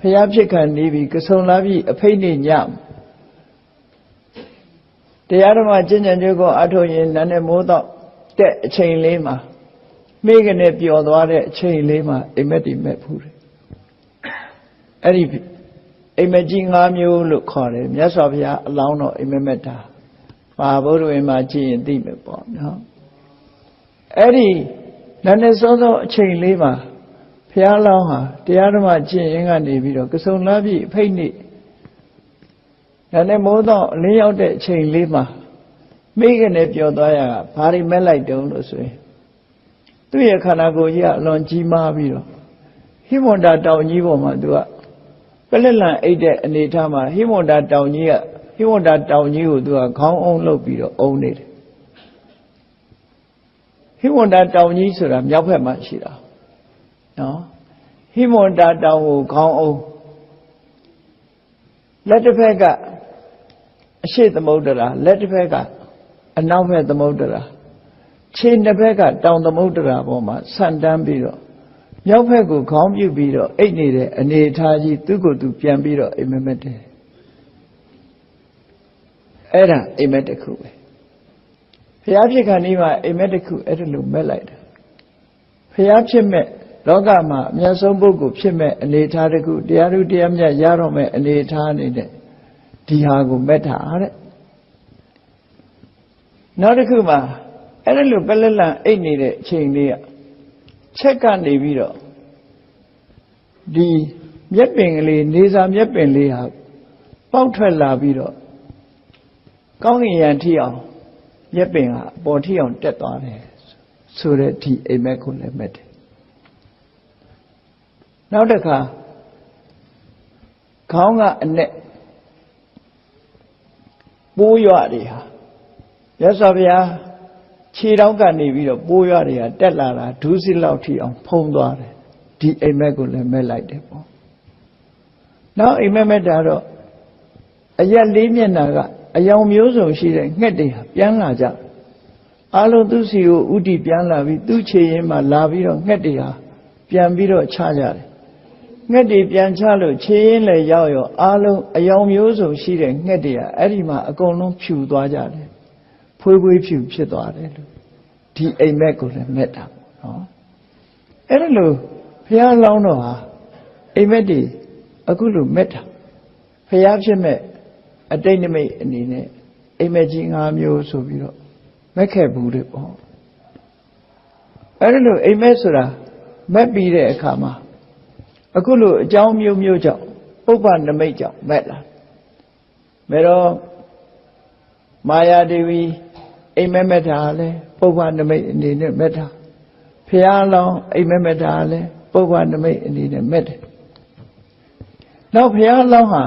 ဖះဖြစ်ခံနေပြီကဆုံလာပြီအဖိတ်နေညတရားဓမ္မကျင့်ကြံကြိုးကိုအထောက်ရင်နာနဲ့မိုးတော့တဲ့အချိန်လေးမှာမိကနေပျော်သွားတဲ့အချိန်လေးမှာအိမ်မက်တိမက်ဖူးတယ်အဲ့ဒီအိမ်မက်ကြီး၅မျိုးလို့ခေါ်တယ်မြတ်စွာဘုရားအလောင်းတော်အိမ်မက်မက်တာပါဘုရားဝင်မှာကြည့်ရင်သိမယ်ပေါ့နော်အဲ့ဒီနာနဲ့စောစောအချိန်လေးမှာဘုရားလောင်းဟာတရားဓမ္မကျင့်ရင်ကနေပြီးတော့ကဆုံလာပြီအဖိတ်နေနာနဲ့မိုးတော့အလင်းရောက်တဲ့အချိန်လေးမှာမိကနေပျော်သွားရတာဘာတွေမက်လိုက်တုံးလို့ဆိုရင်သူ့ရဲ့ခန္ဓာကိုယ်ကြီးကအလွန်ကြီးမားပြီးတော့ဟိမွန်တာတောင်ကြီးပေါ်မှာသူကပလက်လန်အိတ်တဲ့အနေထားမှာဟိမွန်တာတောင်ကြီးကိုသူကခေါင်းအုံးလုပ်ပြီးတော့အုံးနေတယ်ဟိမွန်တာတောင်ကြီးဆိုတာမြောက်ဘက်မှာရှိတာနော်ဟိမွန်တာတောင်ကိုခေါင်းအုံးလက်တစ်ဖက်ကအရှေ့သမုဒ္ဒရာလက်တစ်ဖက်ကအနောက်ဘက်သမုဒ္ဒရာခြေနှစ်ဘက်ကတောင်သမုဒ္ဒရာပေါ်မှာဆန့်တန်းပြီးတော့မြောက်ဘက်ကိုခေါင်းပြုပြီးတော့အိတ်နေတဲ့အနေအထားကြီးသူ့ကိုယ်သူပြန်ပြီးတော့အိမ်မက်မက်တယ်အဲ့ဒါအိမ်မက်တစ်ခုပဲဘုရားဖြစ်ခါนี้မှာအိမ်မက်တစ်ခုအဲ့ဒါလိုမက်လိုက်တာဘုရားဖြစ်မဲ့လောကမှာအမြတ်ဆုံးပုဂ္ဂိုလ်ဖြစ်မဲ့အနေအထားတစ်ခုတရားသူတရားမြတ်ရတော့မဲ့အနေအထားနေတဲ့ဒီဟာကိုမက်တာတဲ့နောက်တစ်ခုမှာအဲ့ဒါလိုပလက်လန်အိတ်နေတဲ့အချိန်လေးကချက်ကနေပြီးတော့ဒီမျက်ပင်ကလေးနေစာမျက်ပင်လေးဟာပေါက်ထွက်လာပြီးတော့ကောင်းကင်ယံထိအောင်မျက်ပင်ဟာပေါ်ထိအောင်တက်သွားတယ်ဆိုတဲ့ဒီအိမ်မက်ကိုလည်းမက်တယ်နောက်တစ်ခါခေါင်းကအနဲ့ပိုးရွတွေဟာရသော်ဗျာခြေတောင်းကနေပြီးတော့ပိုးရွတွေကတက်လာတာဒုစည်းလောက်ထိအောင်ဖုံးသွားတယ်ဒီအိမ်မက်ကိုလည်းမက်လိုက်တယ်ပေါ့နောက်အိမ်မက်မက်တာတော့အရက်လေးမျက်နှာကအယောင်မျိုးစုံရှိတဲ့ငှက်တွေဟာပြန်လာကြအလုံးသူစီကိုဥတီပြန်လာပြီးသူ့ခြေရင်းမှာလာပြီးတော့ငှက်တွေဟာပြန်ပြီးတော့ချကြတယ်ငှက်တွေပြန်ချလို့ခြေရင်းလည်းရောက်ရောအလုံးအယောင်မျိုးစုံရှိတဲ့ငှက်တွေဟာအဲ့ဒီမှာအကုန်လုံးဖြူသွားကြတယ်ဖွေးဖွေးဖြူဖြစ်သွားတယ်လို့ ဒီအိမ်မက်ကိုလည်းမဲ့တာပေါ့နော်အဲ့ဒါလို့ဘုရားလောင်းတော်ဟာအိမ်မက်တွေအခုလိုမဲ့တာဘုရားဖြစ်မဲ့အတိတ်နိမိတ်အနေနဲ့အိမ်မက်ကြီး5မျိုးဆိုပြီးတော့မက်ခဲ့ဘူးတဲ့ပေါ့အဲ့ဒါလို့အိမ်မက်ဆိုတာမက်ပြီးတဲ့အခါမှာအခုလိုအကြောင်းမျိုးမျိုးကြောင့်ပုပ္ပနမိတ်ကြောင့်မက်လာမဲတော့မာယာဒေဝီအိမ်မက်မက်တာလဲပုပ္ပနမိတ်အနေနဲ့မက်တာဖျားလောင်းအိမ်မက်မက်တာလဲပုပ္ပနမိတ်အနေနဲ့မက်တယ်နောက်ဖျားလောင်းဟာ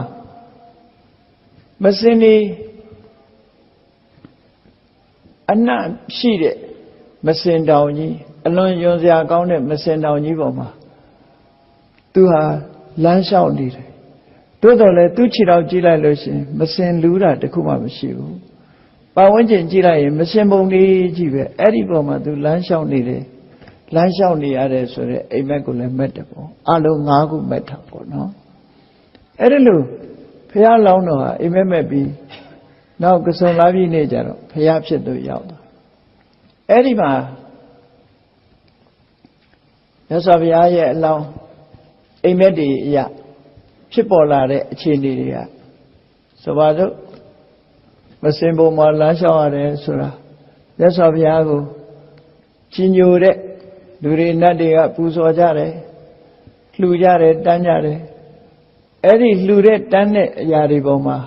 မစင်ဒီအနတ်ရှိတဲ့မစင်တောင်ကြီးအလွန်ယွန်စရာကောင်းတဲ့မစင်တောင်ကြီးပေါ်မှာသူဟာလမ်းလျှောက်နေတယ်တိုးတော်လဲသူ့ခြေထောက်ကြည့်လိုက်လို့ရှိရင်မစင်လူးတာတခုမှမရှိဘူးပတ်ဝန်းကျင်ကြည့်လိုက်ရင်မစင်ပုံလေးကြီးပဲအဲ့ဒီပေါ်မှာသူလမ်းလျှောက်နေတယ်လမ်းလျှောက်နေရတယ်ဆိုတော့အိမ်မက်ကိုလည်းမက်တယ်ပေါ့အလုံး5ခုမက်တာပေါ့နော်အဲ့ဒါလို့ဘုရားလောင်းတော်ဟာအိမ်မက်မက်ပြီးနောက်ကစုံလာပြီးနေကြတော့ဘုရားဖြစ်သူရောက်သွားအဲ့ဒီမှာမြတ်စွာဘုရားရဲ့အလောင်းအိမ်မက်တွေအရာဖြစ်ပေါ်လာတဲ့အခြေအနေတွေကဆိုပါစို့မစင်ပုံမှာလမ်းလျှောက်ရတယ်ဆိုတာမြတ်စွာဘုရားကိုကြီးညိုတဲ့လူတွေနတ်တွေကပူဇော်ကြတယ်လှူကြတယ်တန်းကြတယ်အဲ့ဒီလှူတဲ့တန်းတဲ့အရာတွေပေါ်မှာ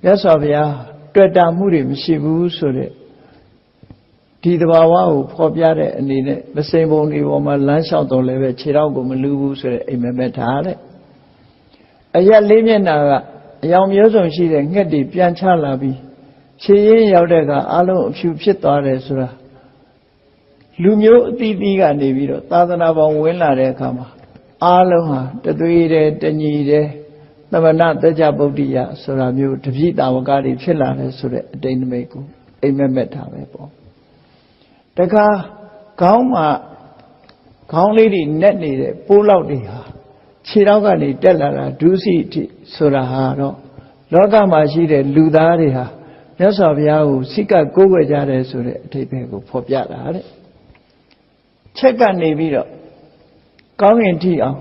မြတ်စွာဘုရားတွေ့တာမှုတွေမရှိဘူးဆိုတဲ့ဒီသဘာဝကိုဖော်ပြတဲ့အနေနဲ့မစင်ပုံတွေပေါ်မှာလမ်းလျှောက်တော်လည်းပဲခြေထောက်ကိုမလူဘူးဆိုတဲ့အိမ်မက်မက်ထားတဲ့အရက်လေးမျက်နှာကအယောင်မျိုးစုံရှိတဲ့ငှက်တွေပြန်ချလာပြီးခြေရင်းရောက်တဲ့ကအလုံးအဖြူဖြစ်သွားတယ်ဆိုတာလူမျိုးအသီးသီးကနေပြီးတော့သာသနာပေါင်းဝင်လာတဲ့အခါမှာအားလုံးဟာတသွေးတည်းတညီတည်းသမဏတကြဗုဒ္ဓိယဆိုတာမျိုးတပိတာဝကတွေဖြစ်လာတယ်ဆိုတဲ့အတိတ်နမိတ်ကိုအိမ်မက်မက်ထားပဲပေါ့တခါခေါင်းမှာခေါင်းလေးတွေနက်နေတဲ့ပိုးလောက်တွေဟာခြေထောက်ကနေတက်လာတာဒုစီအထိဆိုတာဟာတော့လောကမှာရှိတဲ့လူသားတွေဟာမြတ်စွာဘုရားကိုစိတ်ကကိုးကွယ်ကြတယ်ဆိုတဲ့အထိပ္ပယ်ကိုဖော်ပြတာတဲ့ချက်ကနေပြီးတော့ကောင်းရင်ထိအောင်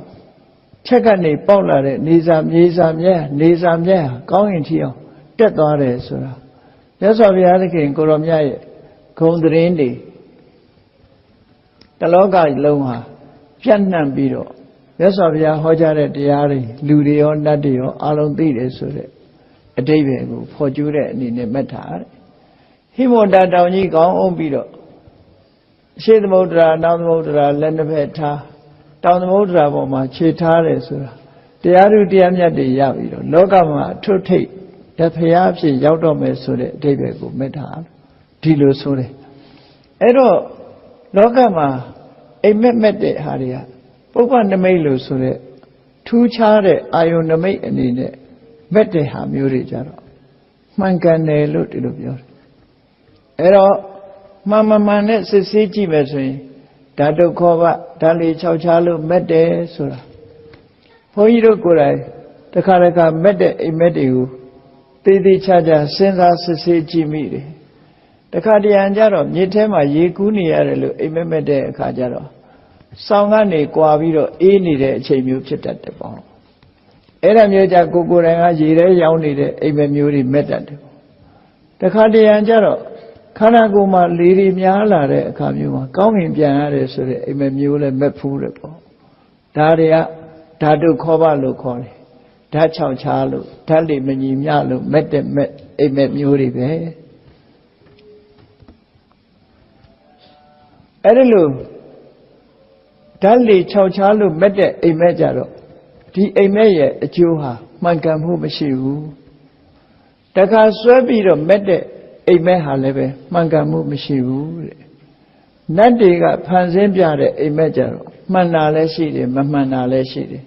ချက်ကနေပေါက်လာတဲ့နေစာမြေစာမြဲနေစာမြဲကောင်းရင်ထိအောင်တက်သွားတယ်ဆိုတာမြတ်စွာဘုရားသခင်ကိုရောမြတ်ရဲ့ဂုဏ်သတင်းတွေတလောကလုံးဟာပြန့်နှံ့ပြီးတော့မြတ်စွာဘုရားဟောကြားတဲ့တရားတွေလူတွေရောနတ်တွေရောအလုံးသိတယ်ဆိုတဲ့အဓိပ္ပာယ်ကိုဖော်ကျူးတဲ့အနေနဲ့မှတ်ထားတယ်ဟိမဝတ္တတောင်ကြီးကောင်းအောင်ပြီးတော့အရှိသမုဒ္ဒရာနောက်သမုဒ္ဒရာလက်နှစ်ဖက်ထားတောင်သမုဒ္ဒရာပေါ်မှာခြေထားတယ်ဆိုတာတရားသူတရားမြတ်တွေရပြီးတော့လောကမှာအထွတ်ထိပ်တဖရာအဖြစ်ရောက်တော့မယ်ဆိုတဲ့အဓိပ္ပာယ်ကိုမှတ်ထားဒီလိုဆိုတယ်အဲ့တော့လောကမှာအိမ်မက်မက်တဲ့ဟာတွေကပုပ္ပနမိတ်လို့ဆိုတဲ့ထူးခြားတဲ့အာယုန်နမိတ်အနေနဲ့မက်တဲ့ဟာမျိုးတွေကြတော့မှန်ကန်တယ်လို့ဒီလိုပြောတယ်အဲ့တော့မှန်မှန်နဲ့စစ်ဆေးကြည့်မယ်ဆိုရင်ဓာတုခောဘဓာလီ6ချားလို့မက်တယ်ဆိုတာဘုန်းကြီးတို့ကိုယ်တိုင်တခါတခါမက်တဲ့အိမ်မက်တွေကိုသေသေးချာချာစဉ်းစားစစ်ဆေးကြည့်မိတယ်တခါတရံကြတော့မြေထဲမှာရေကူးနေရတယ်လို့အိမ်မက်မက်တဲ့အခါကျတော့ဆောင်းကနေကွာပြီးတော့အေးနေတဲ့အချိန်မျိုးဖြစ်တတ်တယ်ပေါ့အဲ့ဒါမျိုးကြကိုယ်တိုင်ကရေထဲရောက်နေတဲ့အိမ်မက်မျိုးတွေမက်တတ်တယ်တခါတရံကြတော့ခန္ဓာကိုယ်မှာလေတွေများလာတဲ့အခါမျိုးမှာကောင်းကင်ပြန်ရတယ်ဆိုတဲ့အိမ်မက်မျိုးလည်းမက်ဖူးတယ်ပေါ့ဒါတွေကဓာတုခောဘလို့ခေါ်တယ်ဓာတ်6ချားလို့ဓာတ်လေမညီမျှလို့မက်တဲ့မက်အိမ်မက်မျိုးတွေပဲအဲ့ဒါလို့ဓာတ်လေ6ချားလို့မက်တဲ့အိမ်မက်ကြတော့ဒီအိမ်မက်ရဲ့အကျိုးဟာမှန်ကန်မှုမရှိဘူးတခါဆွဲပြီးတော့မက်တဲ့အိမ်မက်ဟာလည်းပဲမှန်ကန်မှုမရှိဘူးတဲ့နတ်တွေကဖန်ဆင်းပြတဲ့အိမ်မက်ကြတော့မှန်တာလည်းရှိတယ်မမှန်တာလည်းရှိတယ်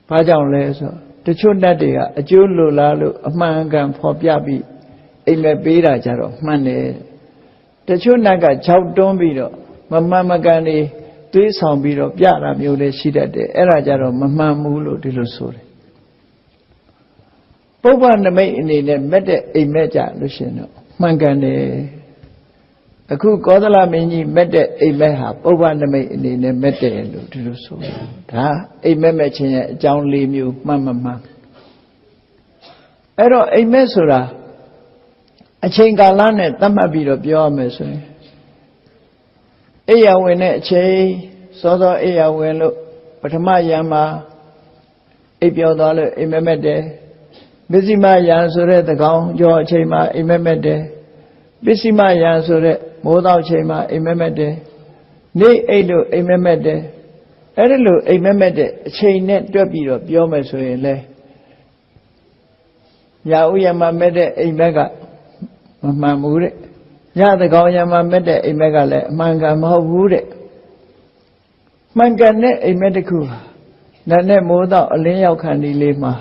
ဘာကြောင့်လဲဆိုတချို့နတ်တွေကအကျိုးလိုလားလို့အမှန်ကန်ဖော်ပြပြီးအိမ်မက်ပေးတာကြတော့မှန်တယ်တချို့နတ်ကခြောက်တွန်းပြီးတော့မမှန်မကန်တွေသွေးဆောင်ပြီးတော့ပြတာမျိုးလည်းရှိတတ်တယ်အဲ့ဒါကြတော့မမှန်ဘူးလို့ဒီလိုဆိုတယ်ပုပ္ပနမိတ်အနေနဲ့မက်တဲ့အိမ်မက်ကြလို့ရှင်တော့မှန်ကန်တယ် အခုကောသလမင်းကြီးမက်တဲ့အိမ်မက်ဟာပုဗ္ဗနမိတ်အနေနဲ့မက်တယ်လို့ဒီလိုဆိုတယ်ဒါအိမ်မက်မဲ့ခြင်းရဲ့အကြောင်း၄မျိုးမှန်မှန်မှန်အဲ့တော့အိမ်မက်ဆိုတာအချိန်ကာလနဲ့သတ်မှတ်ပြီးတော့ပြောရမယ်ဆိုရင်အိယာဝင်တဲ့အချိန်စောစောအိယာဝင်လို့ပထမယံမှာအိပ်ပျော်သွားလို့အိမ်မက်မဲ့တယ်ပစ္စည်းမယံဆိုတဲ့သကောင်ကျော်အချိန်မှာအိမ်မက်မဲ့တယ်ပစ္စည်းမယံဆိုတဲ့မိုးသောအချိန်မှာအိမ်မက်မဲ့တယ်နေ့အိတ်လို့အိမ်မက်မဲ့တယ်အဲ့ဒါလို့အိမ်မက်မဲ့တဲ့အချိန်နဲ့တွက်ပြီးတော့ပြောမယ်ဆိုရင်လေရာဥယမှာမဲ့တဲ့အိမ်မက်ကမမှန်ဘူးတဲ့ညသကောင်ယမှာမဲ့တဲ့အိမ်မက်ကလည်းအမှန်ကန်မဟုတ်ဘူးတဲ့မှန်ကန်တဲ့အိမ်မက်တစ်ခုဟာနာနဲ့မိုးသောအလင်းရောက်ခန္ဒီလေးမှာ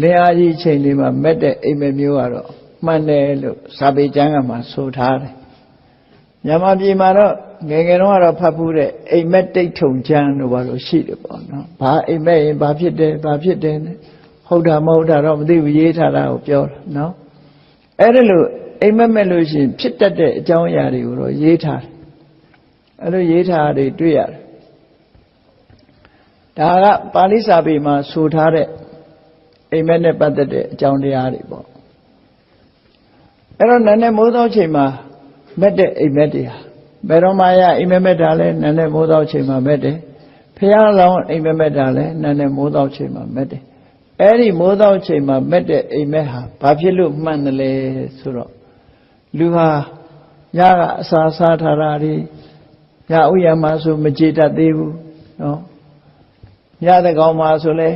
လင်းအားကြီးချိန်လေးမှာမက်တဲ့အိမ်မက်မျိုးကတော့မှန်တယ်လို့စာပေကျမ်းကမှဆိုထားတယ်။မြန်မာပြည်မှာတော့ငယ်ငယ်တုန်းကတော့ဖတ်ဖူးတဲ့အိမ်မက်တိတ်ထုံကျမ်းတို့ဘာလို့ရှိတယ်ပေါ့နော်။ဘာအိမ်မက်ရင်ဘာဖြစ်တယ်ဘာဖြစ်တယ်နဲ့ဟုတ်တာမဟုတ်တာတော့မသိဘူးရေးထားတာကိုပြောတာနော်။အဲ့ဒါလို့အိမ်မက်မဲ့လို့ရှိရင်ဖြစ်တတ်တဲ့အကြောင်းအရာတွေကိုတော့ရေးထားတယ်။အဲ့လိုရေးထားတာတွေတွေ့ရတယ်။ဒါကပါဠိစာပေမှာဆိုထားတဲ့အိမ်မက်နဲ့ပတ်သက်တဲ့အကြောင်းတရားတွေပေါ့အဲ့တော့နာနဲ့မိုးသောချိန်မှာမက်တဲ့အိမ်မက်တွေဟာဘယ်တော့မှရအိမ်မက်မက်တာလဲနာနဲ့မိုးသောချိန်မှာမက်တယ်ဖះလောင်းအိမ်မက်မက်တာလဲနာနဲ့မိုးသောချိန်မှာမက်တယ်အဲ့ဒီမိုးသောချိန်မှာမက်တဲ့အိမ်မက်ဟာဘာဖြစ်လို့မှန်တယ်လဲဆိုတော့လူဟာညကအစာစားထားတာတွေညဥယျာမှာဆိုမကြေတတ်သေးဘူးနော်ညတဲ့ကောင်မှာဆိုလဲ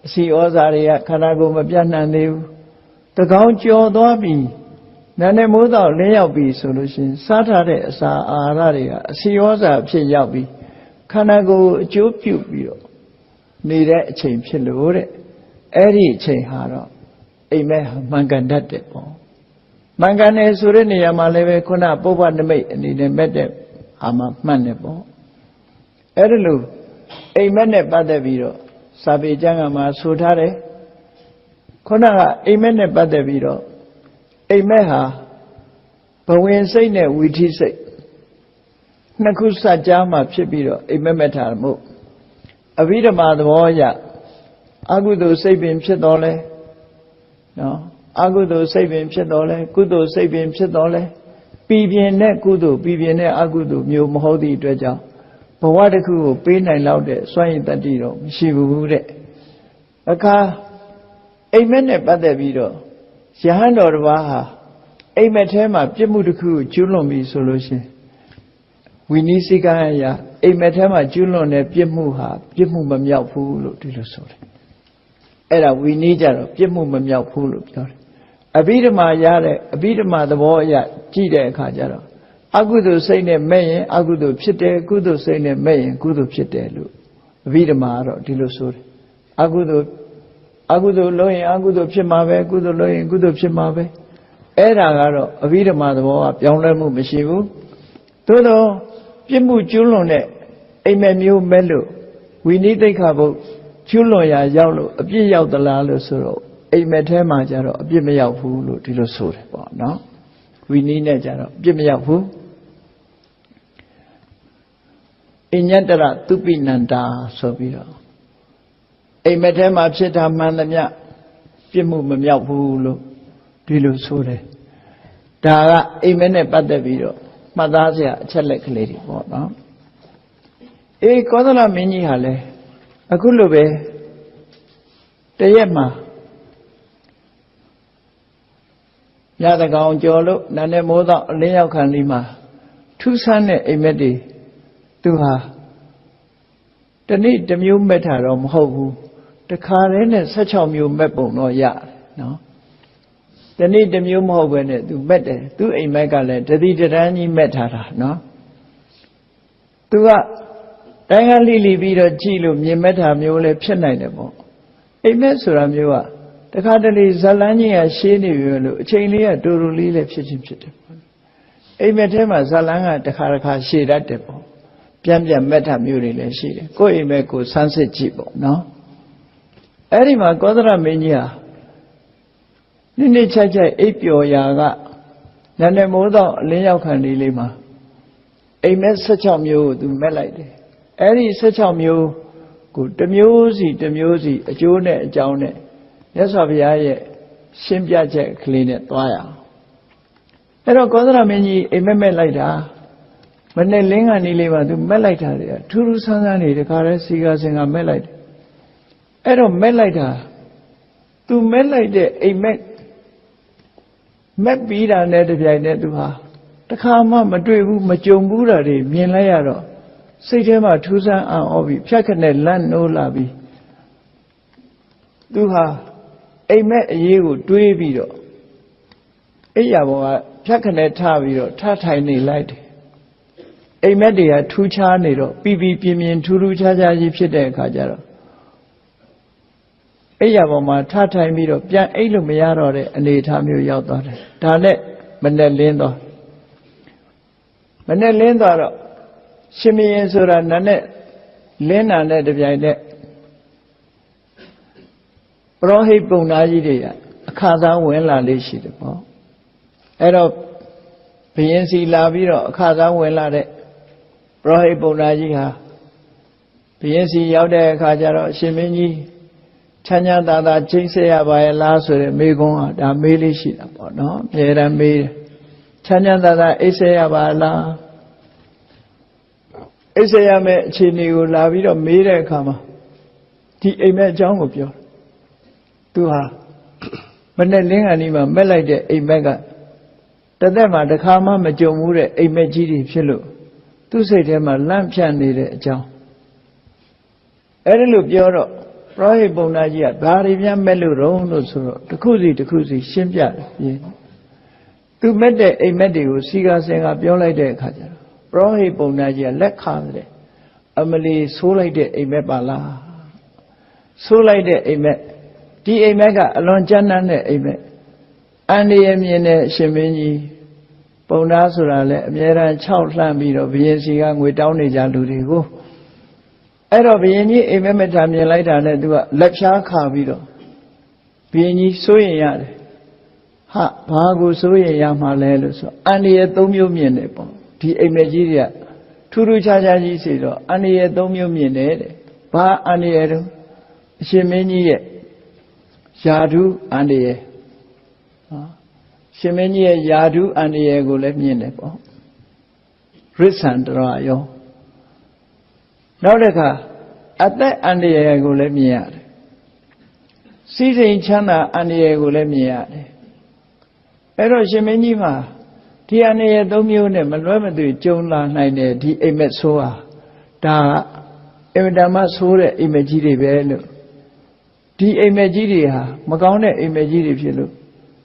အစီဩဇာတွေကခန္ဓာကိုယ်မပြတ်နှံ့သေးဘူးတကောင်ကြော်သွားပြီနာနဲ့မိုးတော့လင်းရောက်ပြီဆိုလို့ရှိရင်စားထားတဲ့အစာအာဟာရတွေကအစီဩဇာဖြစ်ရောက်ပြီခန္ဓာကိုယ်အကျိုးပြုပြီးတော့နေတဲ့အချိန်ဖြစ်လို့တဲ့အဲ့ဒီအချိန်ဟာတော့အိမ်မက်ဟာမှန်ကန်တတ်တယ်ပေါ့မှန်ကန်တယ်ဆိုတဲ့နေရာမှာလည်းပဲခုနပုဗ္ဗနမိတ်အနေနဲ့မဲ့တဲ့အာမမှန်တယ်ပေါ့အဲ့ဒါလို့အိမ်မက်နဲ့ပတ်သက်ပြီးတော့စာပေကျမ်းကမှာဆိုထားတယ်ခုနကအိမ်မက်နဲ့ပတ်သက်ပြီးတော့အိမ်မက်ဟာဘဝင်စိတ်နဲ့ဝီထိစိတ်နှစ်ခုစကြားမှာဖြစ်ပြီးတော့အိမ်မက်မက်တာမို့အဘိဓမ္မာသဘောအရအကုသိုလ်စိတ်ပင်ဖြစ်တော်လဲနော်အကုသိုလ်စိတ်ပင်ဖြစ်တော်လဲကုသိုလ်စိတ်ပင်ဖြစ်တော်လဲပြည်ပြင်းတဲ့ကုသိုလ်ပြည်ပြင်းတဲ့အကုသိုလ်မျိုးမဟုတ်သည့်အတွက်ကြောင့်ဘဝတစ်ခုကိုပေးနိုင်လောက်တဲ့စွမ်းရည်တတ္တိတော့မရှိဘူးတဲ့အခါအိမ်မက်နဲ့ပတ်သက်ပြီးတော့ယဟန်တော်တစ်ပါးဟာအိမ်မက်ထဲမှာပြစ်မှုတစ်ခုကိုကျူးလွန်ပြီဆိုလို့ရှိရင်ဝိနည်းစိကံအရာအိမ်မက်ထဲမှာကျူးလွန်တဲ့ပြစ်မှုဟာပြစ်မှုမမြောက်ဘူးလို့ဒီလိုဆိုတယ်အဲ့ဒါဝိနည်းကြတော့ပြစ်မှုမမြောက်ဘူးလို့ပြောတယ်အဘိဓမ္မာရတဲ့အဘိဓမ္မာသဘောအရကြည့်တဲ့အခါကျတော့အကုသိုလ်စိတ်နဲ့မဲ့ရင်အကုသိုလ်ဖြစ်တယ်ကုသိုလ်စိတ်နဲ့မဲ့ရင်ကုသိုလ်ဖြစ်တယ်လို့အဘိဓမ္မာကတော့ဒီလိုဆိုတယ်အကုသိုလ်လုပ်ရင်အကုသိုလ်ဖြစ်မှာပဲကုသိုလ်လုပ်ရင်ကုသိုလ်ဖြစ်မှာပဲအဲ့ဒါကတော့အဘိဓမ္မာသဘောကပြောင်းလဲမှုမရှိဘူးသို့တော့ပြစ်မှုကျူးလွန်တဲ့အိမ်မက်မျိုးမဲ့လို့ဝိနည်းသိက္ခာပုဒ်ကျူးလွန်ရာရောက်လို့အပြစ်ရောက်သလားလို့ဆိုတော့အိမ်မက်ထဲမှာကျတော့အပြစ်မရောက်ဘူးလို့ဒီလိုဆိုတယ်ပေါ့နော်ဝိနည်းနဲ့ကျတော့အပြစ်မရောက်ဘူးအညတရသူပိနန္တာဆိုပြီးတော့အိမ်မက်ထဲမှာဖြစ်တာမှန်သမျှပြစ်မှုမမြောက်ဘူးလို့ဒီလိုဆိုတယ်ဒါကအိမ်မက်နဲ့ပတ်သက်ပြီးတော့မှတ်သားစရာအချက်လက်ကလေးတွေပေါ့နော်ကောသလမင်းကြီးဟာလည်းအခုလိုပဲတရက်မှာညတကောင်ကြော်လို့နာနဲ့မိုးတော့အလင်းရောက်ခံဒီမှာထူးဆန်းတဲ့အိမ်မက်တွေသူဟာတနေ့တစ်မျိုးမက်တာတော့မဟုတ်ဘူးတခါတည်းနဲ့16မျိုးမက်ပုံတော့ရတယ်နော်တနေ့တစ်မျိုးမဟုတ်ပဲနဲ့သူမက်တယ်သူအိမ်မက်ကလည်းတတိတရန်းကြီးမက်ထားတာနော်သူကတိုင်းကလိလိပြီးတော့ကြည့်လို့မြင်မက်တာမျိုးလည်းဖြစ်နိုင်တယ်ပေါ့အိမ်မက်ဆိုတာမျိုးကတခါတလေဇလန်းကြီးကရှင်းနေပြီလို့အချိန်လေးကတူတူလေးလည်းဖြစ်ချင်းဖြစ်တယ်ပေါ့အိမ်မက်ထဲမှာဇလန်းကတခါတခါရှည်တတ်တယ်ပေါ့ပြန်မက်တာမျိုးတွေလည်းရှိတယ်ကိုယ့်အိမ်မက်ကိုစမ်းစစ်ကြည့်ပေါ့နော်အဲ့ဒီမှာကောသရမင်းကြီးဟာနိမ့်ချိုက်အိပ်ပျော်ရာက နန်းနဲ့မိုးတော့အလင်းရောက်ခံဒီလေးမှာအိမ်မက်16မျိုးကိုသူမက်လိုက်တယ်အဲ့ဒီ16မျိုးကိုတစ်မျိုးစီတစ်မျိုးစီအကျိုးနဲ့အကြောင်းနဲ့မြတ်စွာဘုရားရဲ့ရှင်းပြချက်ကလေးနဲ့သွားရအောင်အဲ့တော့ကောသလမင်းကြီးအိမ်မက်လိုက်တာမနဲ့လင်းကနေလေးပါသူမက်လိုက်တာလေထူးထူးဆန်းဆန်းနေတခါတည်းစီကာစင်ကမက်လိုက်တယ်အဲ့တော့မက်လိုက်တာသူမက်လိုက်တဲ့အိမ်မက်ပြီးတာနဲ့တပြိုင်တည်းသူဟာတခါမှမတွေ့ဘူးမကြုံဘူးတာတွေမြင်လိုက်ရတော့စိတ်ထဲမှာထူးဆန်းအောင်ပြီးဖြတ်ခနဲ့လန့်နိုးလာပြီးသူဟာအိမ်မက်အရေးကိုတွေးပြီးတော့အိယာဘောကဖြတ်ခနဲ့ထပြီးတော့ထထိုင်နေလိုက်တယ်အိမ်မက်တွေကထူးခြားနေတော့ပြီးပြင်းပြင်းထူးထူးခြားခြားကြီးဖြစ်တဲ့အခါကျတော့အိယာဘောမှာထထိုင်ပြီးတော့ပြန်အိတ်လို့မရတော့တဲ့အနေအထားမျိုးရောက်သွားတယ်ဒါနဲ့မနဲ့လင်းသွားတော့ရှင်မင်းဆိုတာနာနဲ့လင်းနာနဲ့တပြိုင်တည်းပရောဟိတ်ပုံသားကြီးတွေကအခါသားဝင်လာလေးရှိတယ်ပေါ့အဲ့တော့ဘုရင်စီလာပြီးတော့အခါသားဝင်လာတဲ့ပရောဟိတ်ပုံသားကြီးဟာဘုရင်စီရောက်တဲ့အခါကျတော့ရှင်မင်းကြီးချမ်းချမ်းသာသာချိန်ဆက်ရပါရဲ့လားဆိုတဲ့မေကွန်းဟာဒါမေးလေးရှိတာပေါ့နော်အများရန်မေးတယ်ချမ်းချမ်းသာသာအိပ်ဆက်ရပါလားအိပ်ဆက်ရမယ့်အခြေအနေကိုလာပြီးတော့မေးတဲ့အခါမှာဒီအိမ်မက်အကြောင်းကိုပြောသူဟာမနဲ့လင်းကန်ဒီမှာမက်လိုက်တဲ့အိမ်မက်ကတသက်မှာတစ်ခါမှမကြုံဘူးတဲ့အိမ်မက်ကြီးတွေဖြစ်လို့သူ့စိတ်ထဲမှာလန့်ဖြန့်နေတဲ့အကြောင်းအဲ့ဒါလို့ပြောတော့ပရောဟိတ်ပုံနာကြီးကဘာတွေများမက်လို့တော့လို့ဆိုတော့တစ်ခုစီရှင်းပြတယ်ပြင်သူမက်တဲ့အိမ်မက်တွေကိုစီကာစင်ကပြောလိုက်တဲ့အခါကျတော့ပရောဟိတ်ပုံနာကြီးကလက်ခါတယ်အမလီဆိုးလိုက်တဲ့အိမ်မက်ပါလားဆိုးလိုက်တဲ့အိမ်မက်ဒီအိမ်မက်ကအလွန်ကြမ်းတမ်းတဲ့အိမ်မက်အန္တရာယ်မြင်တဲ့အရှင်မင်းကြီးပုံသားဆိုတာလည်းအများအား6လှမ်းပြီးတော့ဘုရင်စီကငွေတောင်းနေကြလူတွေကိုအဲ့တော့ဘုရင်ကြီးအိမ်မက်မထာမြင်လိုက်တာနဲ့သူကလက်ဖြားခါပြီးတော့ဘုရင်ကြီးစိုးရင်ရတယ်ဟာဘာကိုစိုးရင်ရမှာလဲလို့ဆိုအန္တရာယ်3မျိုးမြင်တယ်ပေါ့ဒီအိမ်မက်ကြီးတွေကထူးထူးခြားခြားကြီးစီတော့အန္တရာယ်3မျိုးမြင်တယ်တဲ့ဘာအန္တရာယ်တော့အရှင်မင်းကြီးရဲ့ယာဓုအန္တရာယ်ရှင်မင်းကြီးရဲ့ယာဓုအန္တရာယ်ကိုလည်းမြင်တယ်ပေါ့ရစ္ဆန္တရာယောနောက်တစ်ခါအသက်အန္တရာယ်ကိုလည်းမြင်ရတယ်စီးစိမ်ချမ်းသာအန္တရာယ်ကိုလည်းမြင်ရတယ်အဲ့တော့ရှင်မင်းကြီးမှာဒီအန္တရာယ်3မျိုးနဲ့မလွဲမသွေကြုံလာနိုင်တဲ့ဒီအိမ်မက်ဆိုးဟာဒါကအင်မတန်မှဆိုးတဲ့အိမ်မက်ကြီးတွေပဲလို့ဒီအိမ်မက်ကြီးတွေဟာမကောင်းတဲ့အိမ်မက်ကြီးတွေဖြစ်လို့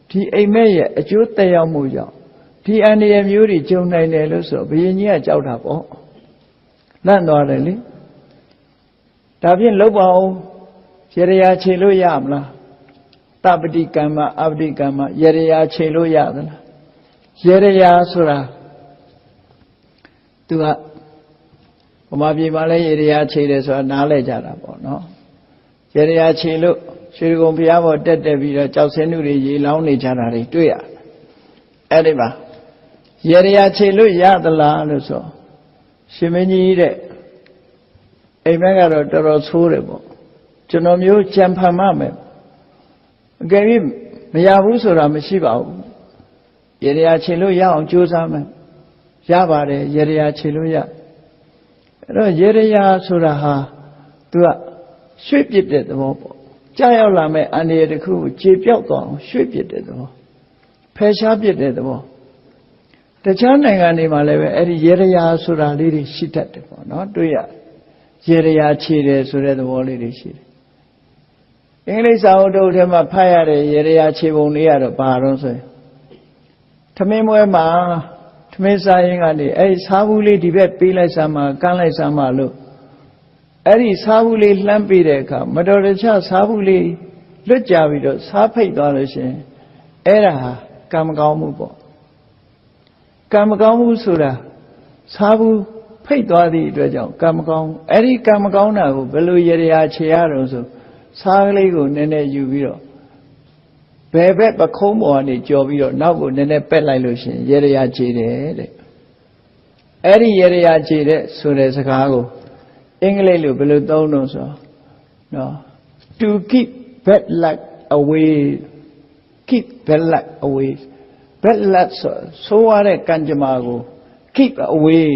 ဒီအိမ်မက်ရဲ့အကျိုးသက်ရောက်မှုကြောင့်ဒီအန္တရာယ်မျိုးတွေကြုံနိုင်တယ်လို့ဆိုဘုရင်ကြီးကကြောက်တာပေါ့လန့်သွားတယ်လေဒါဖြင့်လောက်ပါအောင်ရရခြေလို့ရမလားတပတိကမ္မအပတိကမ္မရရခြေလို့ရသလားရရဆိုတာသူကဗမာပြည်မှာလည်းရရခြေတယ်ဆိုတာနားလဲကြတာပေါ့နော်ရရခြေလို့ရွှေကုံဘုရားပေါ်တက်ပြီးတော့ကြောက်စင်းနုတွေရေလောင်းနေကြတာတွေတွေ့ရအဲ့ဒီမှာရရခြေလို့ရသလားလို့ဆိုရှင်မင်းကြီးတဲ့အိမ်မက်ကတော့တော်တော်ဆိုးတယ်ပေါ့ကျွန်တော်မျိုးကြံဖန်မှမယ်အကယ်၍မရဘူးဆိုတာမရှိပါဘူးရရခြေလို့ရအောင်ကြိုးစားမယ်ရပါတယ်ရရခြေလို့ရအဲ့တော့ရရဆိုတာဟာသူကရွှေ့ပစ်တဲ့သဘောပေါ့ကြာရောက်လာမဲ့အန္တရာယ်တစ်ခုကိုခြေပြောက်သွားအောင်ရွှေ့ပစ်တဲ့သဘောဖယ်ရှားပစ်တဲ့သဘောတခြားနိုင်ငံတွေမှာလည်းပဲအဲ့ဒီရရဆိုတာလေးတွေရှိတတ်တယ်ပေါ့နော်တွေ့ရရရခြေတယ်ဆိုတဲ့သဘောလေးတွေရှိတယ်အင်္ဂလိပ်စာအုပ်တုပ်ထဲမှာဖတ်ရတဲ့ရရခြေပုံလေးကတော့ဘာလို့ဆိုရင်ထမင်းပွဲမှာထမင်းစားရင်ကနေအဲ့ဒီစားဘူးလေးဒီဘက်ပေးလိုက်စမ်းမှာကမ်းလိုက်စမ်းမှာလို့အဲ့ဒီစားဘူးလေးလှမ်းပေးတဲ့အခါမတော်တခြားစားဘူးလေးလွတ်ကြပြီးတော့စားဖိတ်သွားလို့ရှိရင်အဲ့ဒါဟာကံမကောင်းမှုပေါ့ကံမကောင်းမှုဆိုတာစားဘူးဖိတ်သွားသည့်အတွက်ကြောင့်ကံမကောင်းအဲ့ဒီကံမကောင်းတာကိုဘယ်လိုရရခြေရတော့ဆိုစားကလေးကိုနည်းနည်းယူပြီးတော့ ဘယ်ဘက်ပခုံးပေါ်ကနေကြော်ပြီးတော့နောက်ကိုနည်းနည်းပက်လိုက်လို့ရှိရင်ရေရခြေတယ်တဲ့အဲ့ဒီရေရခြေတဲ့ဆိုတဲ့စကားကိုအင်္ဂလိပ်လိုဘယ်လိုသုံးလို့ဆိုနော် to keep bad luck away keep bad luck away bad luck ဆိုရတဲ့ကံကြမ္မာကို keep away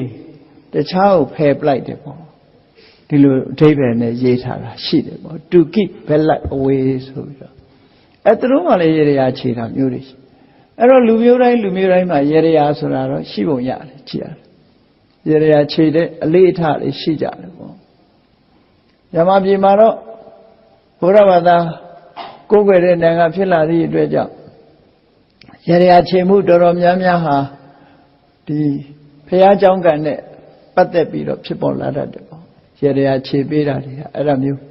တခြားကိုဖယ်ပလိုက်တယ်ပေါ့ဒီလိုအဓိပ္ပာယ်နဲ့ရေးထားတာရှိတယ်ပေါ့ to keep bad luck away ဆိုပြီးတော့အဲ့သူတို့မှလည်းရေရခြေတာမျိုးတွေအဲ့တော့လူမျိုးတိုင်းမှာရေရဆိုတာတော့ရှိပုံရတယ်ကြည့်ရတယ်ရေရခြေတဲ့အလေးအထားလေးရှိကြတယ်ပေါ့ညမပြေမှာတော့ဘုရားဘာသာကိုယ်ွယ်တဲ့နိုင်ငံဖြစ်လာသည့်အတွက်ကြောင့်ရေရခြေမှုတော်တော်များများဟာဒီဖះเจ้าကံနဲ့ပတ်သက်ပြီးတော့ဖြစ်ပေါ်လာတတ်တယ်ပေါ့ရေရခြေပေးတာတွေအဲ့ဒါမျိုး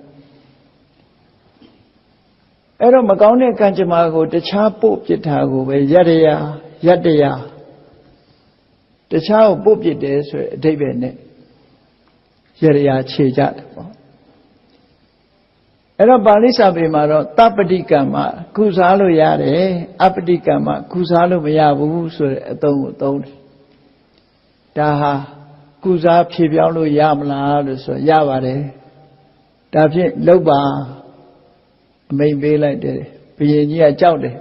အဲ့တော့မကောင်းတဲ့ကံကြမ္မာကိုတခြားပို့ပစ်တာကိုပဲယတ္တရားတခြားကိုပို့ပစ်တယ်ဆိုတဲ့အဓိပ္ပာယ်နဲ့ယတရာခြေကြတယ်ပေါ့အဲ့တော့ပါဠိစာပေမှာတော့တပ္ပတိကမ္မကုစားလို့ရတယ်အပ္ပတိကမ္မကုစားလို့မရဘူးဆိုတဲ့အသုံးကိုသုံးတယ်ဒါဟာကုစားဖြေပြောင်းလို့ရမလားလို့ဆိုရပါတယ်ဒါဖြင့်လောက်ပါအမိန်ပေးလိုက်တယ်ဘုရင်ကြီးကကြောက်တယ်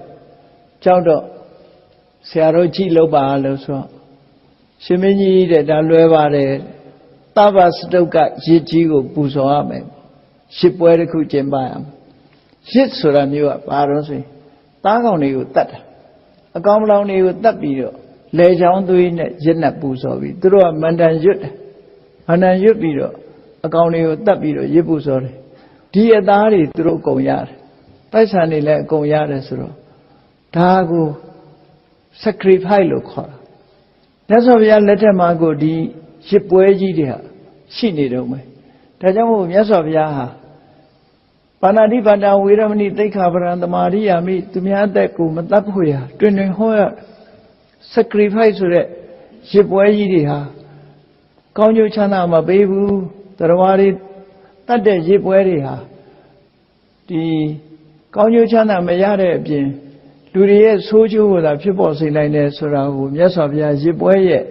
ကြောက်တော့ဆရာတော်ကြည့်လောက်ပါလို့ဆိုရှင်မင်းကြီးတဲ့ဒါလွယ်ပါတယ်သဗ္ဗစတုတ်ကရစ်ကြီးကိုပူဇော်ရမယ်ရစ်ပွဲတစ်ခုကျင်းပရမယ်ရစ်ဆိုတာမျိုးကဘာလို့ဆိုရင်သားကောင်တွေကိုတတ်တာအကောင်မလောင်တွေကိုတတ်ပြီးတော့လေချောင်းသွေးနဲ့ရစ်နဲ့ပူဇော်ပြီးသူတို့ကမန္တန်ရွတ်တယ်မန္တန်ရွတ်ပြီးတော့အကောင်တွေကိုတတ်ပြီးတော့ရစ်ပူဇော်တယ်ဒီအသားတွေသူတို့အကုန်ရတယ်တိုက်ဆန်တွေလည်းအကုန်ရတယ်ဆိုတော့ဒါကို sacrifice လို့ခေါ်တာမြတ်စွာဘုရားလက်ထက်မှာကိုဒီရစ်ပွဲကြီးတွေဟာရှိနေတော့မယ်ဒါကြောင့်မို့မြတ်စွာဘုရားဟာပါဏာတိပါဒဝေရမဏိသိက္ခာပရံသမာရိယာမိသူများအသက်ကိုမတတ်ဖို့ရတွင်တွင်ဟောရ sacrifice ဆိုတဲ့ရစ်ပွဲကြီးတွေဟာကောင်းကျိုးချမ်းသာမပေးဘူးတရားဝါတွေတတ်တဲ့ရစ်ပွဲတွေဟာဒီကောင်းကျိုးချမ်းသာမရတဲ့အပြင်လူတွေရဲ့ဆိုးကျိုးကိုသာဖြစ်ပေါ်စေနိုင်တယ်ဆိုတာကိုမြတ်စွာဘုရားရစ်ပွဲရဲ့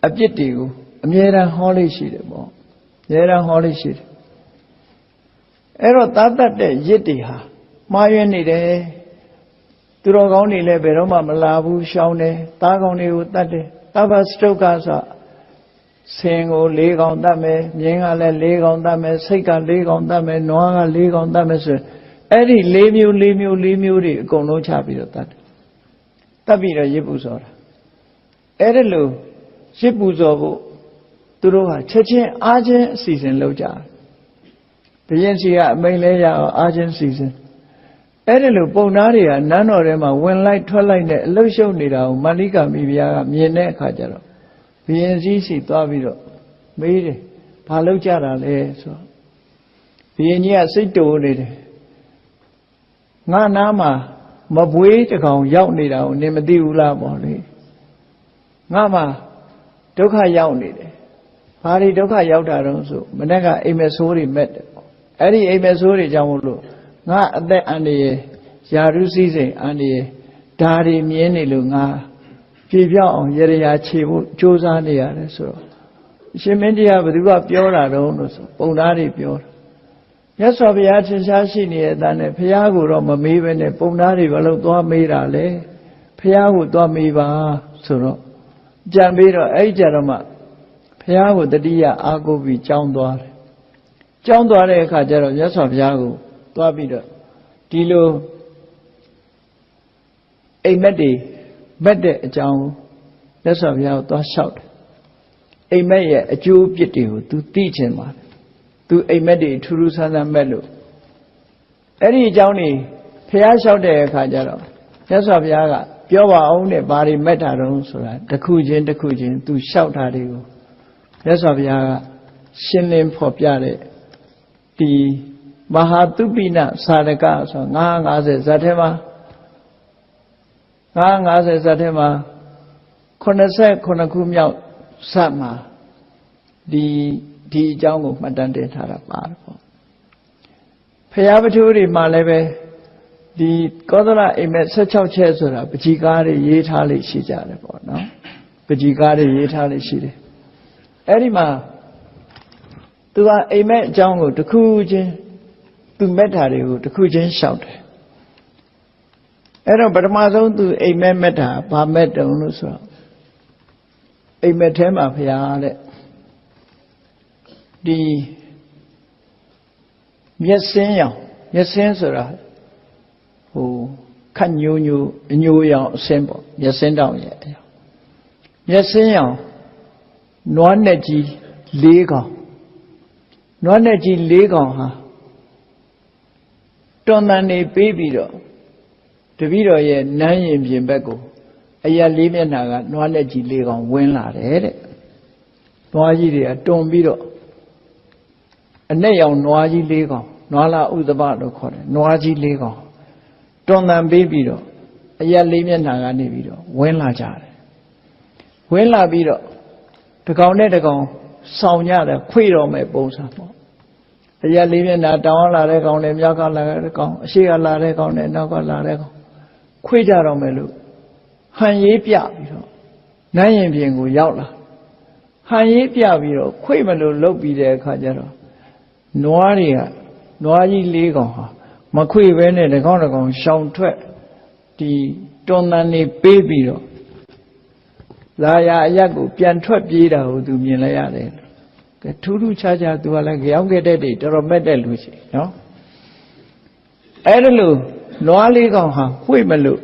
အပြစ်တွေကိုအမြဲတမ်းဟောလေးရှိတယ်ပေါ့အမြဲတမ်းဟောလေးရှိတယ်အဲ့တော့သာတတ်တဲ့ရစ်တွေဟာမှားယွင်းနေတယ်သူတော်ကောင်းတွေလည်းဘယ်တော့မှမလာဘူးရှောင်းတယ်သားကောင်းတွေကိုတတ်တယ်သဗ္ဗစတုတ်ကဆိုဆင်ကို၄កောင်တတ်မယ်မြင်းကလည်း၄កောင်တတ်မယ်စိတ်က၄កောင်တတ်မယ်နွားက၄កောင်တတ်မယ်ဆိုအဲ့ဒီ၄မျိုးတွေအကုန်လုံးချပြီးတော့တတ်တယ်တတ်ပြီးတော့ရစ်ပူဇော်တာအဲ့ဒါလို့ရစ်ပူဇော်ဖို့သူတို့ဟာချက်ချင်းအားချင်းအစီအစဉ်လုပ်ကြတယ်ဘုရင်စီကအမိန်လဲရအောင်အားချင်းစီစဉ်အဲ့ဒါလို့ပုံသားတွေကနန်းတော်ထဲမှာဝင်လိုက်ထွက်လိုက်နဲ့အလုရှုပ်နေတာကိုမန္လိကာမိဖုရားကမြင်တဲ့အခါကျတော့ဘုရင်ကြီးစီသွားပြီးတော့မေးတယ်ဘာလုပ်ကြတာလဲဆိုတော့ဘုရင်ကြီးကစိတ်တိုးနေတယ်ငါနားမှာမပွေးတကောင်ရောက်နေတာကိုနင်မသိဘူးလားပေါ့လေငါမှာဒုက္ခရောက်နေတယ်ဘာတွေဒုက္ခရောက်တာတော့ဆိုမနေ့ကအိမ်မက်ဆိုးတွေမဲ့တယ်ပေါ့အဲ့ဒီအိမ်မက်ဆိုးတွေကြောင့်မို့လို့ငါအသက်အန္တရာယ်ယာရုစည်းစိမ်အန္တရာယ်ဒါတွေမြင်နေလို့ငါပြေပြောက်အောင်ရရခြေဖို့ကြိုးစားနေရတယ်ဆိုတော့အရှင်မင်းကြီးကဘယ်သူကပြောတာတော့လို့ဆိုပုံသားတွေပြောတာမြတ်စွာဘုရားထင်ရှားရှိနေတဲ့အတန်းနဲ့ဘုရားကိုတော့မမေးဘဲနဲ့ပုံသားတွေဘာလို့သွားမေးတာလဲဘုရားကိုသွားမေးပါဆိုတော့ကြံပြီးတော့အဲ့ကြတော့မှဘုရားကိုတတိယအားကိုးပြီးကြောင်းသွားတယ်ကြောင်းသွားတဲ့အခါကျတော့မြတ်စွာဘုရားကိုသွားပြီးတော့ဒီလိုအိမ်မက်တွေမက်တဲ့အကြောင်းမြတ်စွာဘုရားကိုသွားလျှောက်တယ်အိမ်မက်ရဲ့အကျိုးအပြစ်တွေကို तू သိချင်ပါတယ် तू အိမ်မက်တွေထူးထူးဆန်းဆန်းမက်လို့အဲ့ဒီအကြောင်းတွေဘုရားလျှောက်တဲ့အခါကျတော့မြတ်စွာဘုရားကပြောပါအောင်တဲ့ဘာတွေမက်တာတုံးဆိုတာတစ်ခုချင်း तू လျှောက်တာတွေကိုမြတ်စွာဘုရားကရှင်းလင်းဖော်ပြတဲ့ဒီမဟာသုပိနသာရကဆို950ဇတ်ထဲမှာ950ဇတ်ထဲမှာ89ခုမြောက်ဇတ်မှာဒီအကြောင်းကိုမှတ်တမ်းတင်ထားတာပါတယ်ပေါ့ဖျားပထူးတွေမှာလည်းပဲ ဒီကောသလအိမ်မက်16ချက်ဆိုတာပကြီးကားတွေရေးထားလိမ့်ရှိကြတယ်ပေါ့နော်ပကြီးကားတွေရေးထားလိမ့်ရှိတယ်အဲ့ဒီမှာသူကအိမ်မက်အကြောင်းကိုတစ်ခုချင်းသူမက်တာတွေကိုတစ်ခုချင်းရှောက်တယ်အဲ့တော့ပထမဆုံးသူအိမ်မက်မက်တာဘာမက်တုံလို့ဆိုတော့အိမ်မက်ထဲမှာဖရာတဲ့ဒီမျက်စင်းရောင်မျက်စင်းဆိုတာဟိုခတ်ညိုညိုအညိုရောင်အစင်းပေါ့မျက်စင်းတောင်ရဲ့မျက်စင်းရောင်နွားနဲ့ကြီး၄ကောင်နွားနဲ့ကြီး၄ကောင်ဟာတွန်တန်နေပေးပြီးတော့တပည့်တော်ရဲ့နန်းရင်ပြင်ဘက်ကိုအရာ၄မျက်နှာကနွားနဲ့ကြီး၄ကောင်ဝင်လာတယ်တဲ့နွားကြီးတွေကတွန်ပြီးတော့အနဲ့ရောင်နွားကြီး၄ကောင်နွားလာဥဒဘလို့ခေါ်တယ်နွားကြီး၄ကောင်တွန်တန်ပေးပြီးတော့အရာ၄မျက်နှာကနေပြီးတော့ဝင်လာကြတယ်ဝင်လာပြီးတော့တကောင်နဲ့တကောင်ဆောင်ကြတယ်ခွေတော်မဲ့ပုံစံပေါ့အရာ၄မျက်နှာတောင်းလာတဲ့ကောင်နဲ့မြောက်ကလာတဲ့ကောင်အရှိကလာတဲ့ကောင်နဲ့နောက်ကလာတဲ့ကောင်ခွေကြတော့မယ်လို့ဟန်ရေးပြပြီးတော့နန်းရင်ပြင်ကိုရောက်လာဟန်ရေးပြပြီးတော့ခွေမလို့လှုပ်ပြီးတဲ့အခါကျတော့နွားတွေကနွားကြီး၄ကောင်ဟာမခွေပဲနဲ့တကောင်တကောင်ရှောင်ထွက်ဒီတွန်တန်နေပေးပြီးတော့လာရအရက်ကိုပြန်ထွက်ပြေးတာကိုသူမြင်လိုက်ရတယ်ကဲထူးထူးခြားခြားသူကလည်းကြောင်ခဲ့တဲ့တွေတော်တော်မဲ့တဲ့လူရှိနော်အဲ့ဒါလို့နွားလေးကောင်ဟာခွေမလို့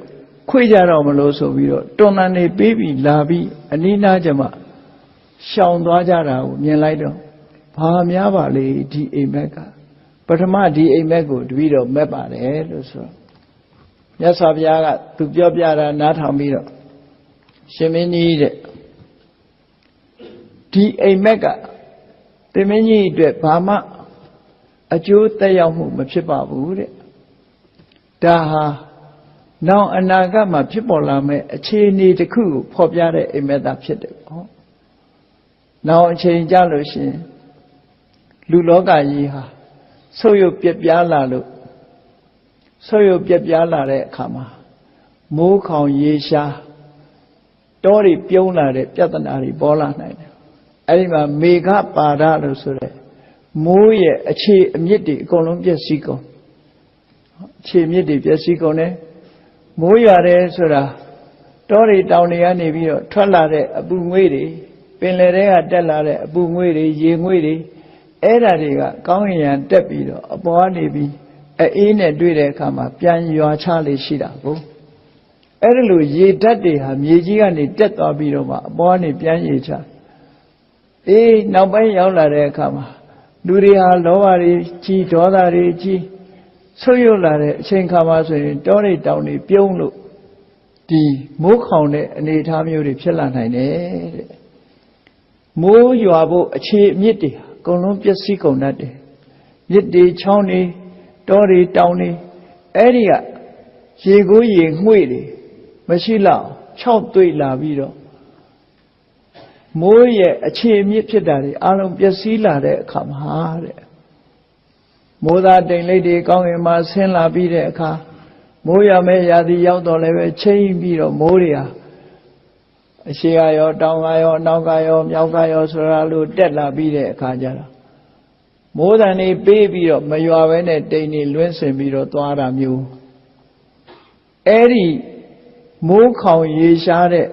ခွေကြတော့မလို့ဆိုပြီးတော့တွန်တန်နေပေးပြီးလာပြီးအနိနာကျမရှောင်သွားကြတာကိုမြင်လိုက်တော့ဘာများပါလေဒီအိမ်မက်ကပထမဒီအိမ်မက်ကိုတပည့်တော်မက်ပါတယ်လို့ဆိုတော့မြတ်စွာဘုရားကသူပြောပြတာနားထောင်ပြီးတော့ရှင်မင်းကြီးတဲ့ဒီအိမ်မက်ကသင်မင်းကြီးအတွက်ဘာမှအကျိုးသက်ရောက်မှုမဖြစ်ပါဘူးတဲ့ဒါဟာနောက်အနာဂတ်မှာဖြစ်ပေါ်လာမယ့်အခြေအနေတစ်ခုကိုဖော်ပြတဲ့အိမ်မက်သာဖြစ်တယ်ပေါ့နောက်အချိန်ကြလို့ရှိရင်လူလောကကြီးဟာဆုပ်ယုပ်ပြက်ပြားလာလို့ဆုပ်ယုပ်ပြက်ပြားလာတဲ့အခါမှာမိုးခေါင်ရေရှားတောတွေပြုံးလာတဲ့ပြဿနာတွေပေါ်လာနိုင်တယ်အဲ့ဒီမှာမေဃပါဒလို့ဆိုတဲ့မိုးရဲ့အခြေအမြစ်တွေအကုန်လုံးပျက်စီးကုန်အခြေအမြစ်တွေပျက်စီးကုန်တယ်မိုးရွာတယ်ဆိုတာတောတွေတောင်တွေကနေပြီးတော့ထွက်လာတဲ့အပူငွေ့တွေပင်လယ်ထဲကတက်လာတဲ့အပူငွေ့တွေရေငွေ့တွေအဲ့ဓာတွေကကောင်းကင်ယံတက်ပြီးတော့အပေါ်ကနေပြီးအေးနဲ့တွေ့တဲ့အခါမှာပြန်ရွာချလေရှိတာကိုအဲ့ဒါလို့ရေဓာတ်တွေဟာမြေကြီးကနေတက်သွားပြီးတော့မှအပေါ်ကနေပြန်ရေချနောက်ပိုင်းရောက်လာတဲ့အခါမှာလူတွေဟာလောဘတွေကြီးဒေါသတွေကြီးဆုပ်ယုပ်လာတဲ့အချိန်ခါမှာဆိုရင်တောတွေတောင်တွေပြုံးလို့ဒီမိုးခေါင်တဲ့အနေအထားမျိုးတွေဖြစ်လာနိုင်တယ်တဲ့မိုးရွာဖို့အခြေအမြစ်တွေအကုန်လုံးပျက်စီးကုန်တတ်တယ်မြစ်တွေချောင်းတွေတောတွေတောင်တွေအဲ့ဒီကရေကိုရေငွေ့တွေမရှိလောက်6တွေ့လာပြီးတော့မိုးရဲ့အခြေအမြစ်ဖြစ်တာတွေအလုံးပျက်စီးလာတဲ့အခါမှာတဲ့မိုးသားတိမ်လိပ်တွေကောင်းကင်မှာဆင်းလာပြီးတဲ့အခါမိုးရမယ့်ရာသီရောက်တော့လည်းပဲချိန်ပြီးတော့မိုးတွေဟာအရှိကရောတောင်ကရောအနောက်ကရောမြောက်ကရောဆိုတာလို့တက်လာပြီးတဲ့အခါကျတော့မိုးတန်တွေပေးပြီးတော့မရွာဘဲနဲ့တိမ်တွေလွင့်စင်ပြီးတော့သွားတာမျိုးအဲ့ဒီမိုးခေါင်ရေရှားတဲ့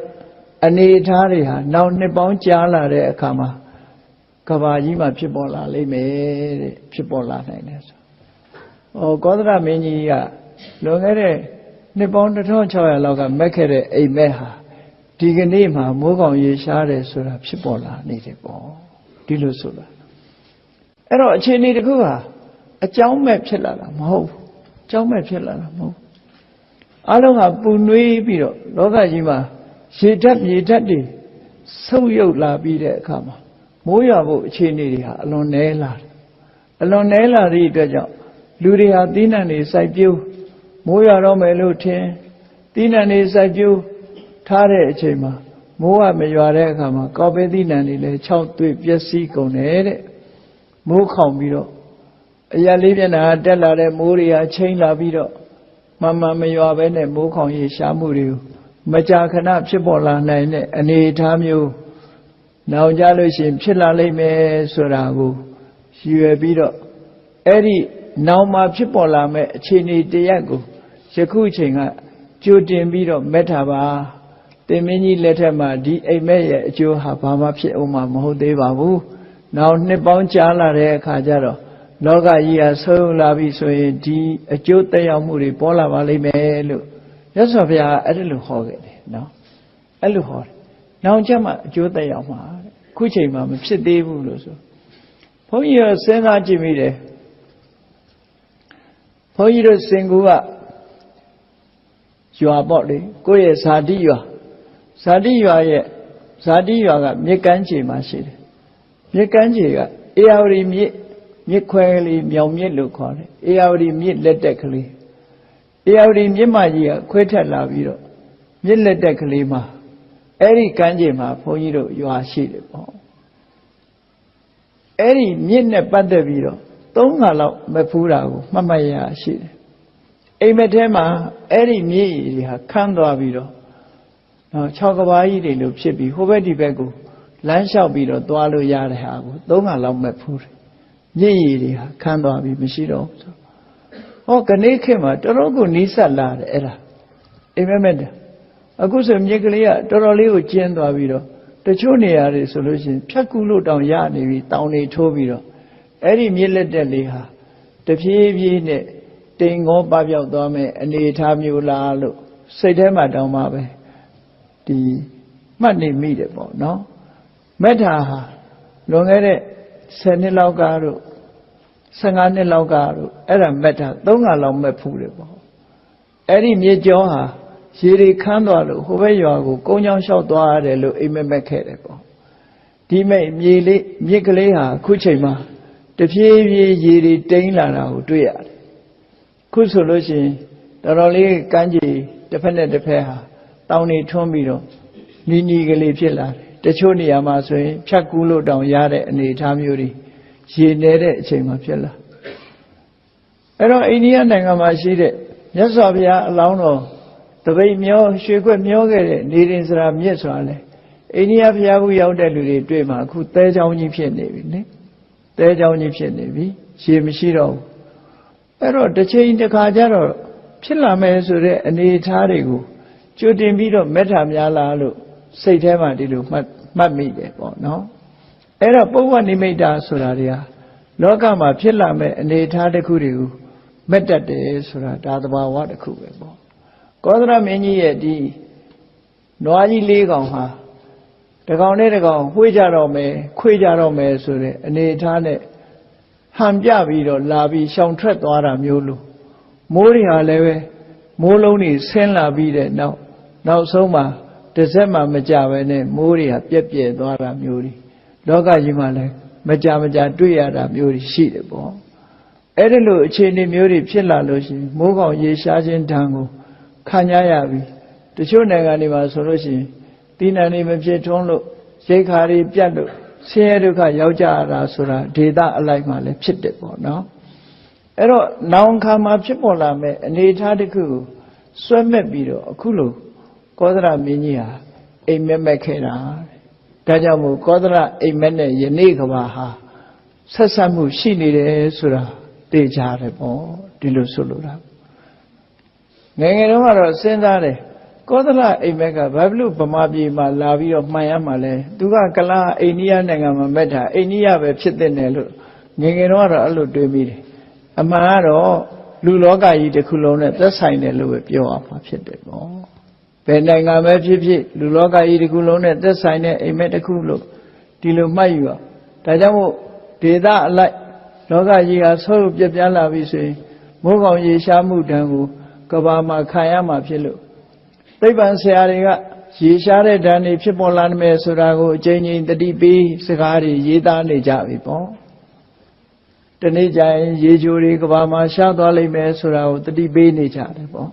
အနေအထားတွေဟာနောက်နှစ်ပေါင်းကြာလာတဲ့အခါမှာကဘာကြီးမှာဖြစ်ပေါ်လာလိမ့်မယ်တဲ့ဖြစ်ပေါ်လာနိုင်တယ်ဆိုကောသလမင်းကြီးကလွန်ခဲ့တဲ့နှစ်ပေါင်း1600လောက်ကမက်ခဲ့တဲ့အိမ်မက်ဟာဒီကနေ့မှာမိုးကောင်ရေရှားတယ်ဆိုတာဖြစ်ပေါ်လာနေတယ်ပေါ့ဒီလိုဆိုတာအဲ့တော့အခြေအနေတစ်ခုဟာအကြောင်းမဲ့ဖြစ်လာတာမဟုတ်ဘူးအကြောင်းမဲ့ဖြစ်လာတာမဟုတ်အားလုံးကပူနွေးပြီးတော့လောကကြီးမှာရေဓာတ်မြေဓာတ်တွေဆုပ်ယုပ်လာပြီးတဲ့အခါမှာမိုးရွာဖို့အခြေအနေတွေဟာအလွန်နည်းလာတယ်အလွန်နည်းလာသည့်အတွက်ကြောင့်လူတွေဟာသီးနှံတွေစိုက်ပျိုးမိုးရွာတော့မယ်လို့ထင်သီးနှံတွေစိုက်ပျိုးထားတဲ့အချိန်မှာမိုးကမရွာတဲ့အခါမှာကောက်ပဲသီးနှံတွေလည်း6တွေ့ပျက်စီးကုန်တယ်တဲ့မိုးခေါင်ပြီးတော့အရာလေးမျက်နှာတက်လာတဲ့မိုးတွေဟာချိန်လာပြီးတော့ မှန်မရွာပဲနဲ့မိုးခေါင်ရေရှားမှုတွေကိုမကြာခဏဖြစ်ပေါ်လာနိုင်တဲ့အနေအထားမျိုးနောက်ကြလို့ရှိရင်ဖြစ်လာလိမ့်မယ်ဆိုတာကိုရည်ရွယ်ပြီးတော့အဲ့ဒီနောက်မှာဖြစ်ပေါ်လာမဲ့အခြေအနေတရက်ကိုယခုအချိန်ကကြိုတင်ပြီးတော့မဲ့ထားပါတင်မင်းကြီးလက်ထက်မှာဒီအိမ်မက်ရဲ့အကျိုးဟာဘာမှဖြစ်အောင်မဟုတ်သေးပါဘူးနောက်နှစ်ပေါင်းကြာလာတဲ့အခါကျတော့လောကကြီးဟာဆုံးလာပြီဆိုရင်ဒီအကျိုးသက်ရောက်မှုတွေပေါ်လာပါလိမ့်မယ်လို့မြတ်စွာဘုရားအဲ့ဒါလိုဟောခဲ့တယ်နော်အဲ့လိုဟောတယ်နောက်ကျမှအကျိုးသက်ရောက်မှာခုချိန်မှာမဖြစ်သေးဘူးလို့ဆိုဘုန်းကြီးတို့စဉ်းစားကြည့်မိတယ်ဘုန်းကြီးတို့စင်ကူကရွာပေါ့လေကိုယ့်ရဲ့ဇာတိရွာကမြစ်ကမ်းခြေမှာရှိတယ်မြစ်ကမ်းခြေကအေယာဝတီမြစ်ခွဲကလေးမြောင်မြစ်လို့ခေါ်တယ်အေယာဝတီမြစ်လက်တက်ကလေးအေယာဝတီမြစ်မကြီးကခွဲထက်လာပြီးတော့မြစ်လက်တက်ကလေးမှာအဲ့ဒီကမ်းခြေမှာဘုန်းကြီးတို့ရွာရှိတယ်ပေါ့အဲ့ဒီမြစ်နဲ့ပတ်သက်ပြီးတော့3ခါလောက်မဖူးတာကိုမှတ်ရရှိတယ်အိမ်မက်ထဲမှာအဲ့ဒီမြစ်ကြီးဟာခန်းသွားပြီးတော့6ကဘာကြီးတွေလို့ဖြစ်ပြီးဟိုဘက်ဒီဘက်ကိုလမ်းလျှောက်ပြီးတော့သွားလို့ရတဲ့ဟာကို3ခါလောက်မဖူးတယ်မြစ်ကြီးတွေဟာခန်းသွားပြီးမရှိတော့ဘူးဆိုဟောကနေ့ခေတ်မှာတော်တော်ကိုနီးစပ်လာတယ်အဲ့ဒါအိမ်မက်တဲ့အခုဆိုမြစ်ကလေးကတော်တော်လေးကိုကျင်းသွားပြီးတော့တချို့နေရာတွေဆိုလို့ရှိရင်ဖြတ်ကူလို့တောင်ရနေပြီတောင်တွေထိုးပြီးတော့အဲ့ဒီမြစ်လက်တက်လေးဟာတဖြည်းဖြည်းနဲ့တိမ်ငေါပပျောက်သွားမယ်အနေထားမျိုးလားလို့စိတ်ထဲမှာတောင်းပါပဲဒီမှတ်နေမိတယ်ပေါ့နော်မေတ္တာဟာလွန်ခဲ့တဲ့10နှစ်လောက်ကတို့15နှစ်လောက်ကတို့အဲ့ဒါမေတ္တာ3ခါလောက်မဲ့ဖူးတယ်ပေါ့အဲ့ဒီမြေကျောဟာရေတွေခမ်းသွားလို့ဟိုဘက်ရွာကိုကုန်းချောင်းလျှောက်သွားရတယ်လို့အိမ်မက်ခဲ့တယ်ပေါ့ဒီမဲ့မြစ်ကလေးဟာအခုချိန်မှာတဖြည်းဖြည်းရေတွေတိမ်လာတာကိုတွေ့ရတယ်ခုဆိုလို့ရှိရင်တော်တော်လေးကမ်းခြေတစ်ဖက်နဲ့တစ်ဖက်ဟာတောင်တွေထွန်းပြီးတော့နီကလေးဖြစ်လာတယ်တချို့နေရာမှာဆိုရင်ဖြတ်ကူးလို့တောင်ရတဲ့အနေအထားမျိုးတွေရေနေတဲ့အချိန်မှာဖြစ်လာအဲ့တော့အိန္ဒိယနိုင်ငံမှာရှိတဲ့မြတ်စွာဘုရားအလောင်းတော်တပိတ်မျောရွှေခွက်မျောခဲ့တဲ့နေရင်စရာမြစ်ဆိုတာလေအိန္ဒိယဘုရားဘူးရောက်တဲ့လူတွေတွေ့မှာအခုသဲချောင်းကြီးဖြစ်နေပြီလေသဲချောင်းကြီးဖြစ်နေပြီရေမရှိတော့ဘူးအဲ့တော့တစ်ချိန်တစ်ခါကျတော့ဖြစ်လာမယ်ဆိုတဲ့အနေအထားတွေကိုကြိုတင်ပြီးတော့မေတ္တာများလားလို့စိတ်ထဲမှာဒီလိုမှတ်မိတယ်ပေါ့နော်အဲ့တော့ပုဗ္ဗနိမိတ်တာဆိုတာတွေကလောကမှာဖြစ်လာမဲ့အနေအထားတစ်ခုတွေကိုမက်တတ်တယ်ဆိုတာဒါသဘာဝတစ်ခုပဲပေါ့ကောသလမင်းကြီးရဲ့ဒီနွားကြီး၄ကောင်ဟာတကောင်နဲ့တကောင်ဝှေ့ကြတော့မယ်ခွေကြတော့မယ်ဆိုတဲ့အနေအထားနဲ့ဟန်ပြပြီးတော့လာပြီးရှောင်ထွက်သွားတာမျိုးလို့မိုးတွေဟာလည်းပဲမိုးလုံးတွေဆင်းလာပြီးတဲ့နောက်ဆုံးမှာတစ်စက်မှမကြပဲနဲ့မိုးတွေဟာပြက်သွားတာမျိုးတွေလောကကြီးမှာလည်းမကြတွေ့ရတာမျိုးတွေရှိတယ်ပေါ့အဲ့ဒီလိုအခြေအနေမျိုးတွေဖြစ်လာလို့ရှိရင်မိုးကောင်ရေရှားခြင်းတန်းကိုခံရရပြီတချို့နိုင်ငံတွေမှာဆိုလို့ရှိရင်သီးနှံတွေမဖြစ်ထွန်းလို့ရိတ်ခါတွေပြတ်လို့ဆင်းရဲဒုက္ခရောက်ကြရတာဆိုတာဒေသအလိုက်မှလည်းဖြစ်တယ်ပေါ့နော်အဲ့တော့နောင်ခါမှာဖြစ်ပေါ်လာမဲ့အနေအထားတစ်ခုကိုစွဲမဲ့ပြီးတော့အခုလိုကောသလမင်းကြီးဟာအိမ်မက်ခဲ့တာဒါကြောင့်မို့ကောသလအိမ်မက်နဲ့ယနေ့ကဘာဟာဆက်ဆက်မှုရှိနေတယ်ဆိုတာသိကြတယ်ပေါ့ဒီလိုဆိုလိုတာငယ်ငယ်တုန်းကတော့စဉ်းစားတယ်ကောသလအိမ်မက်ကဘာဖြစ်လို့ဗမာပြည်မှာလာပြီးတော့မှန်ရမှာလဲသူကကလာအိန္ဒိယနိုင်ငံမှာမက်တာအိန္ဒိယပဲဖြစ်တဲ့နယ်လို့ငယ်ငယ်တုန်းကတော့အဲ့လိုတွေးမိတယ်အမှန်ကတော့လူလောကကြီးတစ်ခုလုံးနဲ့သက်ဆိုင်တယ်လို့ပဲပြောရမှာဖြစ်တယ်ပေါ့ဘယ်နိုင်ငံပဲဖြစ်ဖြစ်လူလောကကြီးတစ်ခုလုံးနဲ့သက်ဆိုင်တဲ့အိမ်မက်တစ်ခုလို့ဒီလိုမှတ်ယူအောင်ဒါကြောင့်မို့ဒေသအလိုက်လောကကြီးဟာဆုပ်ပြပြလာပြီဆိုရင်မိုးကောင်ရေရှားမှုတန်းကိုကဘာမှာခံရမှာဖြစ်လို့သိပ္ပံဆရာတွေကရေရှားတဲ့ဓာတ်တွေဖြစ်ပေါ်လာမယ်ဆိုတာကိုအချိန်ချင်းတတိပေးစကားတွေရေးသားနေကြပြီပေါ့တနေ့ကျရင်ရေချိုတွေကဘာမှာရှားသွားလိမ့်မယ်ဆိုတာကိုတတိပေးနေကြတယ်ပေါ့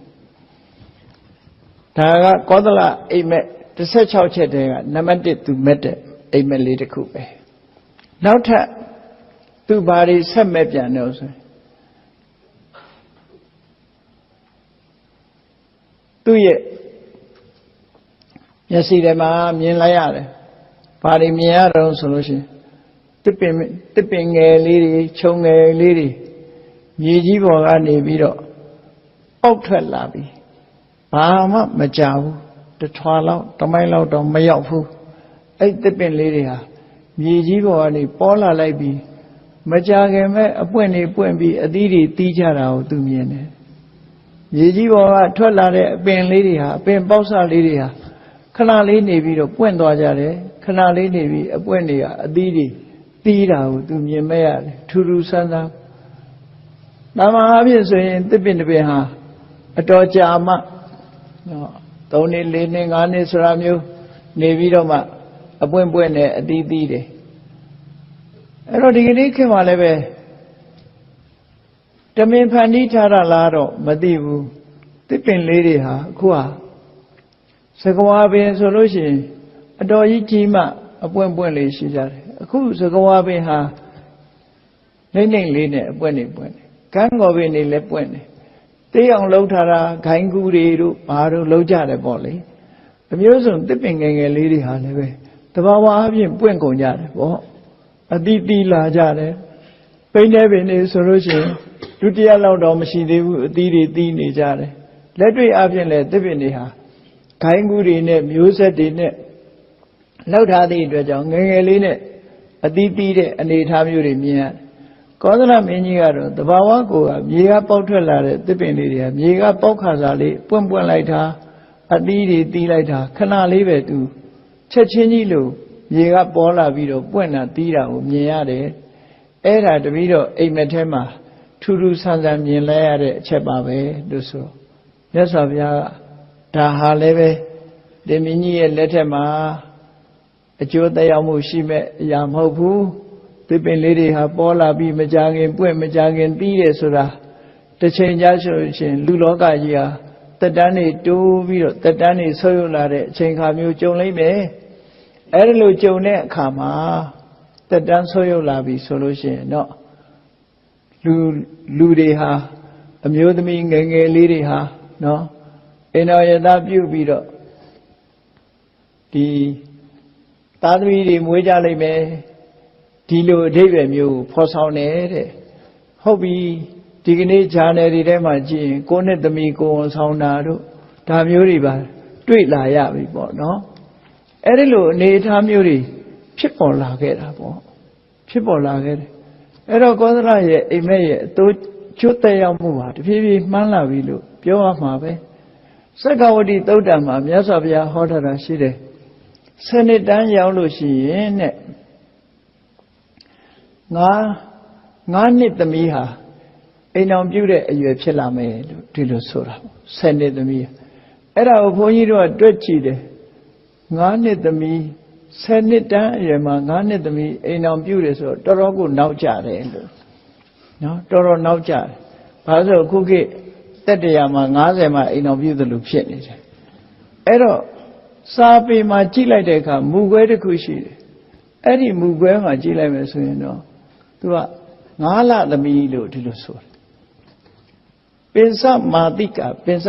ဒါကကောသလအိမ်မက်16ချက်တည်းကနံပါတ်1သူမက်တဲ့အိမ်မက်လေးတစ်ခုပဲနောက်ထပ်သူဘာတွေဆက်မဲ့ပြန်တော့ဆို ရဲ့မျက်စိထဲမှာမြင်လိုက်ရတယ်ဘာတွေမြင်ရတော့ဆိုလို့ရှိရင်တစ်ပင်ငယ်လေးတွေခြုံငယ်လေးတွေမြေကြီးပေါ်ကနေပြီးတော့ပေါက်ထွက်လာပြီဘာမှမကြောက်ဘူးတစ်ထွာလောက်တစ်မိုင်လောက်တော့မရောက်ဘူးအဲ့တစ်ပင်လေးတွေဟာမြေကြီးပေါ်ကနေပေါ်လာလိုက်ပြီးမကြခင်မဲ့အပွင့်တွေပွင့်ပြီးအသီးတွေတီးကြတာကိုသူမြင်တယ်မြေကြီးပေါ်ကထွက်လာတဲ့အပင်လေးတွေဟာအပင်ပေါက်စလေးတွေဟာခဏလေးနေပြီးတော့ပွင့်သွားကြတယ်ခဏလေးနေပြီးအပွင့်တွေကအသီးတွေတီးတာကိုသူမြင်မဲ့ရတယ်ထူးထူးဆန်းဆန်းတမန်အဖြစ်ဆိုရင်တစ်ပင်တစ်ပင်ဟာအတော်ကြာမှ3နှစ်4နှစ်5နှစ်ဆိုတာမျိုးနေပြီးတော့မှအပွင့်ပွင့်နဲ့အသီးသီးတယ်အဲ့တော့ဒီကနေ့ခင်မှာလည်းပဲတမင်ဖန်တီးထားတာလားတော့မသိဘူးတစ်ပင်လေးတွေဟာအခုဟာစကဝါပင်ဆိုလို့ရှိရင်အတော်ကြီးကြီးမှအပွင့်ပွင့်လေးရှိကြတယ်အခုစကဝါပင်ဟာနှိမ့်နှိမ့်လေးနဲ့အပွင့်နေပွင့်တယ်ကန်းကော်ပင်တွေလည်းပွင့်တယ်တေးအောင်လှုပ်ထားတာဂိုင်းကူးတွေတို့ဘာတို့လှုပ်ကြတယ်ပေါ့လေအမျိုးစုံတစ်ပင်ငယ်ငယ်လေးတွေဟာလည်းပဲတဘာဝအပြင်ပွင့်ကုန်ကြတယ်ပေါ့အတိတိလာကြတယ်ပိန်းတဲ့ပင်တွေဆိုလို့ရှိရင်ဒုတိယလောက်တော့မရှိသေးဘူးအသီးတွေတီးနေကြတယ်လက်တွေ့အပြင်လည်းတစ်ပင်တွေဟာဂိုင်းကူးတွေနဲ့မျိုးဆက်တွေနဲ့လှုပ်ထားသည့်အတွက်ကြောင့်ငယ်ငယ်လေးနဲ့အသီးတီးတဲ့အနေအထားမျိုးတွေမြင်ရတယ်ကောသလမင်းကြီးကတော့တဘာဝကိုကမြေကပေါက်ထွက်လာတဲ့တစ်ပင်လေးတွေကမြေကပေါက်ခါစားလေးပွင့်ပွင့်လိုက်တာအသီးတွေတီးလိုက်တာခဏလေးပဲသူချက်ချင်းကြီးလို့မြေကပေါ်လာပြီးတော့ပွင့်တာတီးတာကိုမြင်ရတယ်အဲ့ဒါတပည့်တော့အိမ်မက်ထဲမှာထူးထူးဆန်းဆန်းမြင်လဲရတဲ့အချက်ပါပဲလို့ဆိုမြတ်စွာဘုရားကဒါဟာလည်းပဲတင်မင်းကြီးရဲ့လက်ထက်မှာအကျိုးသက်ရောက်မှုရှိမဲ့အရာမဟုတ်ဘူးတစ်ပင်လေးတွေဟာပေါ်လာပြီးမကြခင်ပွင့်မကြခင်တီးတယ်ဆိုတာတစ်ချိန်ကြာဆိုရှင်လူလောကကြီးဟာတက်တန်းတွေတိုးပြီးတော့တက်တန်းတွေဆွေးရလာတဲ့အချိန်ခါမျိုးကြုံလိမ့်မယ်အဲ့ဒီလိုကြုံတဲ့အခါမှာတက်တန်းဆွေးရလာပြီဆိုလို့ရှိရင်တော့လူတွေဟာအမျိုးသမီးငယ်ငယ်လေးတွေဟာနော်အိမ်တော်ရသားပြုတ်ပြီးတော့ဒီသားသမီးတွေမွေးကြလိမ့်မယ်ဒီလိုအဓိပ္ပာယ်မျိုးဖော်ဆောင်နေတဲ့ဟုတ်ပြီဒီကနေ့ဂျာနယ်တွေထဲမှာကြည့်ရင်ကိုနှစ်သမီးကိုဝန်ဆောင်တာတို့ဒါမျိုးတွေပါတွေ့လာရပြီပေါ့နော်အဲ့ဒီလိုအနေအထားမျိုးတွေဖြစ်ပေါ်လာခဲ့တာပေါ့ဖြစ်ပေါ်လာခဲ့တယ်အဲ့တော့ကောသလရဲ့အိမ်မက်ရဲ့အတိုးကျွတ်တဲ့ရောက်မှုဟာတဖြည်းဖြည်းမှန်းလာပြီလို့ပြောရမှာပဲစက္ကဝတိသုတ်တံမှာမြတ်စွာဘုရားဟောထားတာရှိတယ်7နှစ်တန်းရောက်လို့ရှိရင်တဲ့ငါနှစ်သမီးဟာအိမ်အောင်ပြုတဲ့အရွယ်ဖြစ်လာမယ်လို့ဒီလိုဆိုတာပေါ့7နှစ်သမီးအဲ့ဒါကိုဘုန်းကြီးတို့ကတွက်ကြည့်တယ်9နှစ်သမီး10နှစ်တန်းအရွယ်မှာ9နှစ်သမီးအိမ်အောင်ပြုတယ်ဆိုတော့တော်တော်ကိုနောက်ကျတယ်လို့နော်တော်တော်နောက်ကျတယ်ဘာလို့ဆိုခုခေတ်တက်တရာမှာ90မှာအိမ်အောင်ပြုသလိုဖြစ်နေတယ်အဲ့တော့စာပေမှာကြည့်လိုက်တဲ့အခါမူခွဲတစ်ခုရှိတယ်အဲ့ဒီမူခွဲမှာကြည့်လိုက်မယ်ဆိုရင်တော့သူက9လသမီးလို့ဒီလိုဆိုတယ်ပင်စမာတိကပင်စ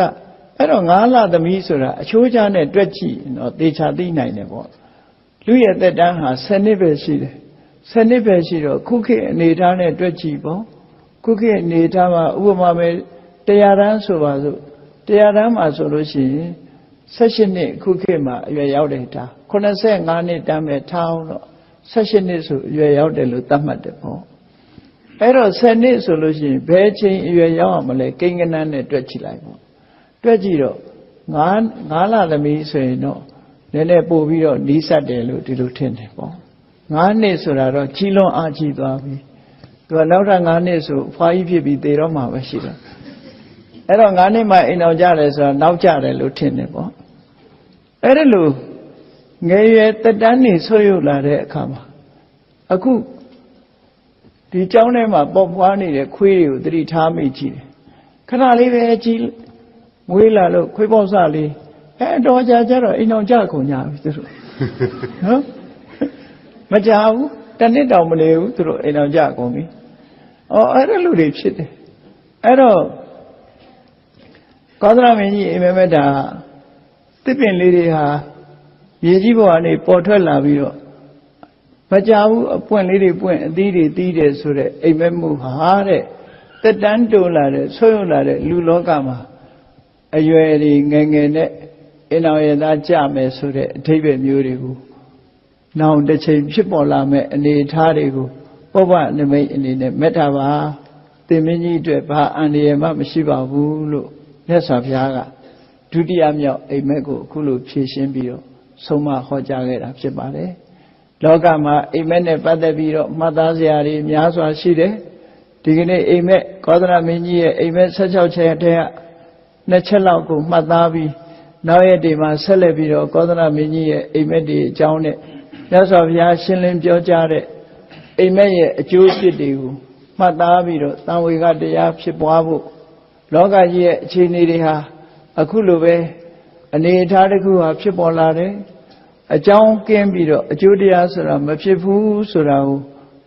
အဲ့တော့9လသမီးဆိုတာအချိုးချားနဲ့တွက်ကြည့်တော့သေချာသိနိုင်တယ်ပေါ့လူရဲ့သက်တမ်းဟာ10နှစ်ပဲရှိတယ်10နှစ်ပဲရှိတော့ခုခေတ်အနေအထားနဲ့တွက်ကြည့်ပေါ့ခုခေတ်အနေအထားမှာဥပမာပဲ100တန်းဆိုပါစို့100တန်းမှာဆိုလို့ရှိရင်18နှစ်ခုခေတ်မှာအရွယ်ရောက်တယ်ဒါ85နှစ်တန်းပဲထားအောင်တော့18နှစ်ဆိုအရွယ်ရောက်တယ်လို့သတ်မှတ်တယ်ပေါ့အဲ့တော့10နှစ်ဆိုလို့ရှိရင်ဘယ်ချိန်အရွယ်ရောက်အောင်မလဲကိန်းကနန်းနဲ့တွက်ကြည့်လိုက်ပေါ့တွက်ကြည့်တော့9လသမီးဆိုရင်တော့နည်းနည်းပို့ပြီးတော့နီးစပ်တယ်လို့ဒီလိုထင်တယ်ပေါ့9နှစ်ဆိုတာတော့ကြီးလွန်အားကြီးသွားပြီသူကနောက်ထပ်9နှစ်ဆိုဖွားကြီးဖြစ်ပြီးသေတော့မှာပဲရှိတယ်အဲ့တော့9နှစ်မှအိမ်အောင်ကြတယ်ဆိုတာနောက်ကြတယ်လို့ထင်တယ်ပေါ့အဲ့ဒါလို့ငယ်ရွယ်တက်တန်းနေဆွေးရလာတဲ့အခါမှာအခုဒီเจ้าထဲမှာပေါ်ပွားနေတဲ့ခွေးတွေကိုသတိထားမိကြည့်တယ်ခဏလေးပဲကြီးမွေးလာလို့ခွေးပေါက်စလေးတော်ကြာကြတော့အိမ်အောင်ကြကုန်ကြပြီသူတို့နော်မကြဘူးတစ်နှစ်တောင်မနေဘူးသူတို့အိမ်အောင်ကြကုန်ပြီအဲ့ဒါလူတွေဖြစ်တယ်အဲ့တော့ ကောသလမင်းကြီးအိမ်မက်တာတစ်ပင်လေးတွေဟာမြေကြီးပေါ်ကနေပေါ်ထွက်လာပြီးတော့မကြဘူးအပွင့်လေးတွေပွင့်အသီးတွေသီးတယ်ဆိုတဲ့အိမ်မက်မှုဟာတဲ့တက်တန်းတိုးလာတဲ့ဆွေးရုံလာတဲ့လူလောကမှာအရွယ်တွေငယ်ငယ်နဲ့အင်တော်ရသားကြမယ်ဆိုတဲ့အဓိပ္ပာယ်မျိုးတွေကိုနောင်တစ်ချိန်ဖြစ်ပေါ်လာမဲ့အနေအထားတွေကိုပုဗ္ဗနမိတ်အနေနဲ့မေတ္တာပါသင်မင်းကြီးအတွက်ဘာအန္တရာယ်မှမရှိပါဘူးလို့မြတ်စွာဘုရားကဒုတိယမြောက်အိမ်မက်ကိုအခုလိုဖြည့်ရှင်းပြီးတော့ဆုံးမဟောကြားခဲ့တာဖြစ်ပါတယ်လောကမှာအိမ်မက်နဲ့ပတ်သက်ပြီးတော့မှတ်သားစရာတွေများစွာရှိတယ်ဒီကနေ့အိမ်မက်ကောသလမင်းကြီးရဲ့အိမ်မက်16ချက်တည်းက2ချက်လောက်ကိုမှတ်သားပြီးနောက်ရက်တွေမှာဆက်လက်ပြီးတော့ကောသလမင်းကြီးရဲ့အိမ်မက်တွေအကြောင်းနဲ့မြတ်စွာဘုရားရှင်းလင်းပြောကြားတဲ့အိမ်မက်ရဲ့အကျိုးအဖြစ်တွေကိုမှတ်သားပြီးတော့သံဝေကတရားဖြစ်ပွားဖို့လောကကြီးရဲ့အခြေအနေတွေဟာအခုလိုပဲအနေအထားတစ်ခုဟာဖြစ်ပေါ်လာတယ်အကြောင်းကင်းပြီးတော့အကျိုးတရားဆိုတာမဖြစ်ဘူးဆိုတာကို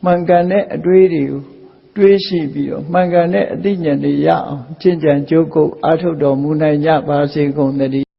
မှန်ကန်တဲ့အတွေးတွေကိုတွေးရှိပြီးတော့မှန်ကန်တဲ့အသိဉာဏ်တွေရအောင်ကျင့်ကြံကြိုးကုပ်အားထုတ်တော်မူနိုင်ကြပါစေကုန်သတည်း